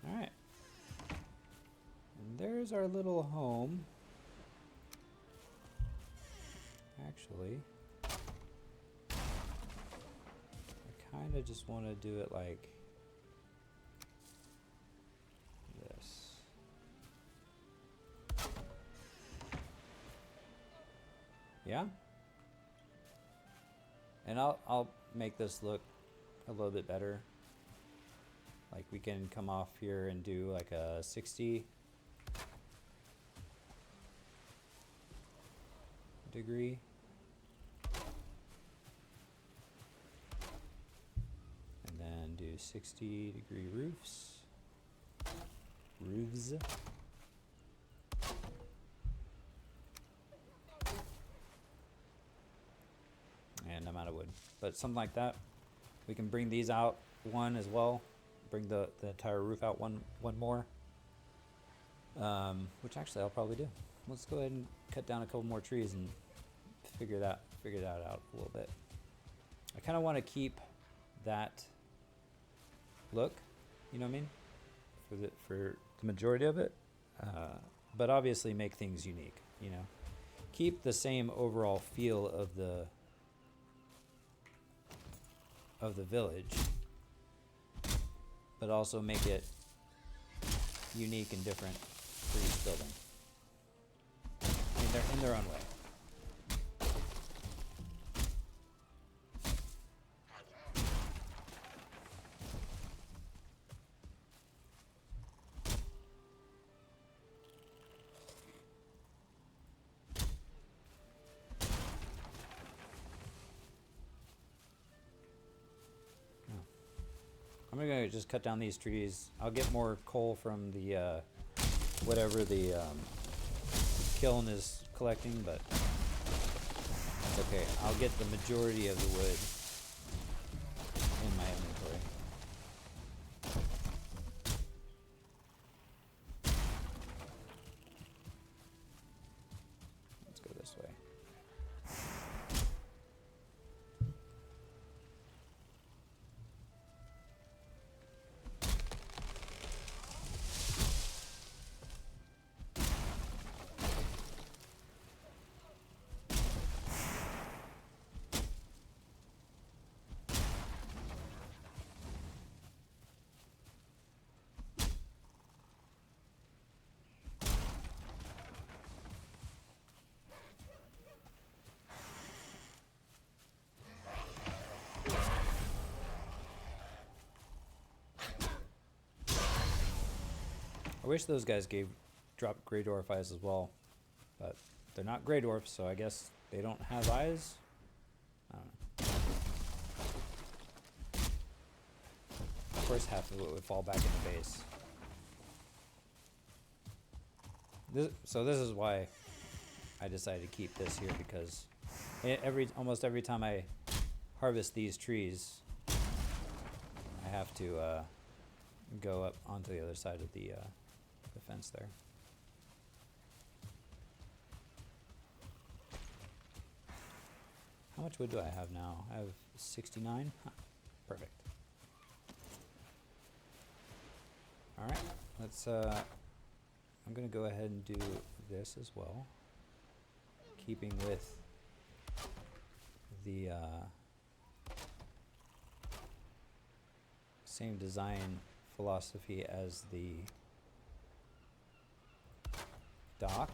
[SPEAKER 1] Alright. And there's our little home. Actually, I kind of just want to do it like this. Yeah? And I'll make this look a little bit better. Like we can come off here and do like a 60 degree. And then do 60-degree roofs. But something like that. We can bring these out one as well. Bring the entire roof out one more. Which actually I'll probably do. Let's go ahead and cut down a couple more trees and figure that out a little bit. I kind of want to keep that look, you know what I mean, for the majority of it, but obviously make things unique. You know, keep the same overall feel of the village, but also make it unique and different for each building. I mean, they're in their own way. I'm gonna just cut down these trees. I'll get more coal from the whatever the kiln is collecting, but that's okay. I'll get the majority of the wood in my inventory. Let's go this way. I wish those guys dropped Grey Dwarf eyes as well, but they're not Grey Dwarfs, so I guess they don't have eyes. I don't know. Of course, half of it would fall back in the base. So this is why I decided to keep this here, because almost every time I harvest these trees, I have to go up onto the other side of the fence there. How much wood do I have now? I have 69. Huh. Perfect. All right, let's. I'm gonna go ahead and do this as well, keeping with the same design philosophy as the dock.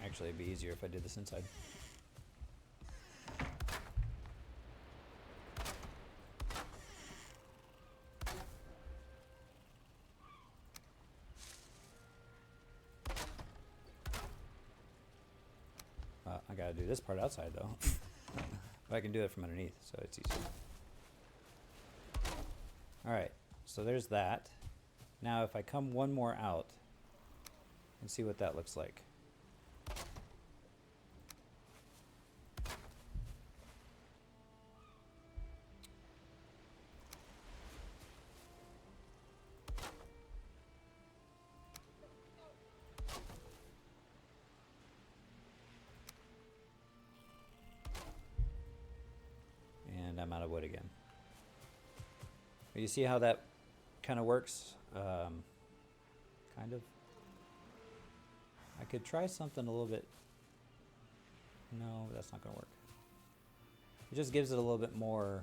[SPEAKER 1] Actually, it'd be easier if I did this inside. I gotta do this part outside though. But I can do it from underneath, so it's easier. Alright, so there's that. Now if I come one more out and see what that looks like. And I'm out of wood again. But you see how that kind of works? Kind of. I could try something a little bit. No, that's not going to work. It just gives it a little bit more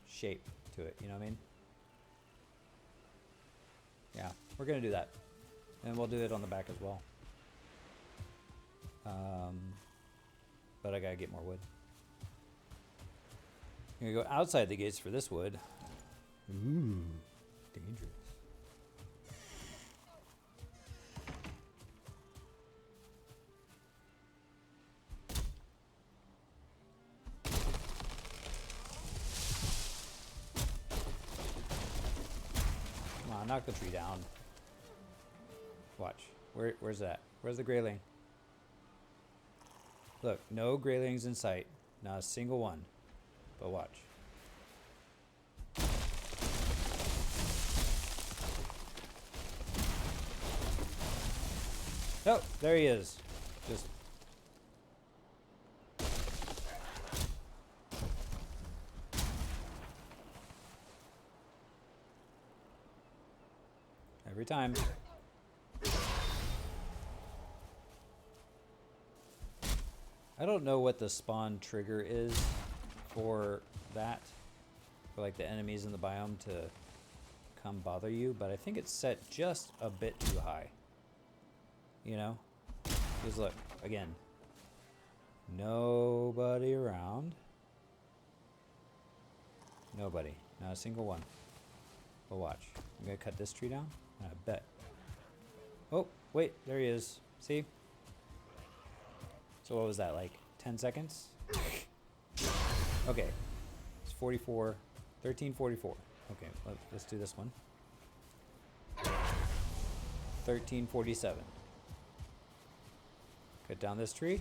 [SPEAKER 1] shape to it, you know what I mean? Yeah, we're going to do that. And we'll do it on the back as well. But I gotta get more wood. I'm gonna go outside the gates for this wood. Ooh, dangerous. Come on, knock the tree down. Watch. Where's that? Where's the grayling? Look, no graylings in sight. Not a single one. But watch. Oh, there he is. Just every time. I don't know what the spawn trigger is for that, for like the enemies in the biome to come bother you, but I think it's set just a bit too high. You know? Because look, again, nobody around. Nobody, not a single one. But watch, I'm gonna cut this tree down, and I bet. Oh, wait, there he is. See? So what was that, like 10 seconds? Okay, it's 44, 1344. Okay, let's do this one. 1347. Cut down this tree.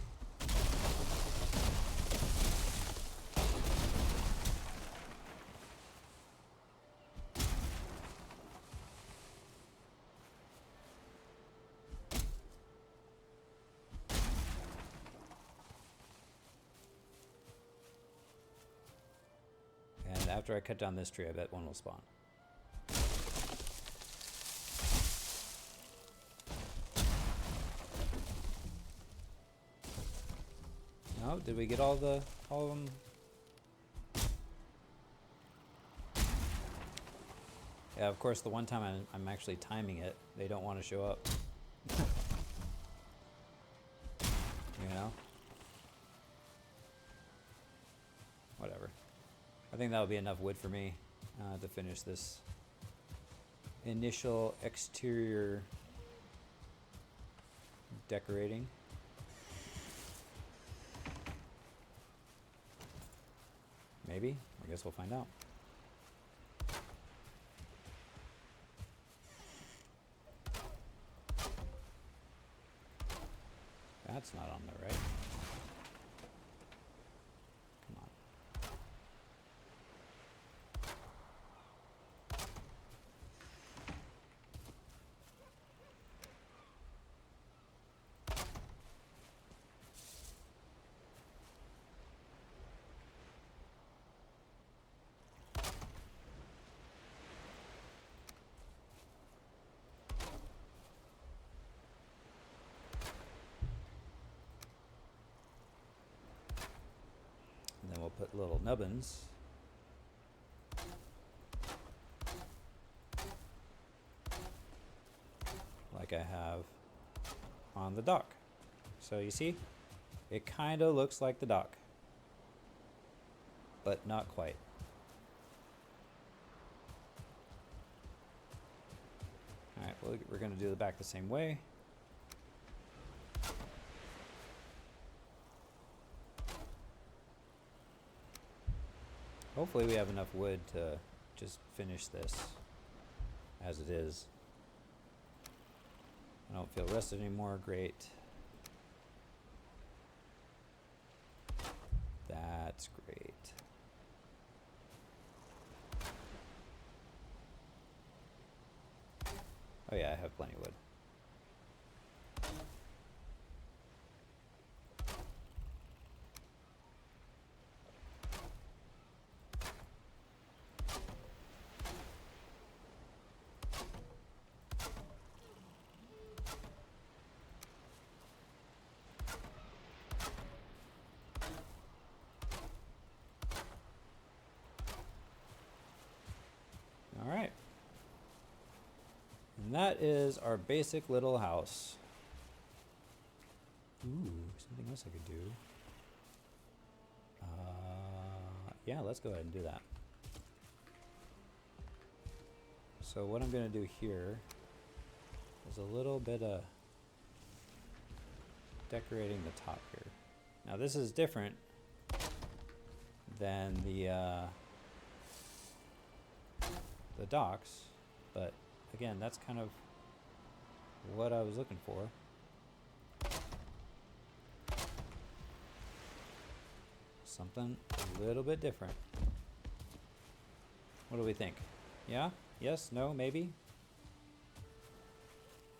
[SPEAKER 1] And after I cut down this tree, I bet one will spawn. No, did we get all of them? Yeah, of course, the one time I'm actually timing it, they don't want to show up. You know? Whatever. I think that'll be enough wood for me to finish this initial exterior decorating. Maybe. I guess we'll find out. That's not on the right. Come on. And then we'll put little nubbins. Like I have on the dock. So you see, it kind of looks like the dock, but not quite. Alright, well, we're going to do the back the same way. Hopefully we have enough wood to just finish this as it is. I don't feel rested anymore. Great. That's great. Oh yeah, I have plenty of wood. All right. And that is our basic little house. Ooh, this I could do. Yeah, let's go ahead and do that. So what I'm going to do here is a little bit of decorating the top here. Now this is different than the docks, but again, that's kind of what I was looking for. Something a little bit different. What do we think? Yeah? Yes? No? Maybe?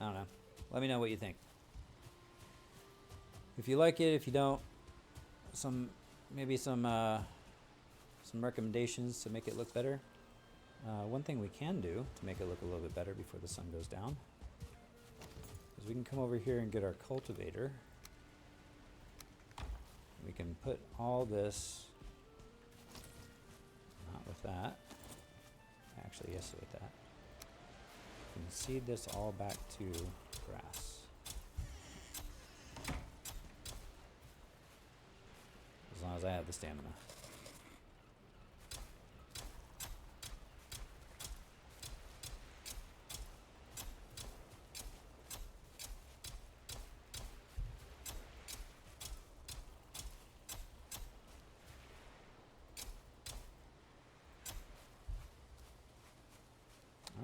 [SPEAKER 1] I don't know. Let me know what you think. If you like it, if you don't, maybe some recommendations to make it look better. One thing we can do to make it look a little bit better before the sun goes down is we can come over here and get our cultivator. We can put all this, not with that, actually yes with that. We can seed this all back to grass. As long as I have the stamina.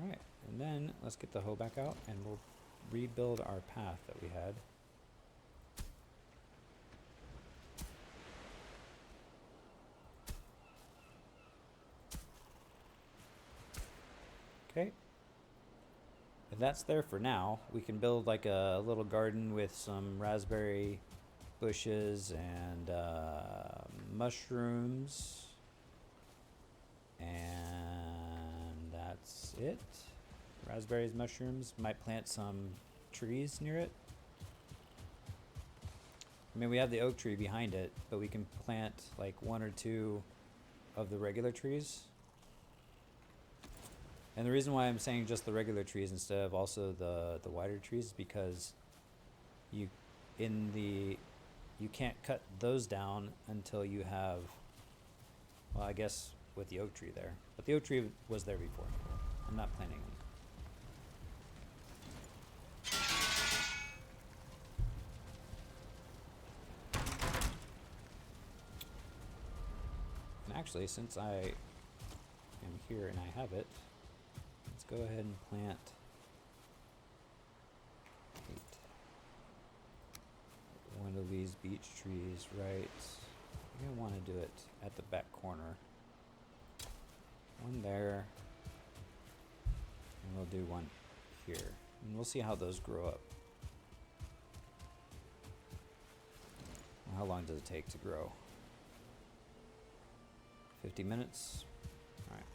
[SPEAKER 1] Alright, and then let's get the hoe back out and we'll rebuild our path that we had. Okay. If that's there for now, we can build like a little garden with some raspberry bushes and mushrooms. And that's it. Raspberries, mushrooms. Might plant some trees near it. I mean, we have the oak tree behind it, but we can plant like one or two of the regular trees. And the reason why I'm saying just the regular trees instead of also the wider trees is because you can't cut those down until you have, well, I guess with the oak tree there. But the oak tree was there before. I'm not planting them. And actually, since I am here and I have it, let's go ahead and plant 8. One of these beech trees right. You're going to want to do it at the back corner. One there. And we'll do one here. And we'll see how those grow up. How long does it take to grow? 50 minutes? Alright.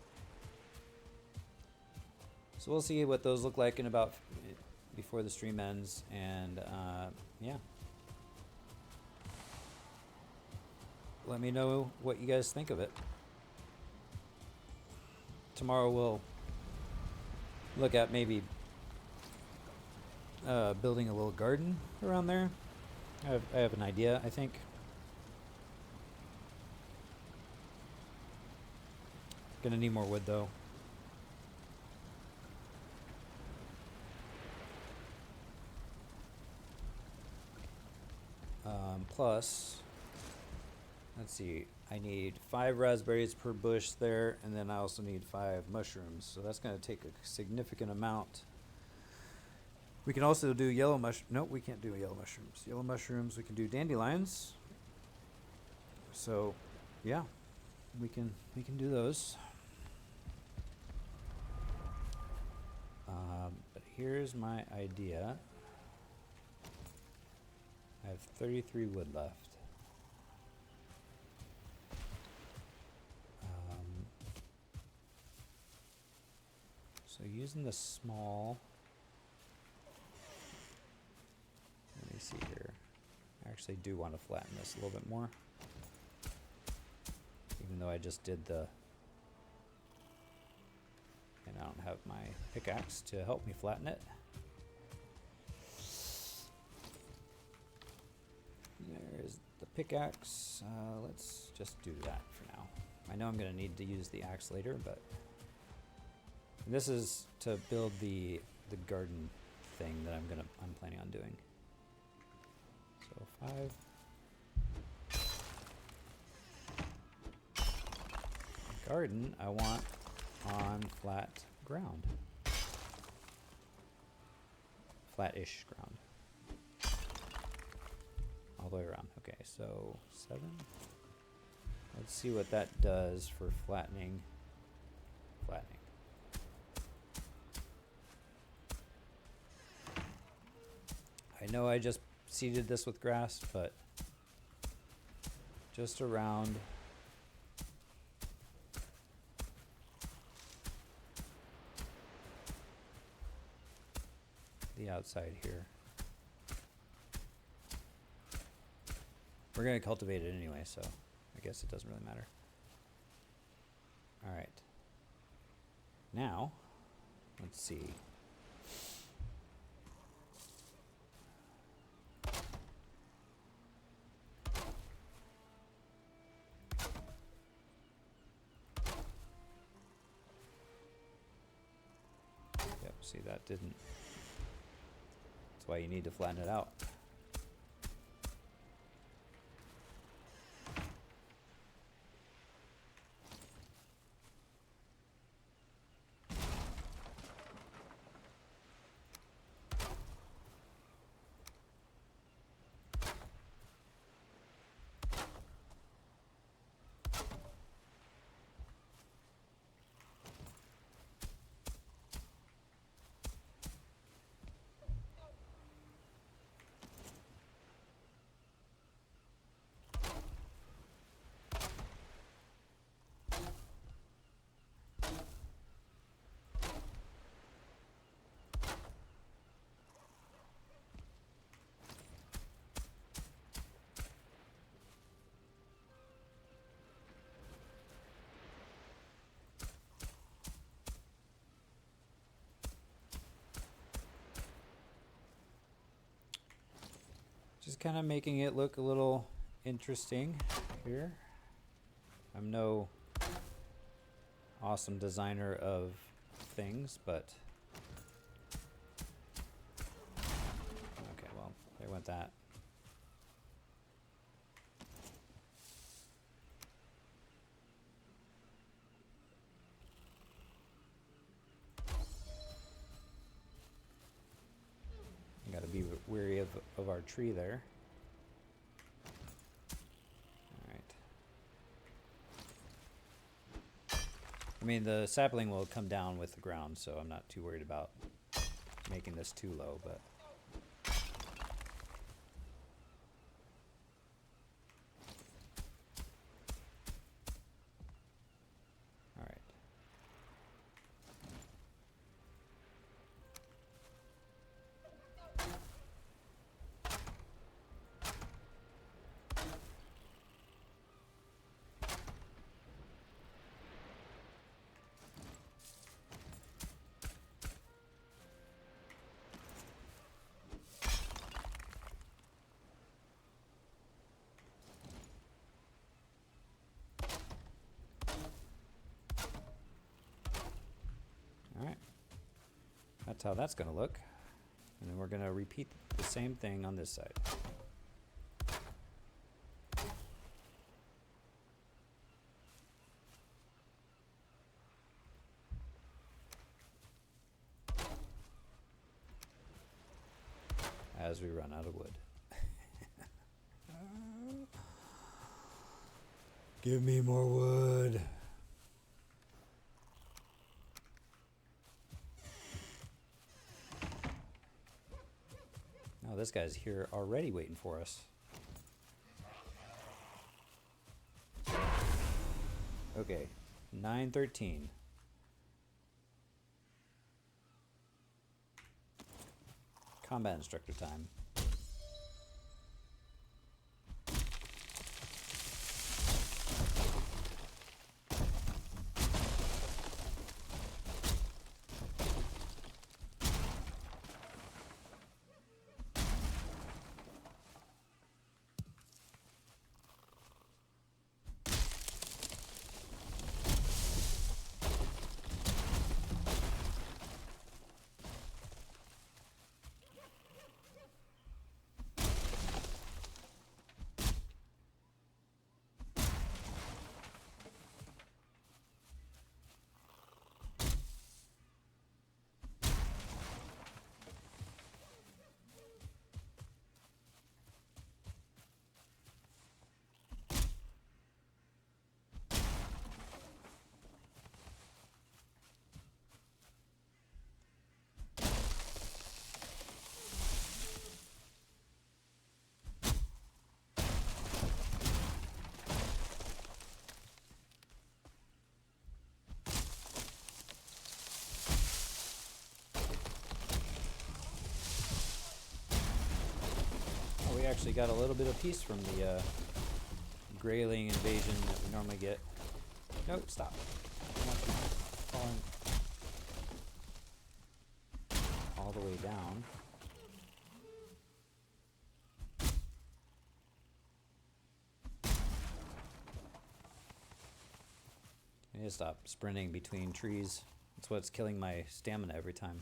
[SPEAKER 1] So we'll see what those look like in about before the stream ends, and yeah. Let me know what you guys think of it. Tomorrow we'll look at maybe building a little garden around there. I have an idea, I think. Gonna need more wood though. Plus, let's see, I need 5 raspberries per bush there, and then I also need 5 mushrooms. So that's gonna take a significant amount. We can also do yellow nope, we can't do yellow mushrooms. Yellow mushrooms, we can do dandelions. So, yeah, we can do those. But here's my idea. I have 33 wood left. So using the small, let me see here. I actually do want to flatten this a little bit more, even though I just did the, and I don't have my pickaxe to help me flatten it. There's pickaxe. Let's just do that for now. I know I'm going to need to use the axe later, but this is to build the garden thing that I'm planning on doing. So 5. Garden I want on flat ground. Flat-ish ground. All the way around. Okay, so 7. Let's see what that does for flattening. Flattening. I know I just seeded this with grass, but just around the outside here. We're going to cultivate it anyway, so I guess it doesn't really matter. All right. Now, let's see. Yep, see that didn't. That's why you need to flatten it out. Just kind of making it look a little interesting here. I'm no awesome designer of things, but okay, well, there went that. Gotta be wary of our tree there. Alright. I mean, the sapling will come down with the ground, so I'm not too worried about making this too low, but alright. Alright, that's how that's going to look. And then we're going to repeat the same thing on this side. As we run out of wood. Give me more wood. Oh, this guy's here already waiting for us. Okay, 9:13. Combat instructor time. actually got a little bit of peace from the grayling invasion that we normally get. Nope, stop. I want you falling all the way down. I need to stop sprinting between trees. That's what's killing my stamina every time.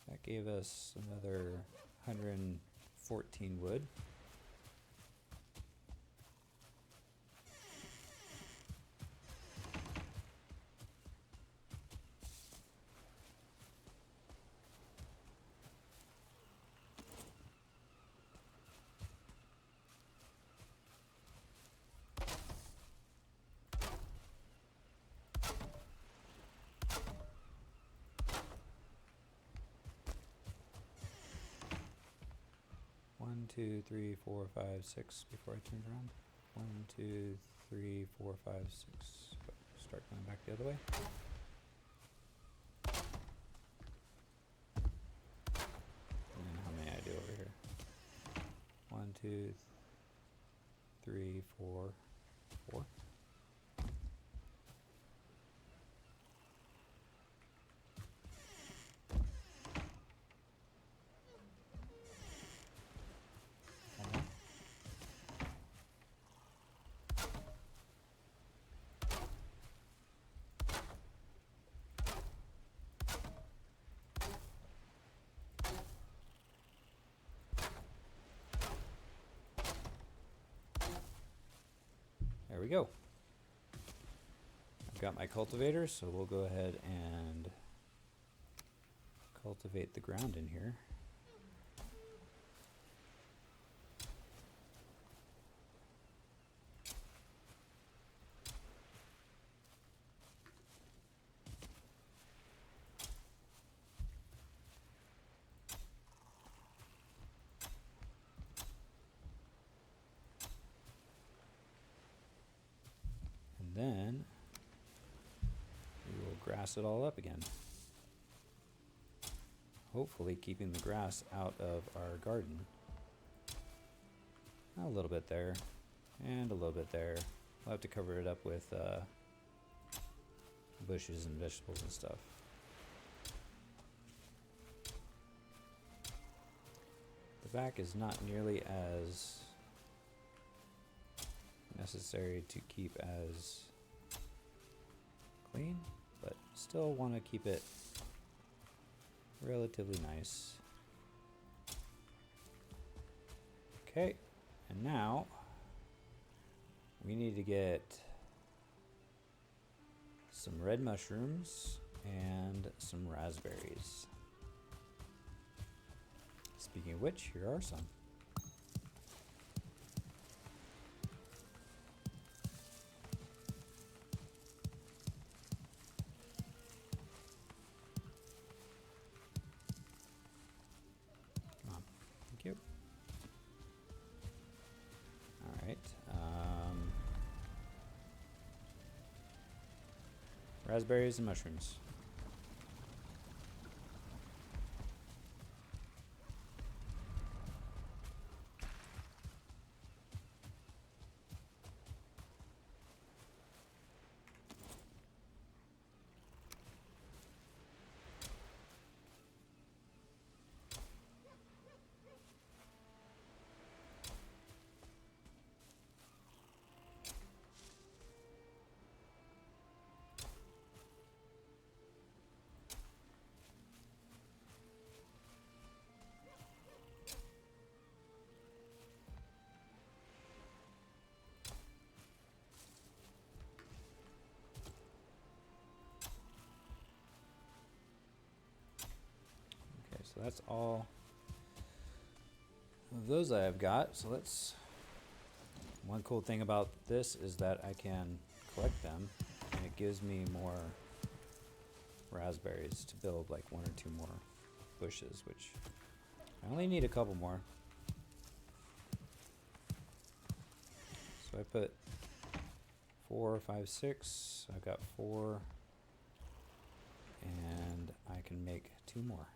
[SPEAKER 1] That gave us another 114 wood. One, two, three, four, five, six. Before I turned around. 1, 2, 3, 4, 5, 6. Start going back the other way. And then how many I do over here? 1, 2, 3, 4, 4. There we go. I've got my cultivator, so we'll go ahead and cultivate the ground in here. Then we will grass it all up again. Hopefully keeping the grass out of our garden. A little bit there, and a little bit there. We'll have to cover it up with bushes and vegetables and stuff. The back is not nearly as necessary to keep as clean, but still want to keep it relatively nice. Okay, and now we need to get some red mushrooms and some raspberries. Speaking of which, here are some. Thank you. All right. Raspberries and mushrooms. So that's all of those I have got. So let's. One cool thing about this is that I can collect them, and it gives me more raspberries to build like 1 or 2 more bushes, which I only need a couple more. So I put 4, 5, 6. I've got 4, and I can make 2 more.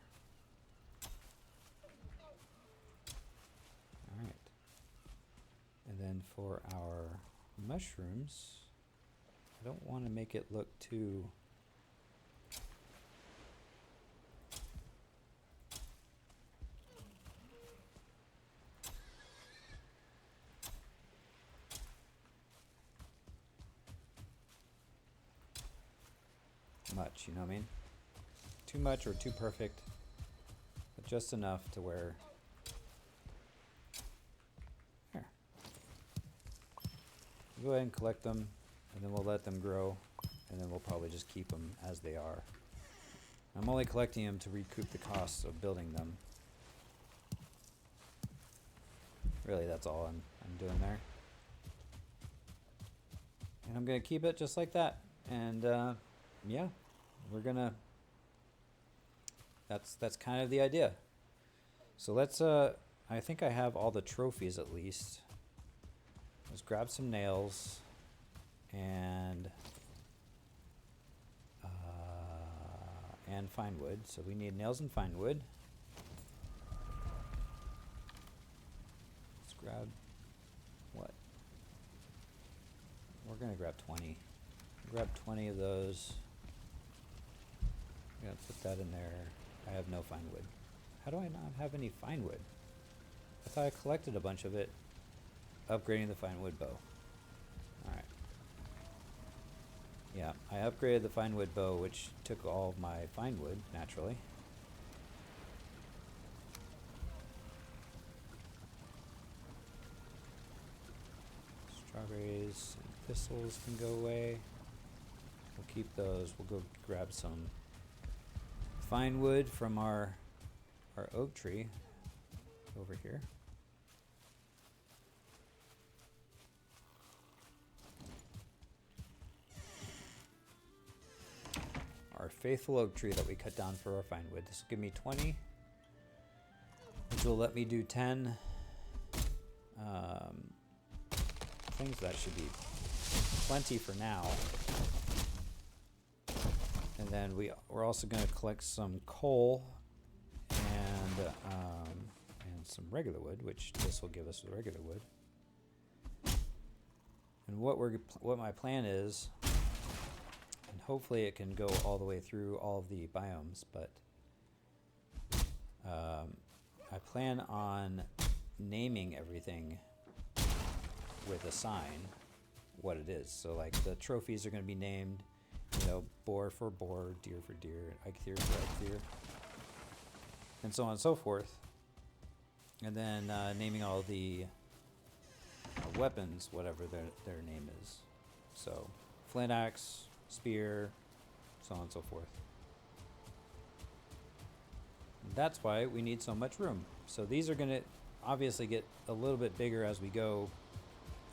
[SPEAKER 1] All right. And then for our mushrooms, I don't want to make it look too much, you know what I mean? Too much or too perfect, but just enough to where. Here. Go ahead and collect them, and then we'll let them grow, and then we'll probably just keep them as they are. I'm only collecting them to recoup the costs of building them. Really, that's all I'm doing there. And I'm gonna keep it just like that. And yeah, we're gonna. That's kind of the idea. So let's. I think I have all the trophies at least. Let's grab some nails, and fine wood. So we need nails and fine wood. Let's grab what? We're gonna grab 20. Grab 20 of those. I'm gonna put that in there. I have no fine wood. How do I not have any fine wood? I thought I collected a bunch of it. Upgrading the fine wood bow. Alright. Yeah, I upgraded the fine wood bow, which took all of my fine wood, naturally. Strawberries and thistles can go away. We'll keep those. We'll go grab some fine wood from our oak tree over here. Our faithful oak tree that we cut down for our fine wood. This will give me 20, which will let me do 10 things. That should be plenty for now. And then we're also going to collect some coal and some regular wood, which this will give us the regular wood. And what my plan is, and hopefully it can go all the way through all of the biomes, but I plan on naming everything with a sign what it is. So like the trophies are going to be named, you know, boar for boar, deer for deer, eikthyr for eikthyr, and so on and so forth. And then naming all the weapons, whatever their name is. So flint axe, spear, so on and so forth. And that's why we need so much room. So these are going to obviously get a little bit bigger as we go,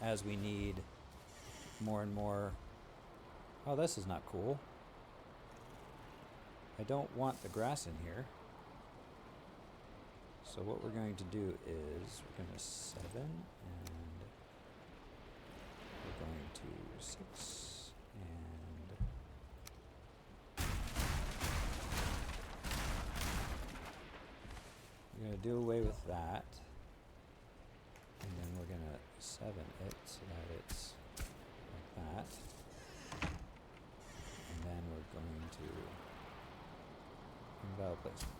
[SPEAKER 1] as we need more and more. Oh, this is not cool. I don't want the grass in here. So what we're going to do is we're going to 7 and we're going to 6 and we're going to do away with that. And then we're going to 7 it so that it's like that. And then we're going to invalid placement.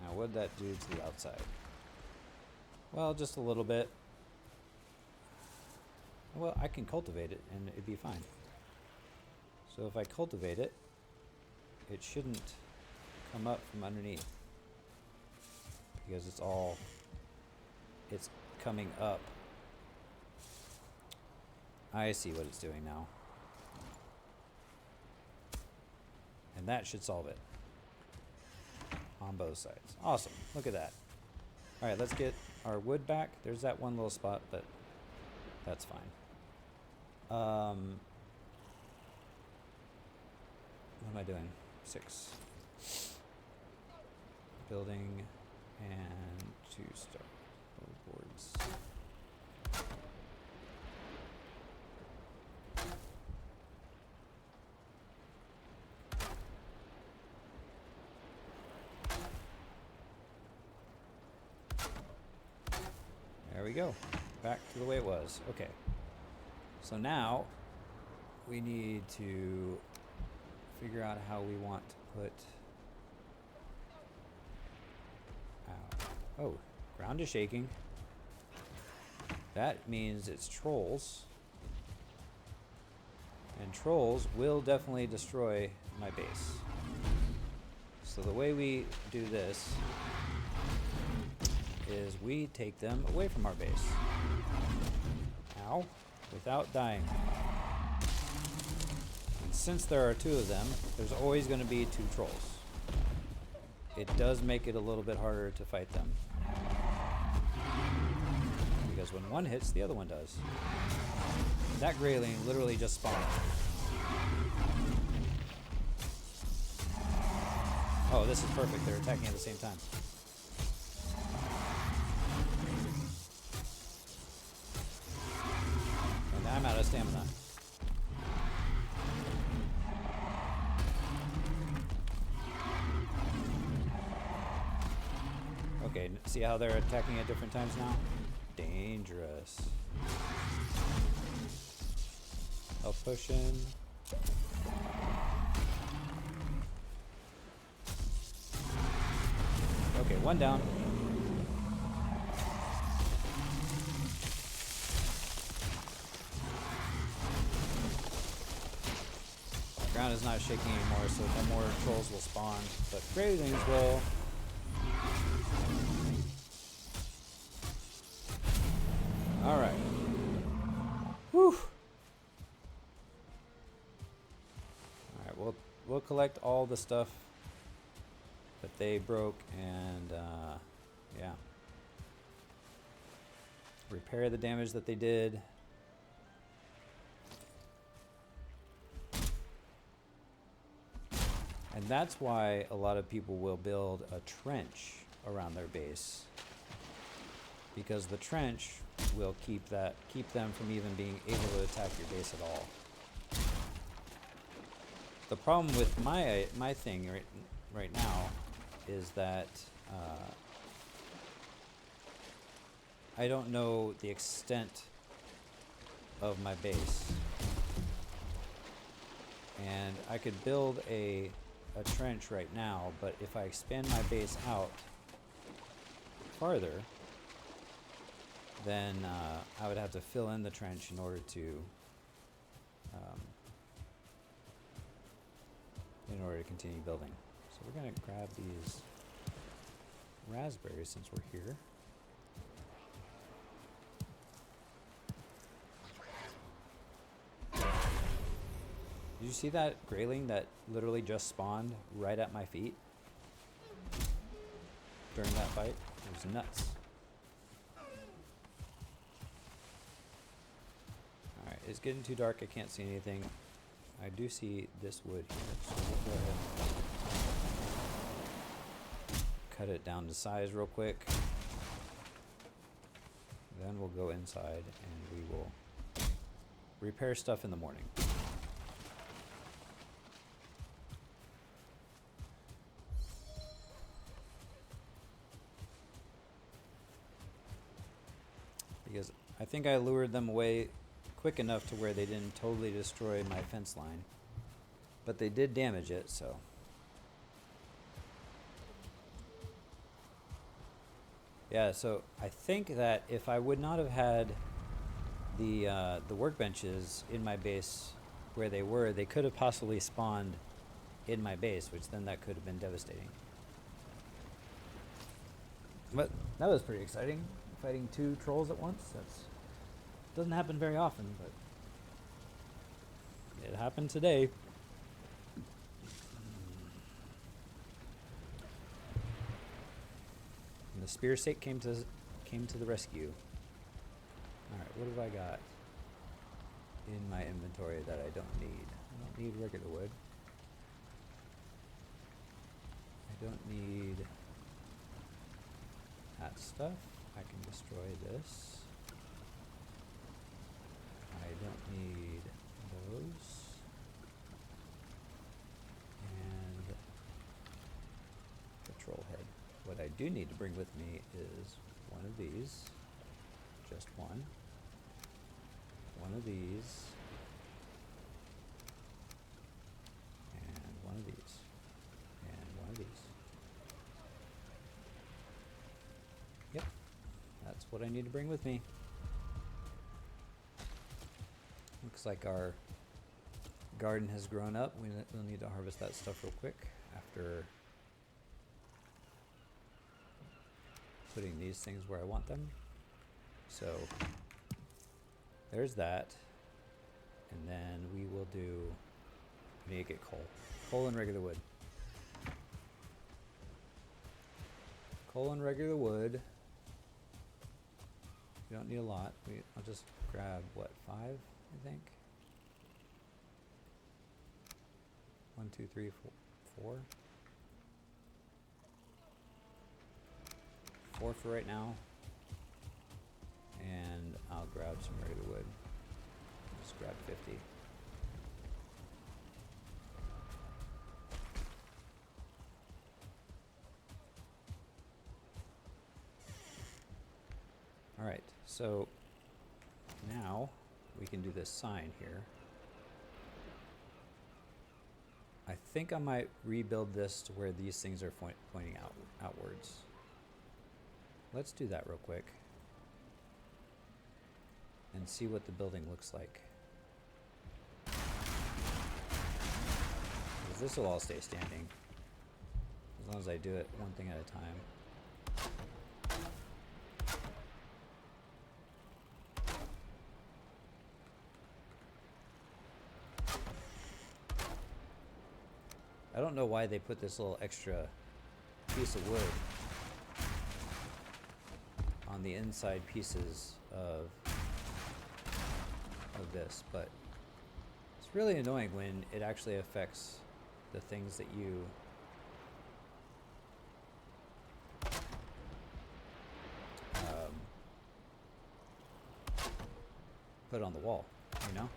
[SPEAKER 1] Now what did that do to the outside? Well, just a little bit. Well, I can cultivate it and it'd be fine. So if I cultivate it, it shouldn't come up from underneath. because it's coming up. I see what it's doing now. And that should solve it. On both sides. Awesome. Look at that. Alright, let's get our wood back. There's that one little spot, but that's fine. What am I doing? 6. Building and 2 start boards. There we go. Back to the way it was. Okay. So now we need to figure out how we want to put... Oh, ground is shaking. That means it's trolls. And trolls will definitely destroy my base. So the way we do this is we take them away from our base. Ow. Without dying. And since there are 2 of them, there's always going to be 2 trolls. It does make it a little bit harder to fight them. Because when one hits, the other one does. That grayling literally just spawned. Oh, this is perfect. They're attacking at the same time. And I'm out of stamina. Okay, see how they're attacking at different times now? Dangerous. Health potion. Okay, one down. Ground is not shaking anymore, so no more trolls will spawn, but graylings will. All right. Whew. All right, we'll collect all the stuff that they broke and yeah, repair the damage that they did. And that's why a lot of people will build a trench around their base, because the trench will keep them from even being able to attack your base at all. The problem with my thing right now is that I don't know the extent of my base, and I could build a trench right now, but if I expand my base out farther, then I would have to fill in the trench in order to continue building. So we're gonna grab these raspberries since we're here. Did you see that grayling that literally just spawned right at my feet during that fight? It was nuts. Alright, it's getting too dark. I can't see anything. I do see this wood here, so we'll go ahead and cut it down to size real quick. Then we'll go inside and we will repair stuff in the morning. Because I think I lured them away quick enough to where they didn't totally destroy my fence line. But they did damage it, so. Yeah, so I think that if I would not have had the workbenches in my base where they were, they could have possibly spawned in my base, which then that could have been devastating. But that was pretty exciting. Fighting 2 trolls at once. That's doesn't happen very often, but it happened today. And the spear stake came to the rescue. All right, what have I got in my inventory that I don't need? I don't need regular wood. I don't need that stuff. I can destroy this. I don't need those. And the troll head. What I do need to bring with me is one of these. Just one. One of these. And one of these. And one of these. Yep. That's what I need to bring with me. Looks like our garden has grown up. We'll need to harvest that stuff real quick after putting these things where I want them. So there's that. And then we will do, I need to get coal. Coal and regular wood. Coal and regular wood. We don't need a lot. I'll just grab, what, 5, I think? 1, 2, 3, 4. 4 for right now. And I'll grab some regular wood. Just grab 50. Alright, so now we can do this sign here. I think I might rebuild this to where these things are pointing outwards. Let's do that real quick and see what the building looks like. Because this will all stay standing as long as I do it one thing at a time. I don't know why they put this little extra piece of wood on the inside pieces of this, but it's really annoying when it actually affects the things that you put on the wall, you know?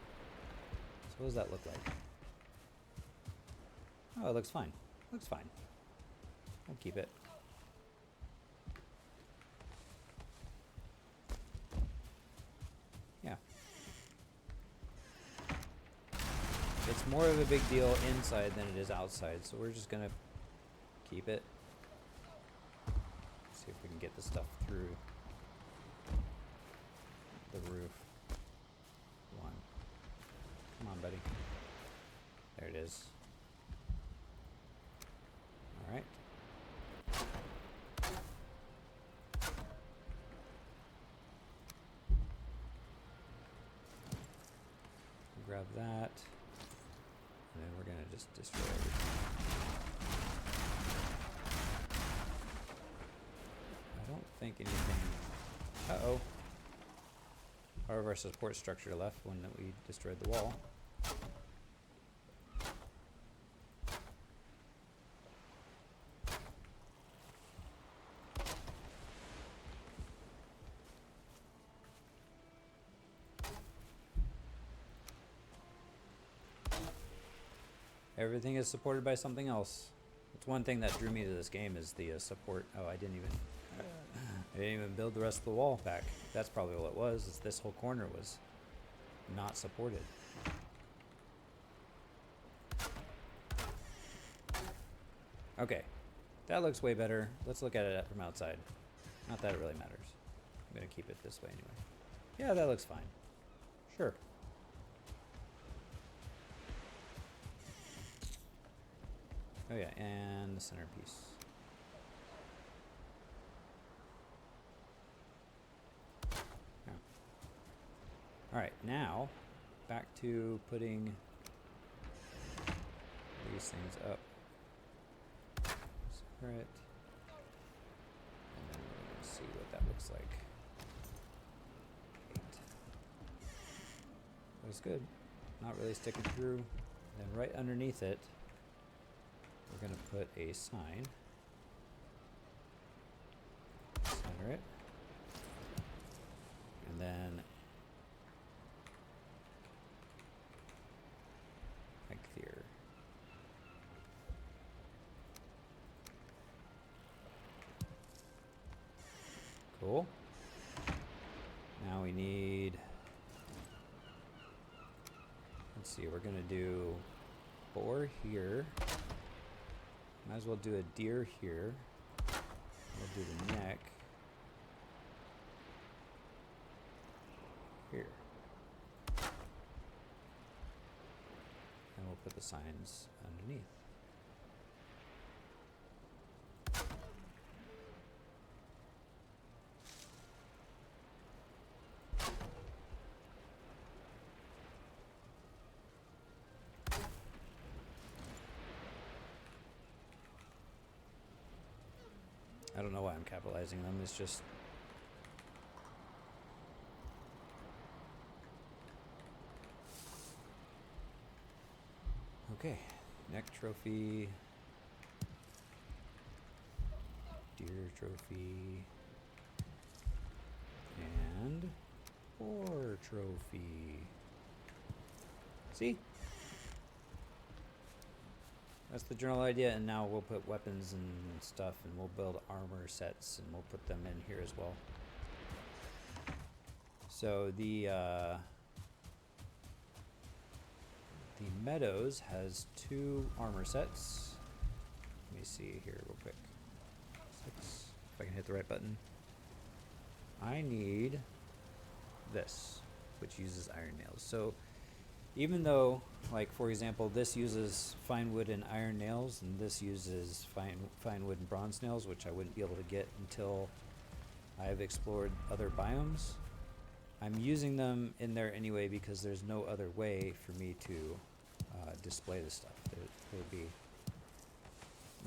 [SPEAKER 1] So what does that look like? Oh, it looks fine. Looks fine. I'll keep it. Yeah. It's more of a big deal inside than it is outside, so we're just gonna keep it. See if we can get the stuff through the roof. Come on, buddy. There it is. All right. Grab that, and then we're gonna just destroy everything. I don't think anything. Uh-oh. Part of our support structure left when we destroyed the wall. Everything is supported by something else. That's one thing that drew me to this game is the support. Oh, I didn't even build the rest of the wall back. That's probably what it was. Is this whole corner was not supported. Okay, that looks way better. Let's look at it from outside. Not that it really matters. I'm gonna keep it this way anyway. Yeah, that looks fine. Sure. Oh yeah, and the centerpiece. Alright, now back to putting these things up. Separate. And then we're going to see what that looks like. 8. That's good. Not really sticking through. Then right underneath it, we're going to put a sign. Center it. And then like here. Cool. Now we need, let's see, we're gonna do boar here. Might as well do a deer here. We'll do the neck here. And we'll put the signs underneath. I don't know why I'm capitalizing them, it's just okay. Neck trophy, deer trophy, and boar trophy. See? That's the general idea, and now we'll put weapons and stuff, and we'll build armor sets, and we'll put them in here as well. So the Meadows has 2 armor sets. Let me see here real quick. 6, if I can hit the right button. I need this, which uses iron nails. So even though, like for example, this uses fine wood and iron nails, and this uses fine wood and bronze nails, which I wouldn't be able to get until I've explored other biomes, I'm using them in there anyway because there's no other way for me to display this stuff. It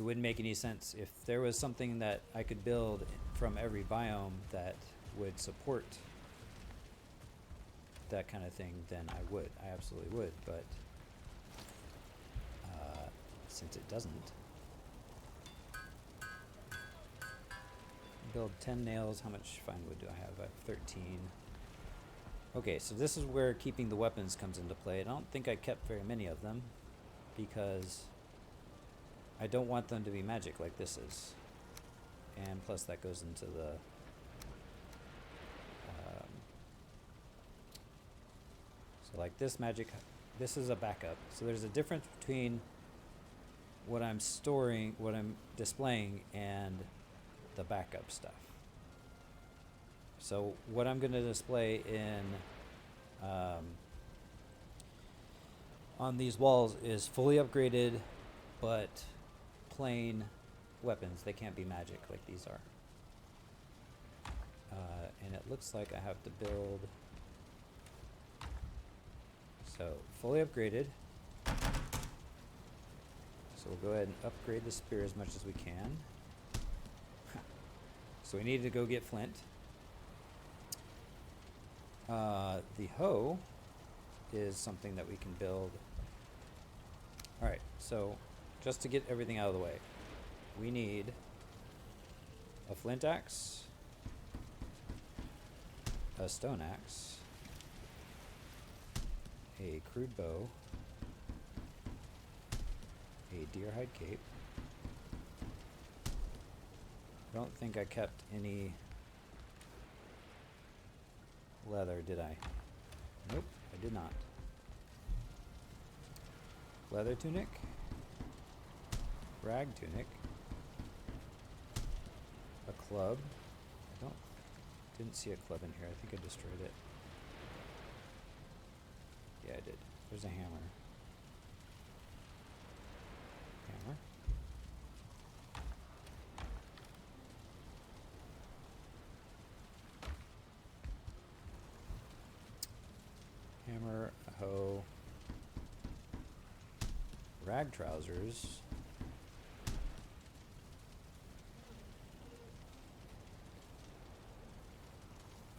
[SPEAKER 1] wouldn't make any sense if there was something that I could build from every biome that would support that kind of thing, then I would. I absolutely would, but since it doesn't, build 10 nails. How much fine wood do I have? I have 13. Okay, so this is where keeping the weapons comes into play. I don't think I kept very many of them because I don't want them to be magic like this is. And plus that goes into the so like this magic, this is a backup. So there's a difference between what I'm storing, what I'm displaying, and the backup stuff. So what I'm going to display in on these walls is fully upgraded, but plain weapons. They can't be magic like these are. And it looks like I have to build. So fully upgraded. So we'll go ahead and upgrade the spear as much as we can. So we need to go get flint. The hoe is something that we can build. Alright, so just to get everything out of the way, we need a flint axe, a stone axe, a crude bow, a deer hide cape. I don't think I kept any leather, did I? Nope, I did not. Leather tunic, rag tunic, a club. Didn't see a club in here. I think I destroyed it. Yeah, I did. There's a hammer. Hammer. Hammer, a hoe, rag trousers,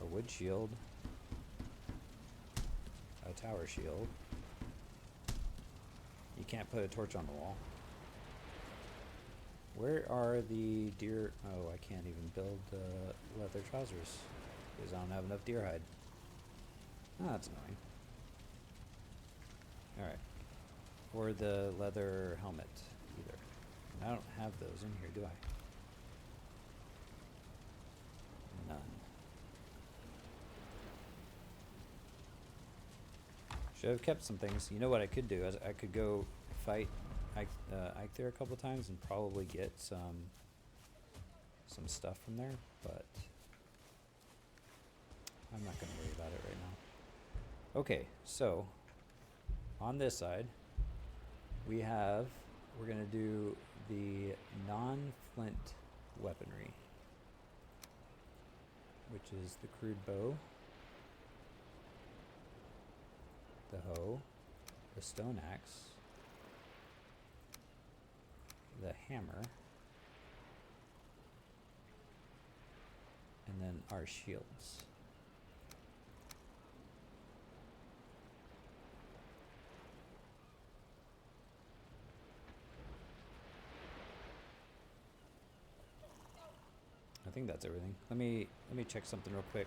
[SPEAKER 1] a wood shield, a tower shield. You can't put a torch on the wall. Where are the deer? Oh, I can't even build leather trousers because I don't have enough deer hide. Oh, that's annoying. Alright. Or the leather helmet either. And I don't have those in here, do I? None. Should have kept some things. You know what I could do? I could go fight Ike there a couple times and probably get some stuff from there, but I'm not going to worry about it right now. Okay, so on this side, we're going to do the non-flint weaponry, which is the crude bow, the hoe, the stone axe, the hammer, and then our shields. I think that's everything. Let me check something real quick.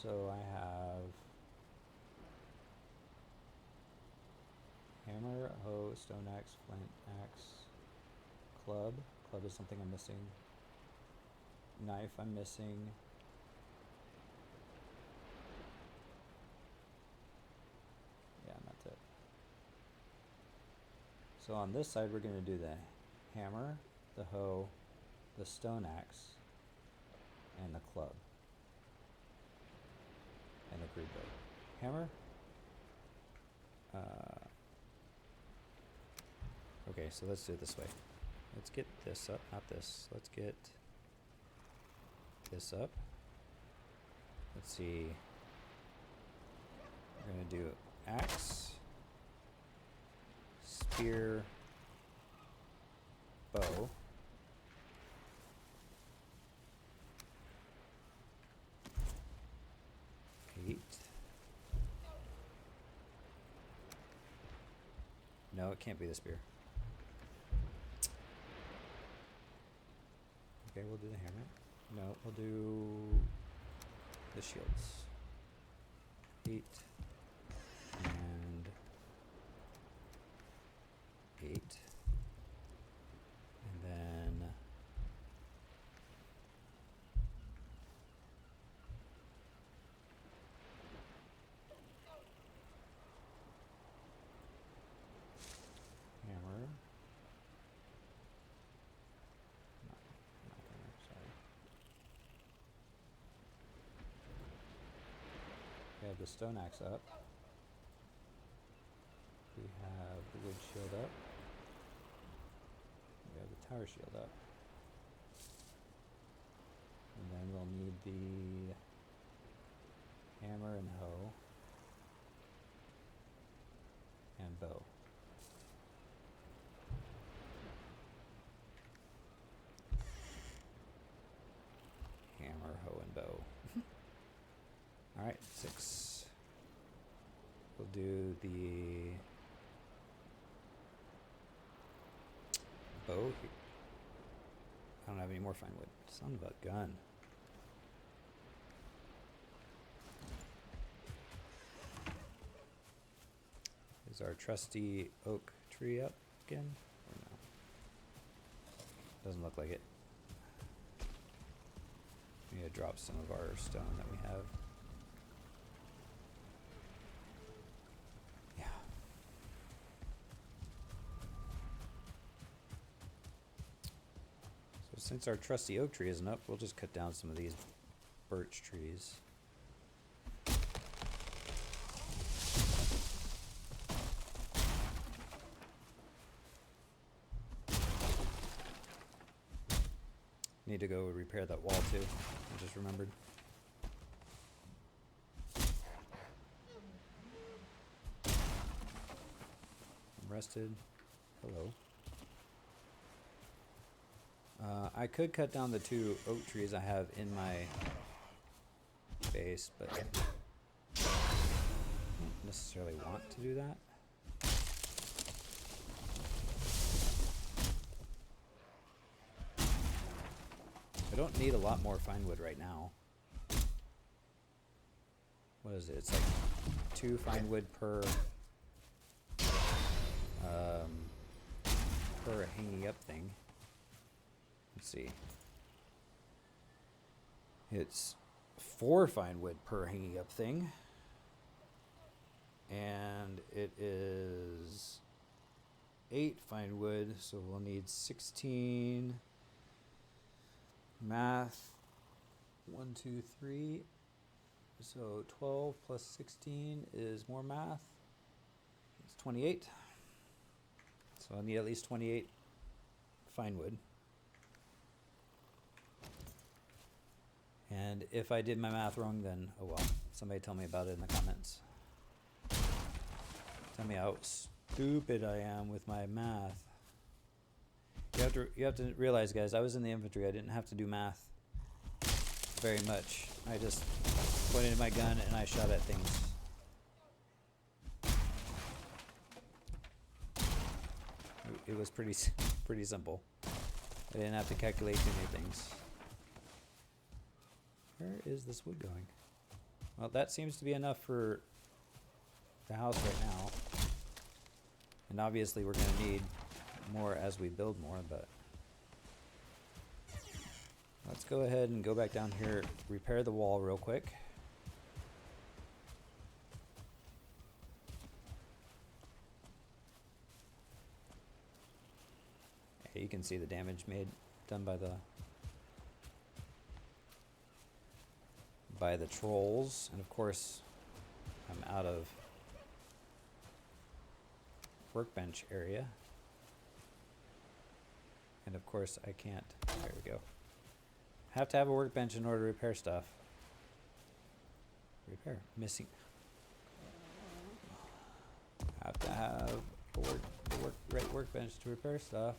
[SPEAKER 1] So I have hammer, hoe, stone axe, flint axe, club. Club is something I'm missing. Knife I'm missing. Yeah, and that's it. So on this side we're going to do the hammer, the hoe, the stone axe, and the club. And the crude bow. Hammer. Okay, so let's do it this way. Let's get this up, not this. Let's get this up. Let's see. We're going to do axe, spear, bow. No, it can't be the spear. Okay, we'll do the hammer. No, we'll do the shields. 8 and 8. And then hammer. Not hammer, sorry. We have the stone axe up. We have the wood shield up. We have the tower shield up. And then we'll need the hammer and hoe and bow. Hammer, hoe, and bow. Alright, 6. We'll do the bow here. I don't have any more fine wood. Son of a gun. Is our trusty oak tree up again? Or no? Doesn't look like it. We need to drop some of our stone that we have. Yeah. So since our trusty oak tree isn't up, we'll just cut down some of these birch trees. Need to go repair that wall too. I just remembered. I'm rested. Hello. I could cut down the 2 oak trees I have in my base, but I don't necessarily want to do that. I don't need a lot more fine wood right now. What is it? It's like 2 fine wood per hanging up thing. Let's see. It's 4 fine wood per hanging up thing. And it is 8 fine wood, so we'll need 16. Math. 1, 2, 3. So 12 plus 16 is more math. It's 28. So I'll need at least 28 fine wood. And if I did my math wrong, then oh well. Somebody tell me about it in the comments. Tell me how stupid I am with my math. You have to realize, guys, I was in the infantry. I didn't have to do math very much. I just pointed my gun and I shot at things. It was pretty simple. I didn't have to calculate too many things. Where is this wood going? Well, that seems to be enough for the house right now. And obviously we're going to need more as we build more, but let's go ahead and go back down here, repair the wall real quick. Yeah, you can see the damage done by the trolls, and of course I'm out of workbench area. And of course I can't, there we go. Have to have a workbench in order to repair stuff. Repair, missing. Have to have a right workbench to repair stuff.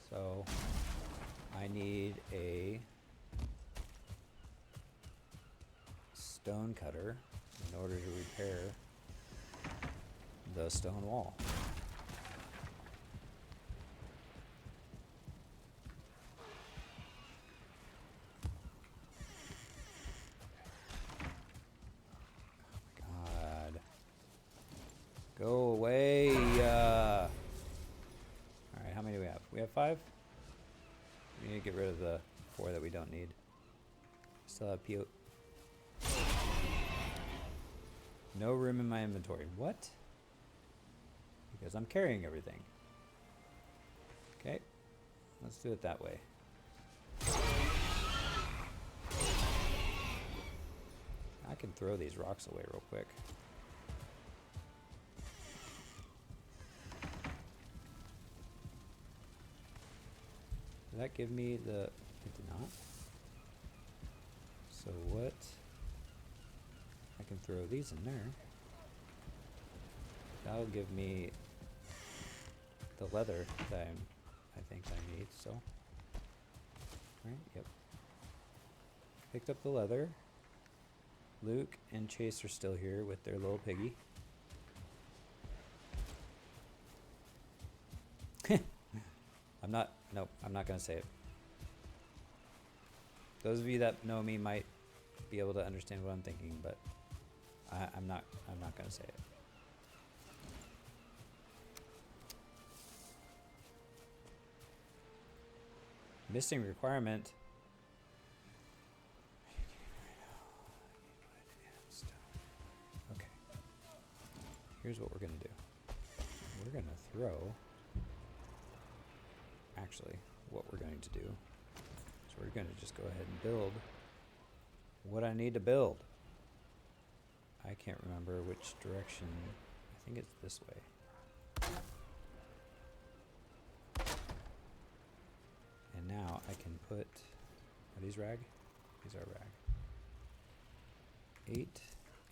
[SPEAKER 1] So I need a stone cutter in order to repair the stone wall. God. Go away. Alright, how many do we have? We have 5? We need to get rid of the 4 that we don't need. Still have PO. No room in my inventory. What? Because I'm carrying everything. Okay, let's do it that way. I can throw these rocks away real quick. Did that give me the... It did not. So what? I can throw these in there. That'll give me the leather that I think I need, so. Right, yep. Picked up the leather. Luke and Chase are still here with their little piggy. I'm not gonna say it. Those of you that know me might be able to understand what I'm thinking, but I'm not gonna say it. Missing requirement. Okay. Here's what we're gonna do. We're gonna throw. Actually, what we're going to do is we're going to just go ahead and build what I need to build. I can't remember which direction. I think it's this way. And now I can put Are these rag? These are rag. 8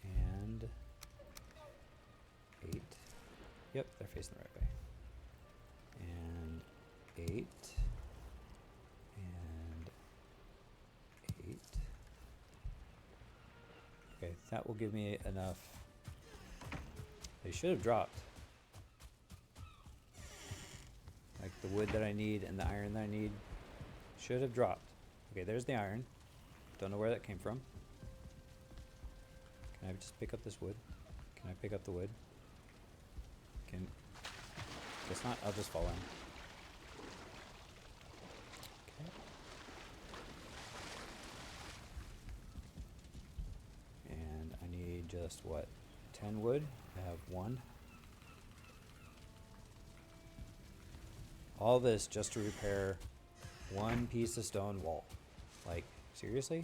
[SPEAKER 1] and 8. Yep, they're facing the right way. And 8 and 8. Okay, that will give me enough. They should have dropped. Like the wood that I need and the iron that I need should have dropped. Okay, there's the iron. Don't know where that came from. Can I just pick up this wood? Can I pick up the wood? Guess not. I'll just fall in. Okay. And I need just what? 10 wood. I have 1. All this just to repair 1 piece of stone wall. Like, seriously?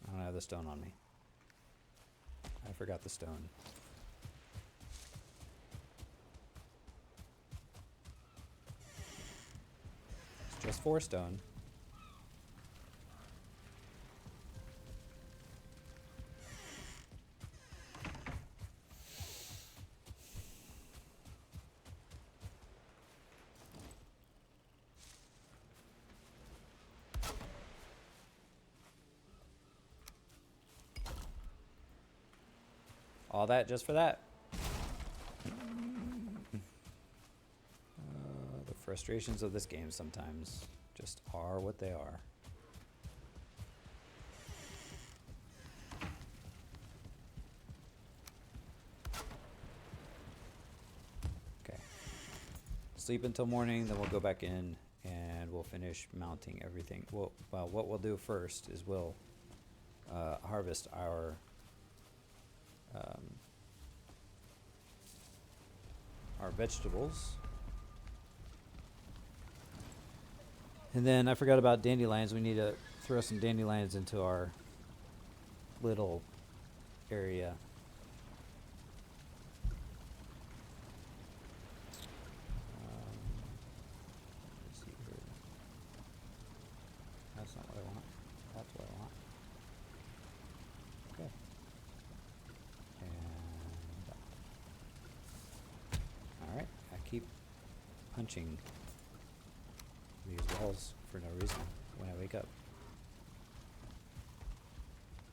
[SPEAKER 1] I don't have the stone on me. I forgot the stone. It's just 4 stone. All that just for that. The frustrations of this game sometimes just are what they are. Okay. Sleep until morning, then we'll go back in and we'll finish mounting everything. Well, what we'll do first is we'll harvest our vegetables. And then I forgot about dandelions. We need to throw some dandelions into our little area. Let's see here. That's not what I want. That's what I want. Okay. Alright, I keep punching these walls for no reason when I wake up.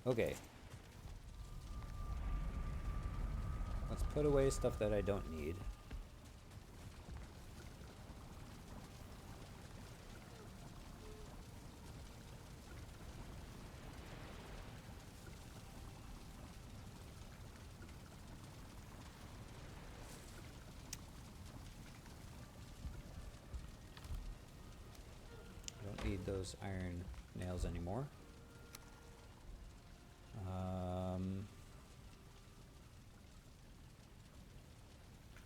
[SPEAKER 1] Okay. Let's put away stuff that I don't need. Need those iron nails anymore.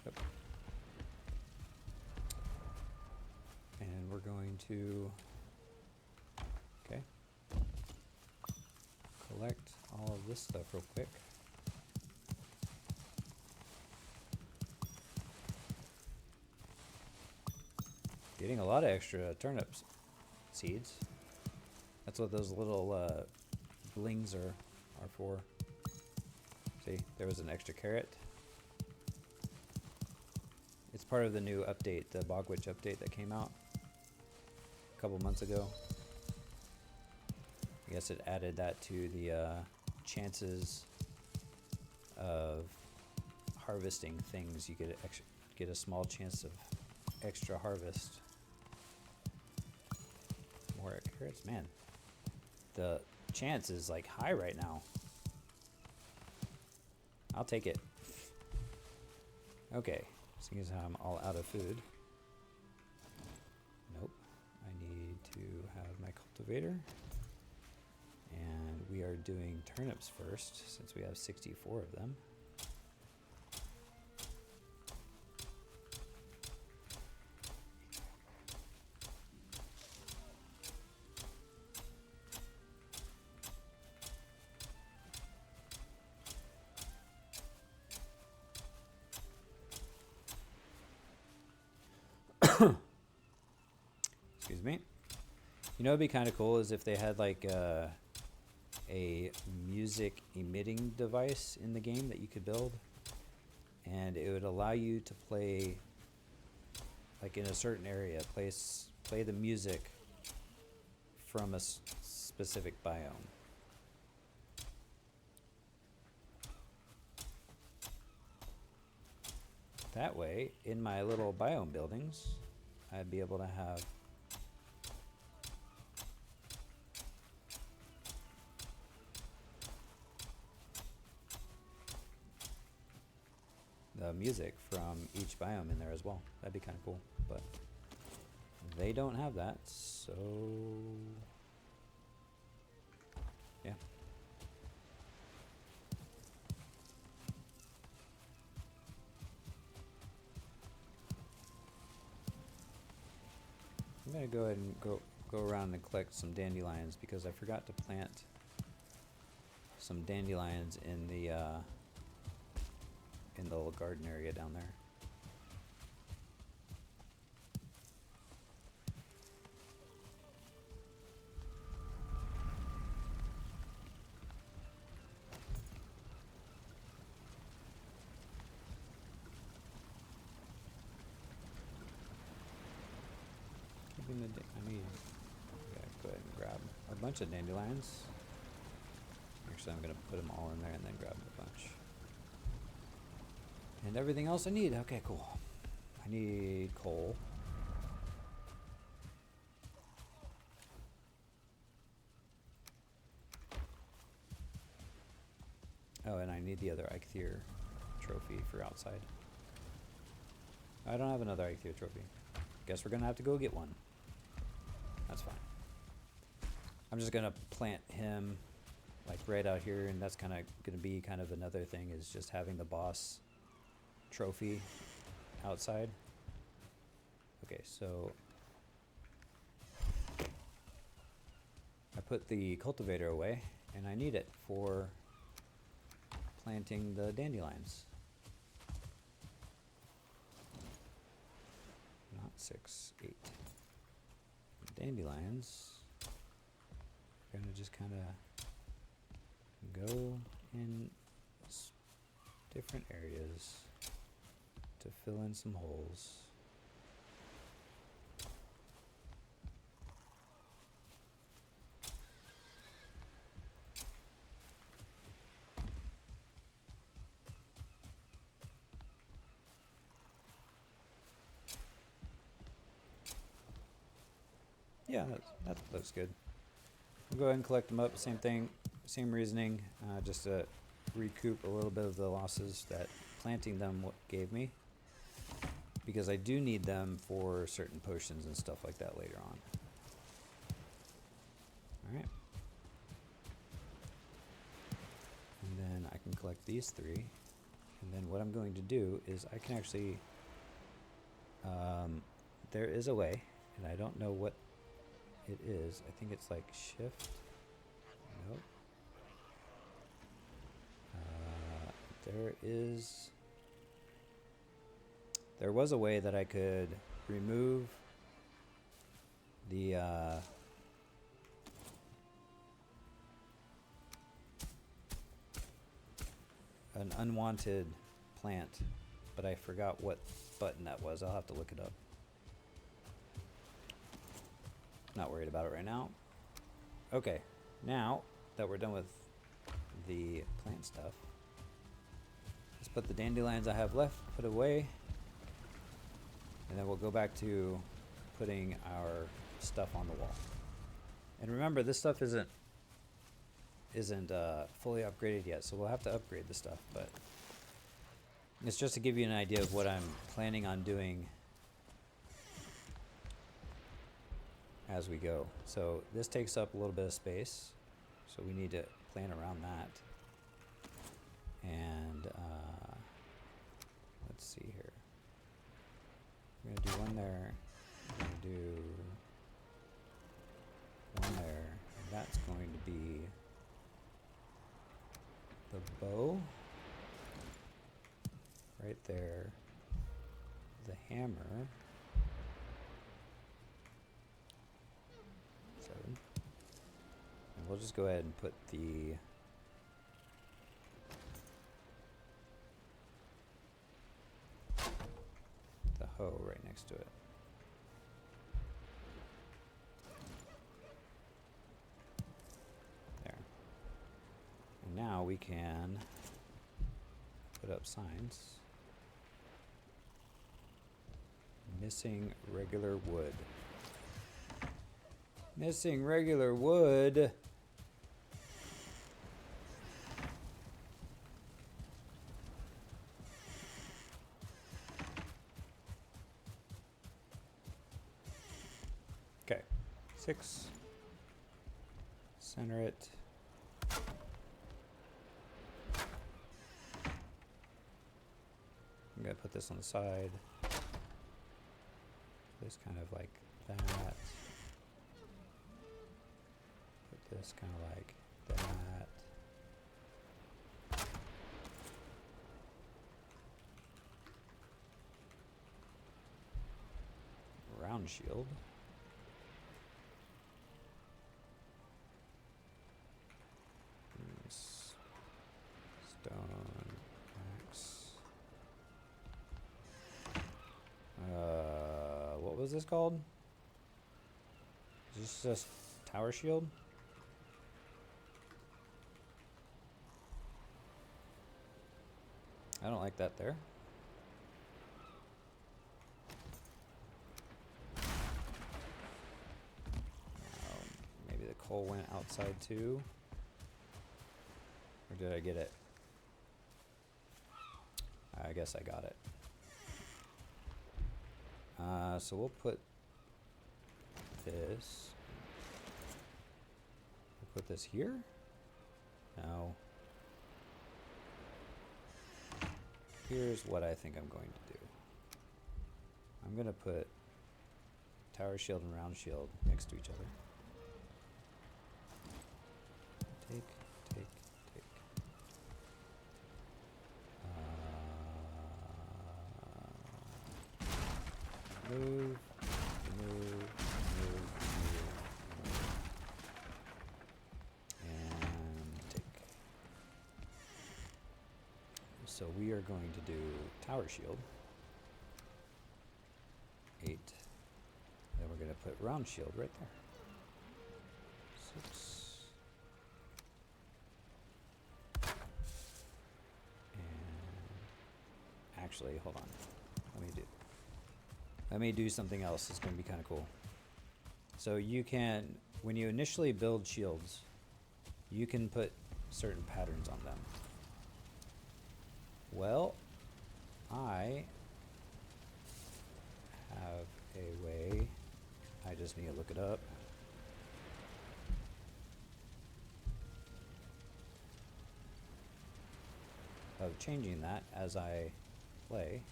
[SPEAKER 1] Yep. And we're going to collect all of this stuff real quick. Getting a lot of extra turnips seeds. That's what those little blings are for. See, there was an extra carrot. It's part of the new update, the Bog Witch update that came out a couple months ago. I guess it added that to the chances of harvesting things. You get a small chance of extra harvest. More carrots, man. The chance is like high right now. I'll take it. Okay, seeing as how I'm all out of food. Nope. I need to have my cultivator. And we are doing turnips first, since we have 64 of them. Excuse me. You know, it'd be kind of cool is if they had like a music emitting device in the game that you could build, and it would allow you to play like in a certain area, play the music from a specific biome. That way, in my little biome buildings, I'd be able to have the music from each biome in there as well. That'd be kind of cool, but they don't have that, so yeah. I'm gonna go ahead and go around and collect some dandelions because I forgot to plant some dandelions in the little garden area down there. I need. Yeah, go ahead and grab a bunch of dandelions. Actually, I'm gonna put them all in there and then grab a bunch. And everything else I need. Okay, cool. I need coal. Oh, and I need the other Eikthyr trophy for outside. I don't have another Eikthyr trophy. Guess we're gonna have to go get one. That's fine. I'm just gonna plant him like right out here, and that's kind of gonna be kind of another thing is just having the boss trophy outside. Okay, so I put the cultivator away, and I need it for planting the dandelions. Not 6, 8. Dandelions are gonna just kind of go in different areas to fill in some holes. Yeah, that looks good. We'll go ahead and collect them up. Same thing, same reasoning, just to recoup a little bit of the losses that planting them gave me. Because I do need them for certain potions and stuff like that later on. Alright. And then I can collect these 3. And then what I'm going to do is I can actually... there is a way, and I don't know what it is. I think it's like shift. Nope. There was a way that I could remove the an unwanted plant, but I forgot what button that was. I'll have to look it up. Not worried about it right now. Okay, now that we're done with the plant stuff, let's put the dandelions I have left, put away, and then we'll go back to putting our stuff on the wall. And remember, this stuff isn't fully upgraded yet, so we'll have to upgrade the stuff, but it's just to give you an idea of what I'm planning on doing as we go. So this takes up a little bit of space, so we need to plan around that. And let's see here. We're gonna do one there. We're gonna do one there. And that's going to be the bow right there. The hammer we'll just go ahead and put the hoe right next to it. There. And now we can put up signs. Missing regular wood. Missing regular wood. Okay. 6. Center it. I'm gonna put this on the side. This kind of like that. Put this kind of like that. Round shield. Stone axe. What was this called? Is this just tower shield? I don't like that there. Maybe the coal went outside too. Or did I get it? I guess I got it. So we'll put this. We'll put this here? No. Here's what I think I'm going to do. I'm going to put tower shield and round shield next to each other. Take. Move. And take. So we are going to do tower shield. 8. Then we're going to put round shield right there. 6. And actually, hold on. Let me do something else. It's going to be kind of cool. So you can, when you initially build shields, you can put certain patterns on them. Well, I have a way. I just need to look it up. Of changing that as I play.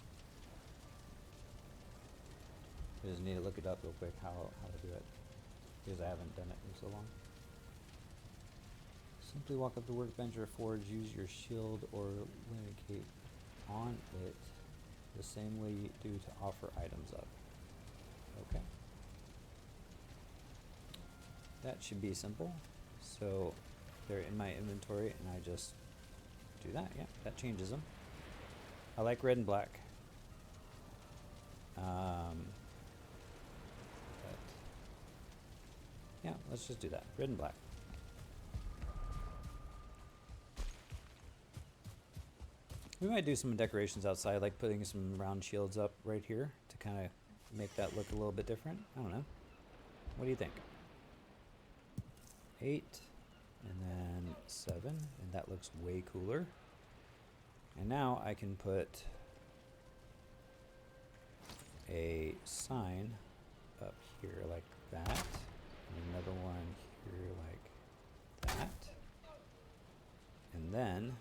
[SPEAKER 1] I just need to look it up real quick how to do it, because I haven't done it in so long. Simply walk up the workbench or forge, use your shield or lineate on it the same way you do to offer items up. Okay. That should be simple. So they're in my inventory and I just do that. Yeah, that changes them. I like red and black. Yeah, let's just do that. Red and black. We might do some decorations outside, like putting some round shields up right here to kind of make that look a little bit different. I don't know. What do you think? 8 and then 7, and that looks way cooler. And now I can put a sign up here like that, and another one here like that. And then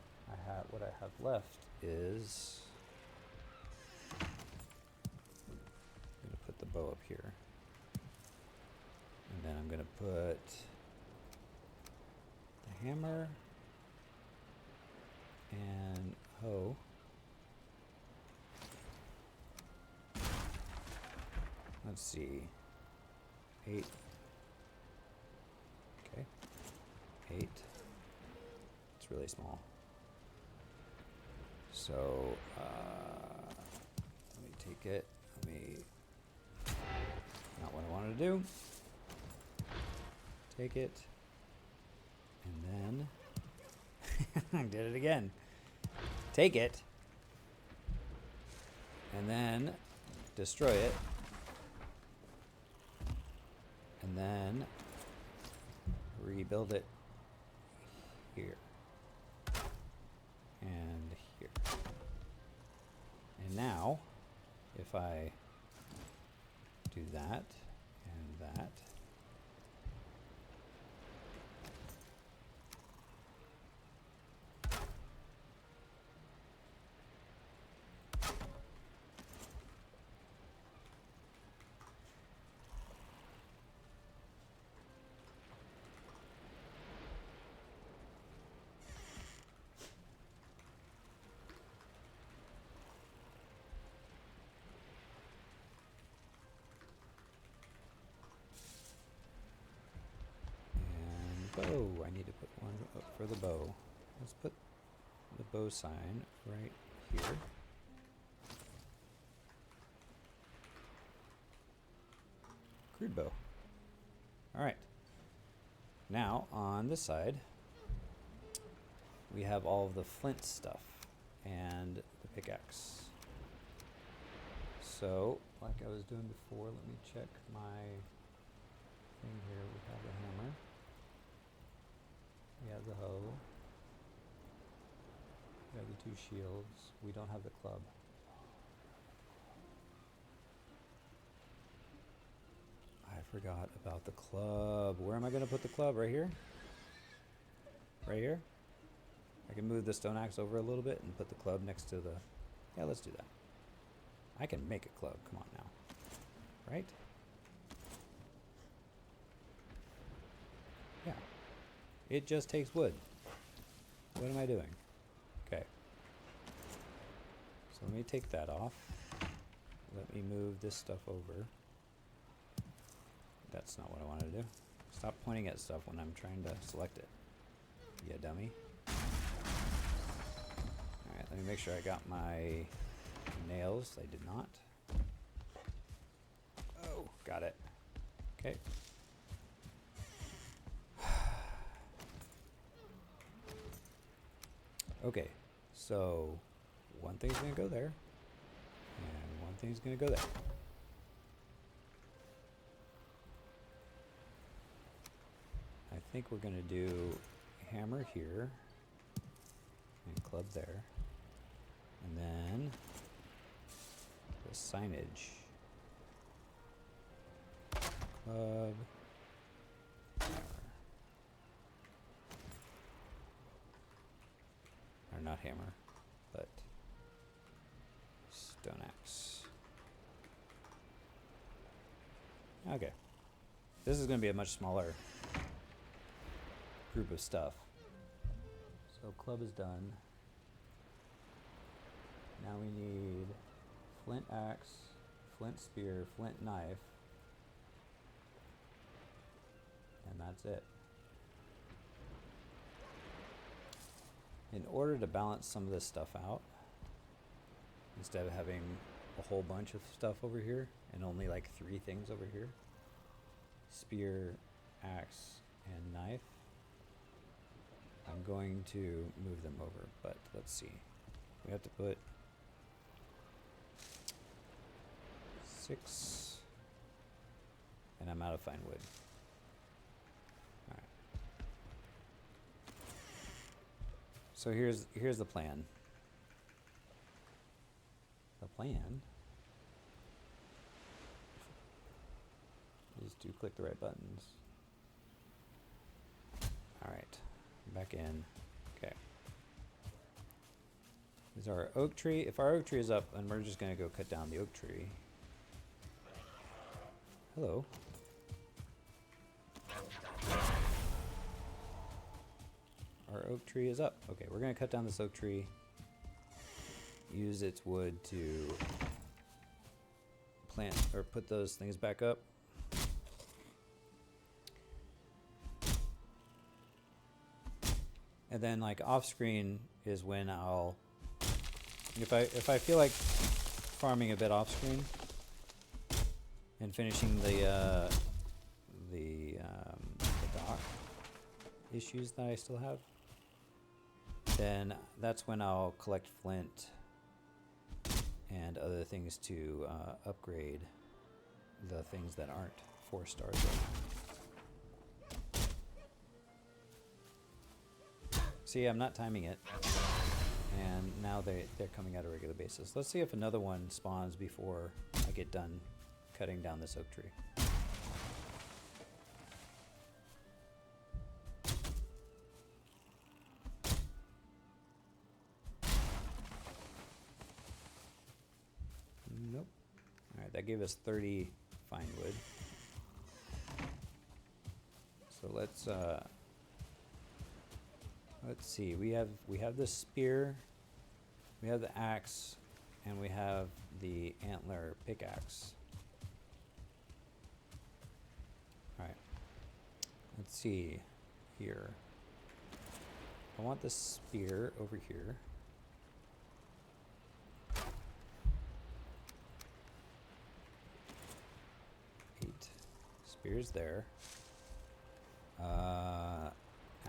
[SPEAKER 1] what I have left is I'm going to put the bow up here. And then I'm going to put the hammer and hoe. Let's see. 8. Okay. 8. It's really small. So, let me take it. Not what I wanted to do. Take it. And then, I did it again. Take it. And then, destroy it. And then, rebuild it here. And here. And now, if I do that and that, bow. I need to put one up for the bow. Let's put the bow sign right here. Crude bow. Alright. Now, on this side, we have all of the flint stuff and the pickaxe. So, like I was doing before, let me check my thing here. We have the hammer. We have the hoe. We have the 2 shields. We don't have the club. I forgot about the club. Where am I going to put the club? Right here? Right here? I can move the stone axe over a little bit and put the club next to the... Yeah, let's do that. I can make a club. Come on now. Right? Yeah. It just takes wood. What am I doing? Okay. So let me take that off. Let me move this stuff over. That's not what I wanted to do. Stop pointing at stuff when I'm trying to select it. Yeah, dummy. Alright, let me make sure I got my nails. I did not. Oh, got it. Okay. Okay, so one thing's gonna go there, and one thing's gonna go there. I think we're gonna do hammer here, and club there, and then the signage. Club, hammer. Or not hammer, but stone axe. Okay. This is going to be a much smaller group of stuff. So club is done. Now we need flint axe, flint spear, flint knife, and that's it. In order to balance some of this stuff out, instead of having a whole bunch of stuff over here and only like 3 things over here, spear, axe, and knife, I'm going to move them over, but let's see. We have to put 6, and I'm out of fine wood. So here's the plan. The plan is to click the right buttons. All right, back in. Okay. Is our oak tree? If our oak tree is up, then we're just gonna go cut down the oak tree. Hello. Our oak tree is up. Okay, we're gonna cut down this oak tree. Use its wood to plant or put those things back up. And then like off screen is when I'll, if I feel like farming a bit off screen and finishing the dock issues that I still have, then that's when I'll collect flint and other things to upgrade the things that aren't 4 stars right now. See, I'm not timing it, and now they're coming at a regular basis. Let's see if another one spawns before I get done cutting down this oak tree. Nope. Alright, that gave us 30 fine wood. So let's see. We have the spear, we have the axe, and we have the antler pickaxe. Alright. Let's see here. I want the spear over here. Spear's there.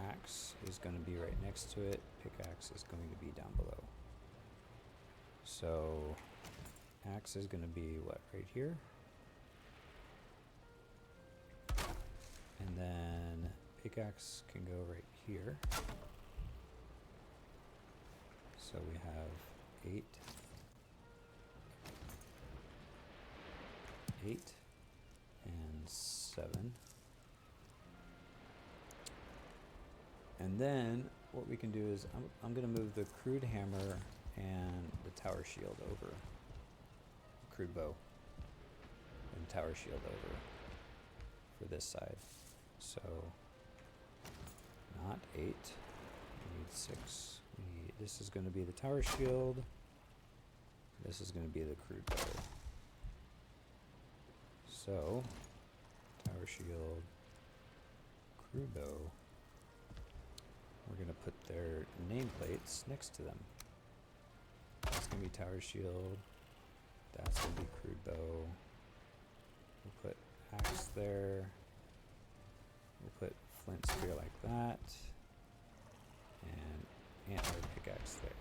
[SPEAKER 1] Axe is going to be right next to it. Pickaxe is going to be down below. So axe is going to be what, right here? And then pickaxe can go right here. So we have 8. 8. And 7. And then what we can do is I'm going to move the crude hammer and the tower shield over. Crude bow and tower shield over for this side. So not 8. We need 6. This is going to be the tower shield. This is going to be the crude bow. So, tower shield, crude bow, we're going to put their nameplates next to them. That's going to be tower shield, that's going to be crude bow, we'll put axe there, we'll put flint spear like that, and antler pickaxe there.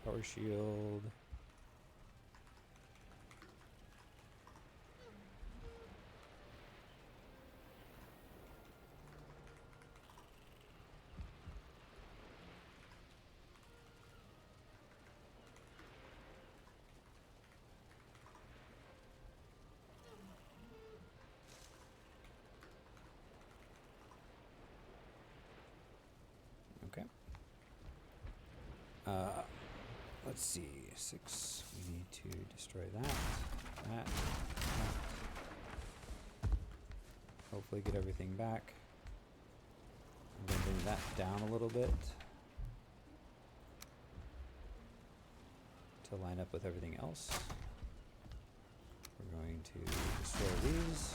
[SPEAKER 1] Tower shield. Okay. Let's see, 6, we need to destroy that. Hopefully get everything back. I'm going to bring that down a little bit to line up with everything else. We're going to destroy these.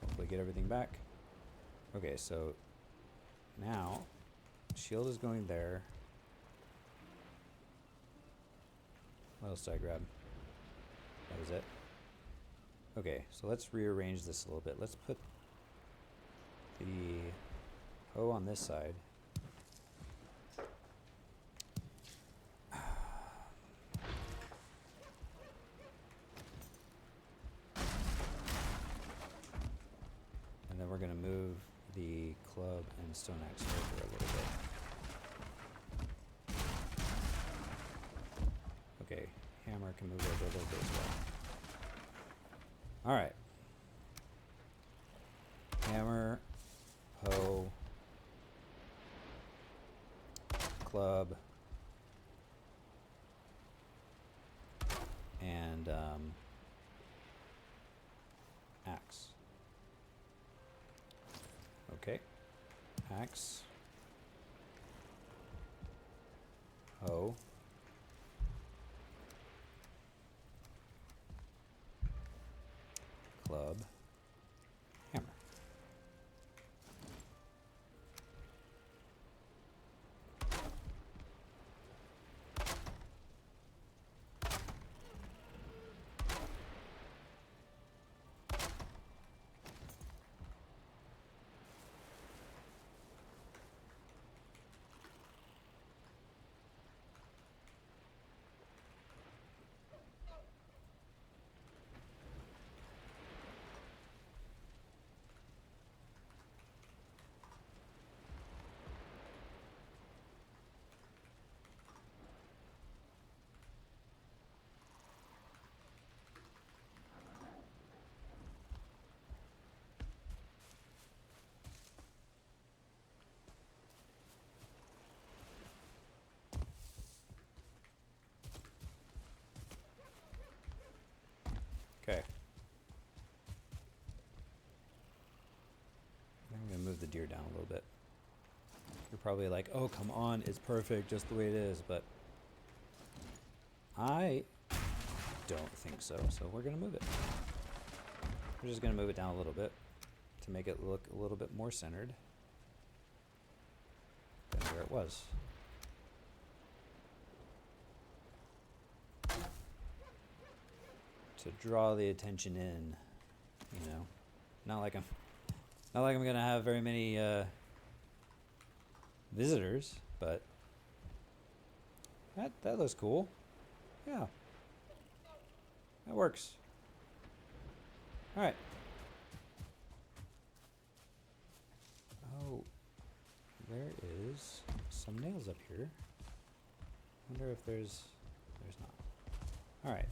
[SPEAKER 1] Hopefully get everything back. Okay, so now shield is going there. What else did I grab? That was it. Okay, so let's rearrange this a little bit. Let's put the hoe on this side. And then we're going to move the club and stone axe over a little bit. Okay, hammer can move over a little bit as well. Alright. Hammer, hoe, club, and axe. Okay, axe, hoe, deer down a little bit. You're probably like, oh, come on, it's perfect just the way it is, but I don't think so, so we're going to move it. We're just going to move it down a little bit to make it look a little bit more centered than where it was. To draw the attention in, you know. Not like I'm going to have very many visitors, but that looks cool. Yeah. That works. All right. Oh, there is some nails up here. Wonder if there's not. All right.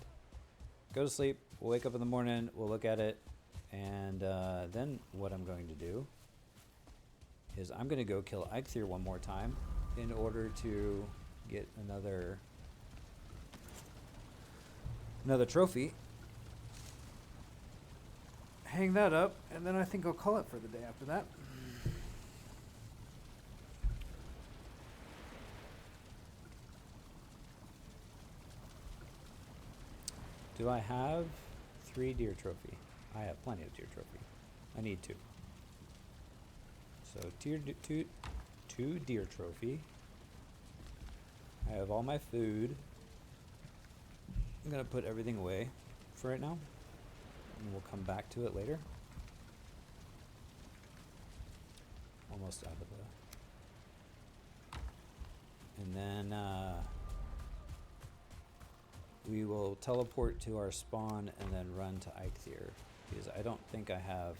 [SPEAKER 1] Go to sleep. We'll wake up in the morning. We'll look at it. And then what I'm going to do is I'm going to go kill Eikthyr one more time in order to get another trophy. Hang that up, and then I think I'll call it for the day after that. Do I have 3 deer trophy? I have plenty of deer trophy. I need 2. So two deer trophy. I have all my food. I'm gonna put everything away for right now, and we'll come back to it later. Almost out of the. And then we will teleport to our spawn and then run to Eikthyr, because I don't think I have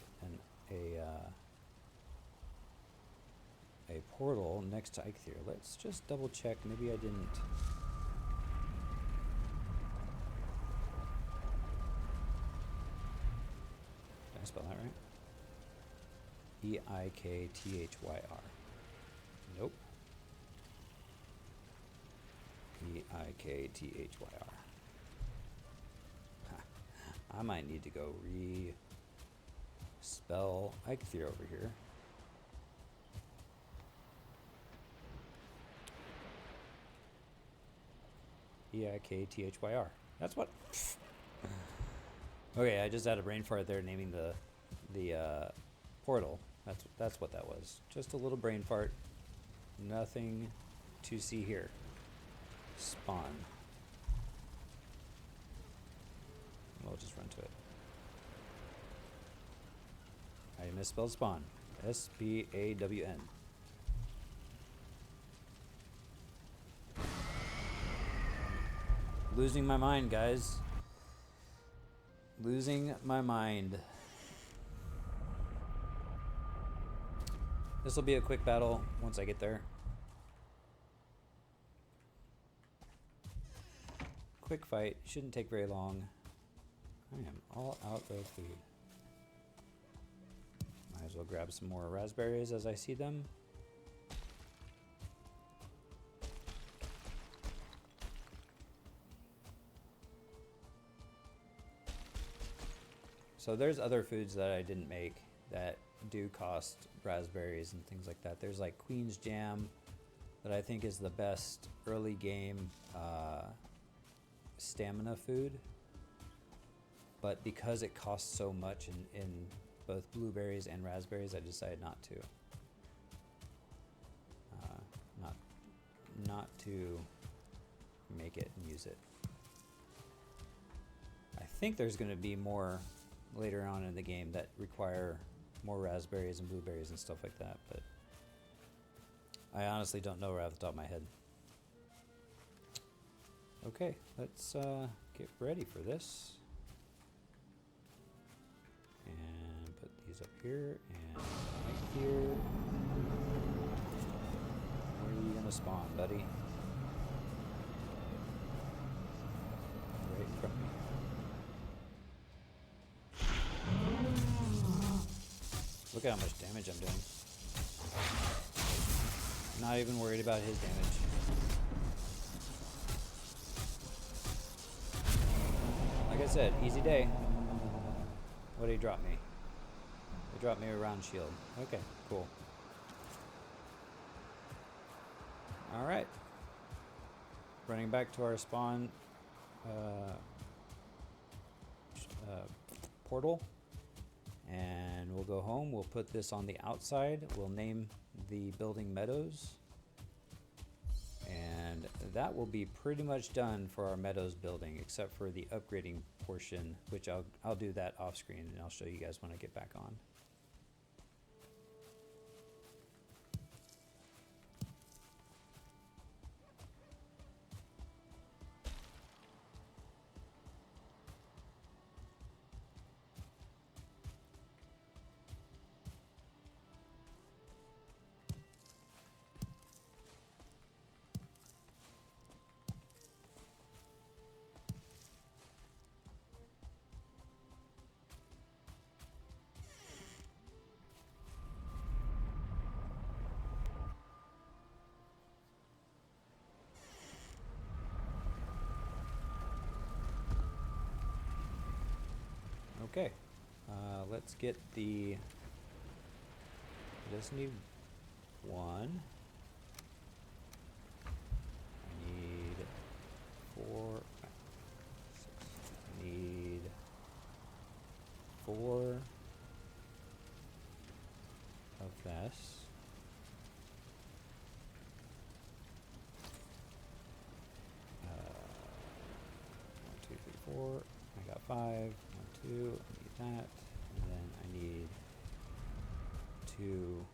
[SPEAKER 1] a portal next to Eikthyr. Let's just double check. Maybe I didn't. Did I spell that right? Eikthyr. Nope. Eikthyr. I might need to go re-spell Eikthyr over here. Eikthyr. That's what. Okay, I just had a brain fart there naming the portal. That's what that was. Just a little brain fart. Nothing to see here. Spawn. We'll just run to it. I misspelled spawn. S-P-A-W-N. Losing my mind, guys. Losing my mind. This will be a quick battle once I get there. Quick fight. Shouldn't take very long. I am all out of food. Might as well grab some more raspberries as I see them. So there's other foods that I didn't make that do cost raspberries and things like that. There's like Queen's Jam that I think is the best early game stamina food. But because it costs so much in both blueberries and raspberries, I decided not to. Not to make it and use it. I think there's going to be more later on in the game that require more raspberries and blueberries and stuff like that, but I honestly don't know right off the top of my head. Okay, let's get ready for this. And put these up here and right here. Where are you gonna spawn, buddy? Right in front of me. Look at how much damage I'm doing. Not even worried about his damage. Like I said, easy day. What did he drop me? He dropped me a round shield. Okay, cool. All right. Running back to our spawn uh, portal, and we'll go home. We'll put this on the outside. We'll name the building Meadows, and that will be pretty much done for our Meadows building, except for the upgrading portion, which I'll do that off screen, and I'll show you guys when I get back on. Okay, let's get the, I just need one. I need 4, 6, I need 4 of this. One, two, three, 4. I got 5. 1, 2. I need that, and then I need 2.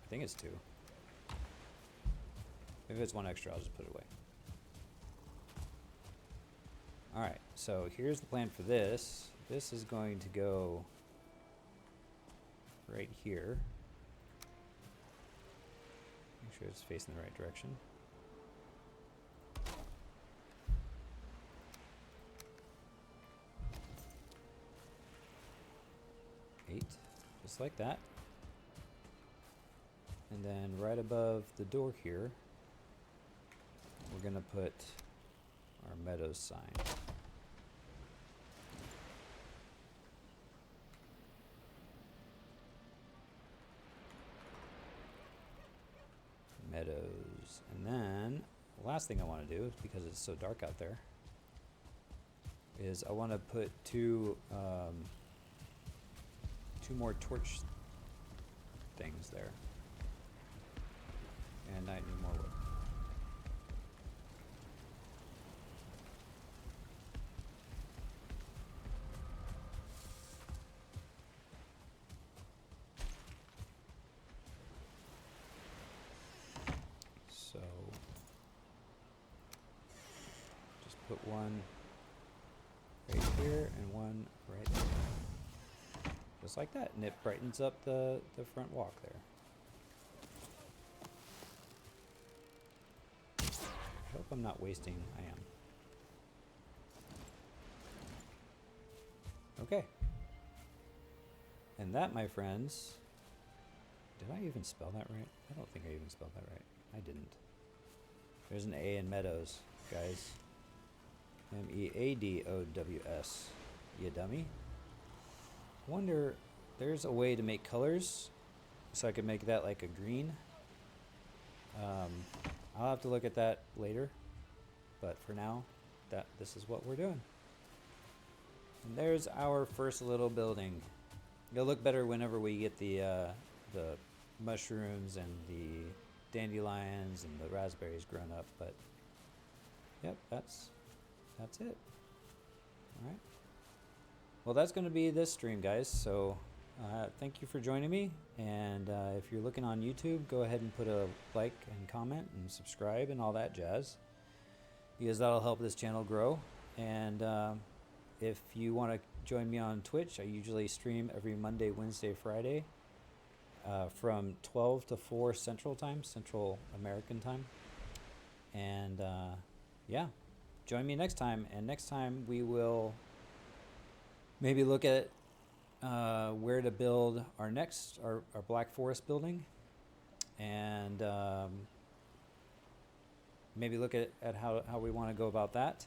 [SPEAKER 1] I think it's 2. If it's 1 extra, I'll just put it away. Alright, so here's the plan for this. This is going to go right here. Make sure it's facing the right direction. Just like that. And then right above the door here, we're gonna put our Meadows sign. Meadows. And then the last thing I want to do, because it's so dark out there, is I want to put 2 more torch things there. And I need more wood. So just put one right here and one right there. Just like that, and it brightens up the front walk there. I hope I'm not wasting. I am. Okay. And that, my friends, did I even spell that right? I don't think I even spelled that right. I didn't. There's an A in Meadows, guys. Meadows. You dummy. Wonder, there's a way to make colors, so I could make that like a green. I'll have to look at that later, but for now, this is what we're doing. And there's our first little building. It'll look better whenever we get the mushrooms and the dandelions and the raspberries grown up. But yep, that's it. All right. Well, that's going to be this stream, guys. So thank you for joining me. And if you're looking on YouTube, go ahead and put a like and comment and subscribe and all that jazz, because that'll help this channel grow. And if you want to join me on Twitch, I usually stream every Monday, Wednesday, Friday from 12 to 4 Central Time, Central American Time. And yeah, join me next time. And next time we will maybe look at where to build our Black Forest building, and maybe look at how we want to go about that.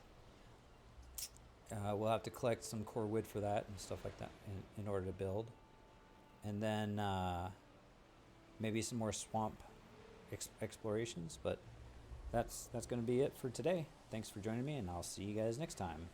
[SPEAKER 1] We'll have to collect some core wood for that and stuff like that in order to build. and then maybe some more swamp explorations. But that's going to be it for today. Thanks for joining me, and I'll see you guys next time.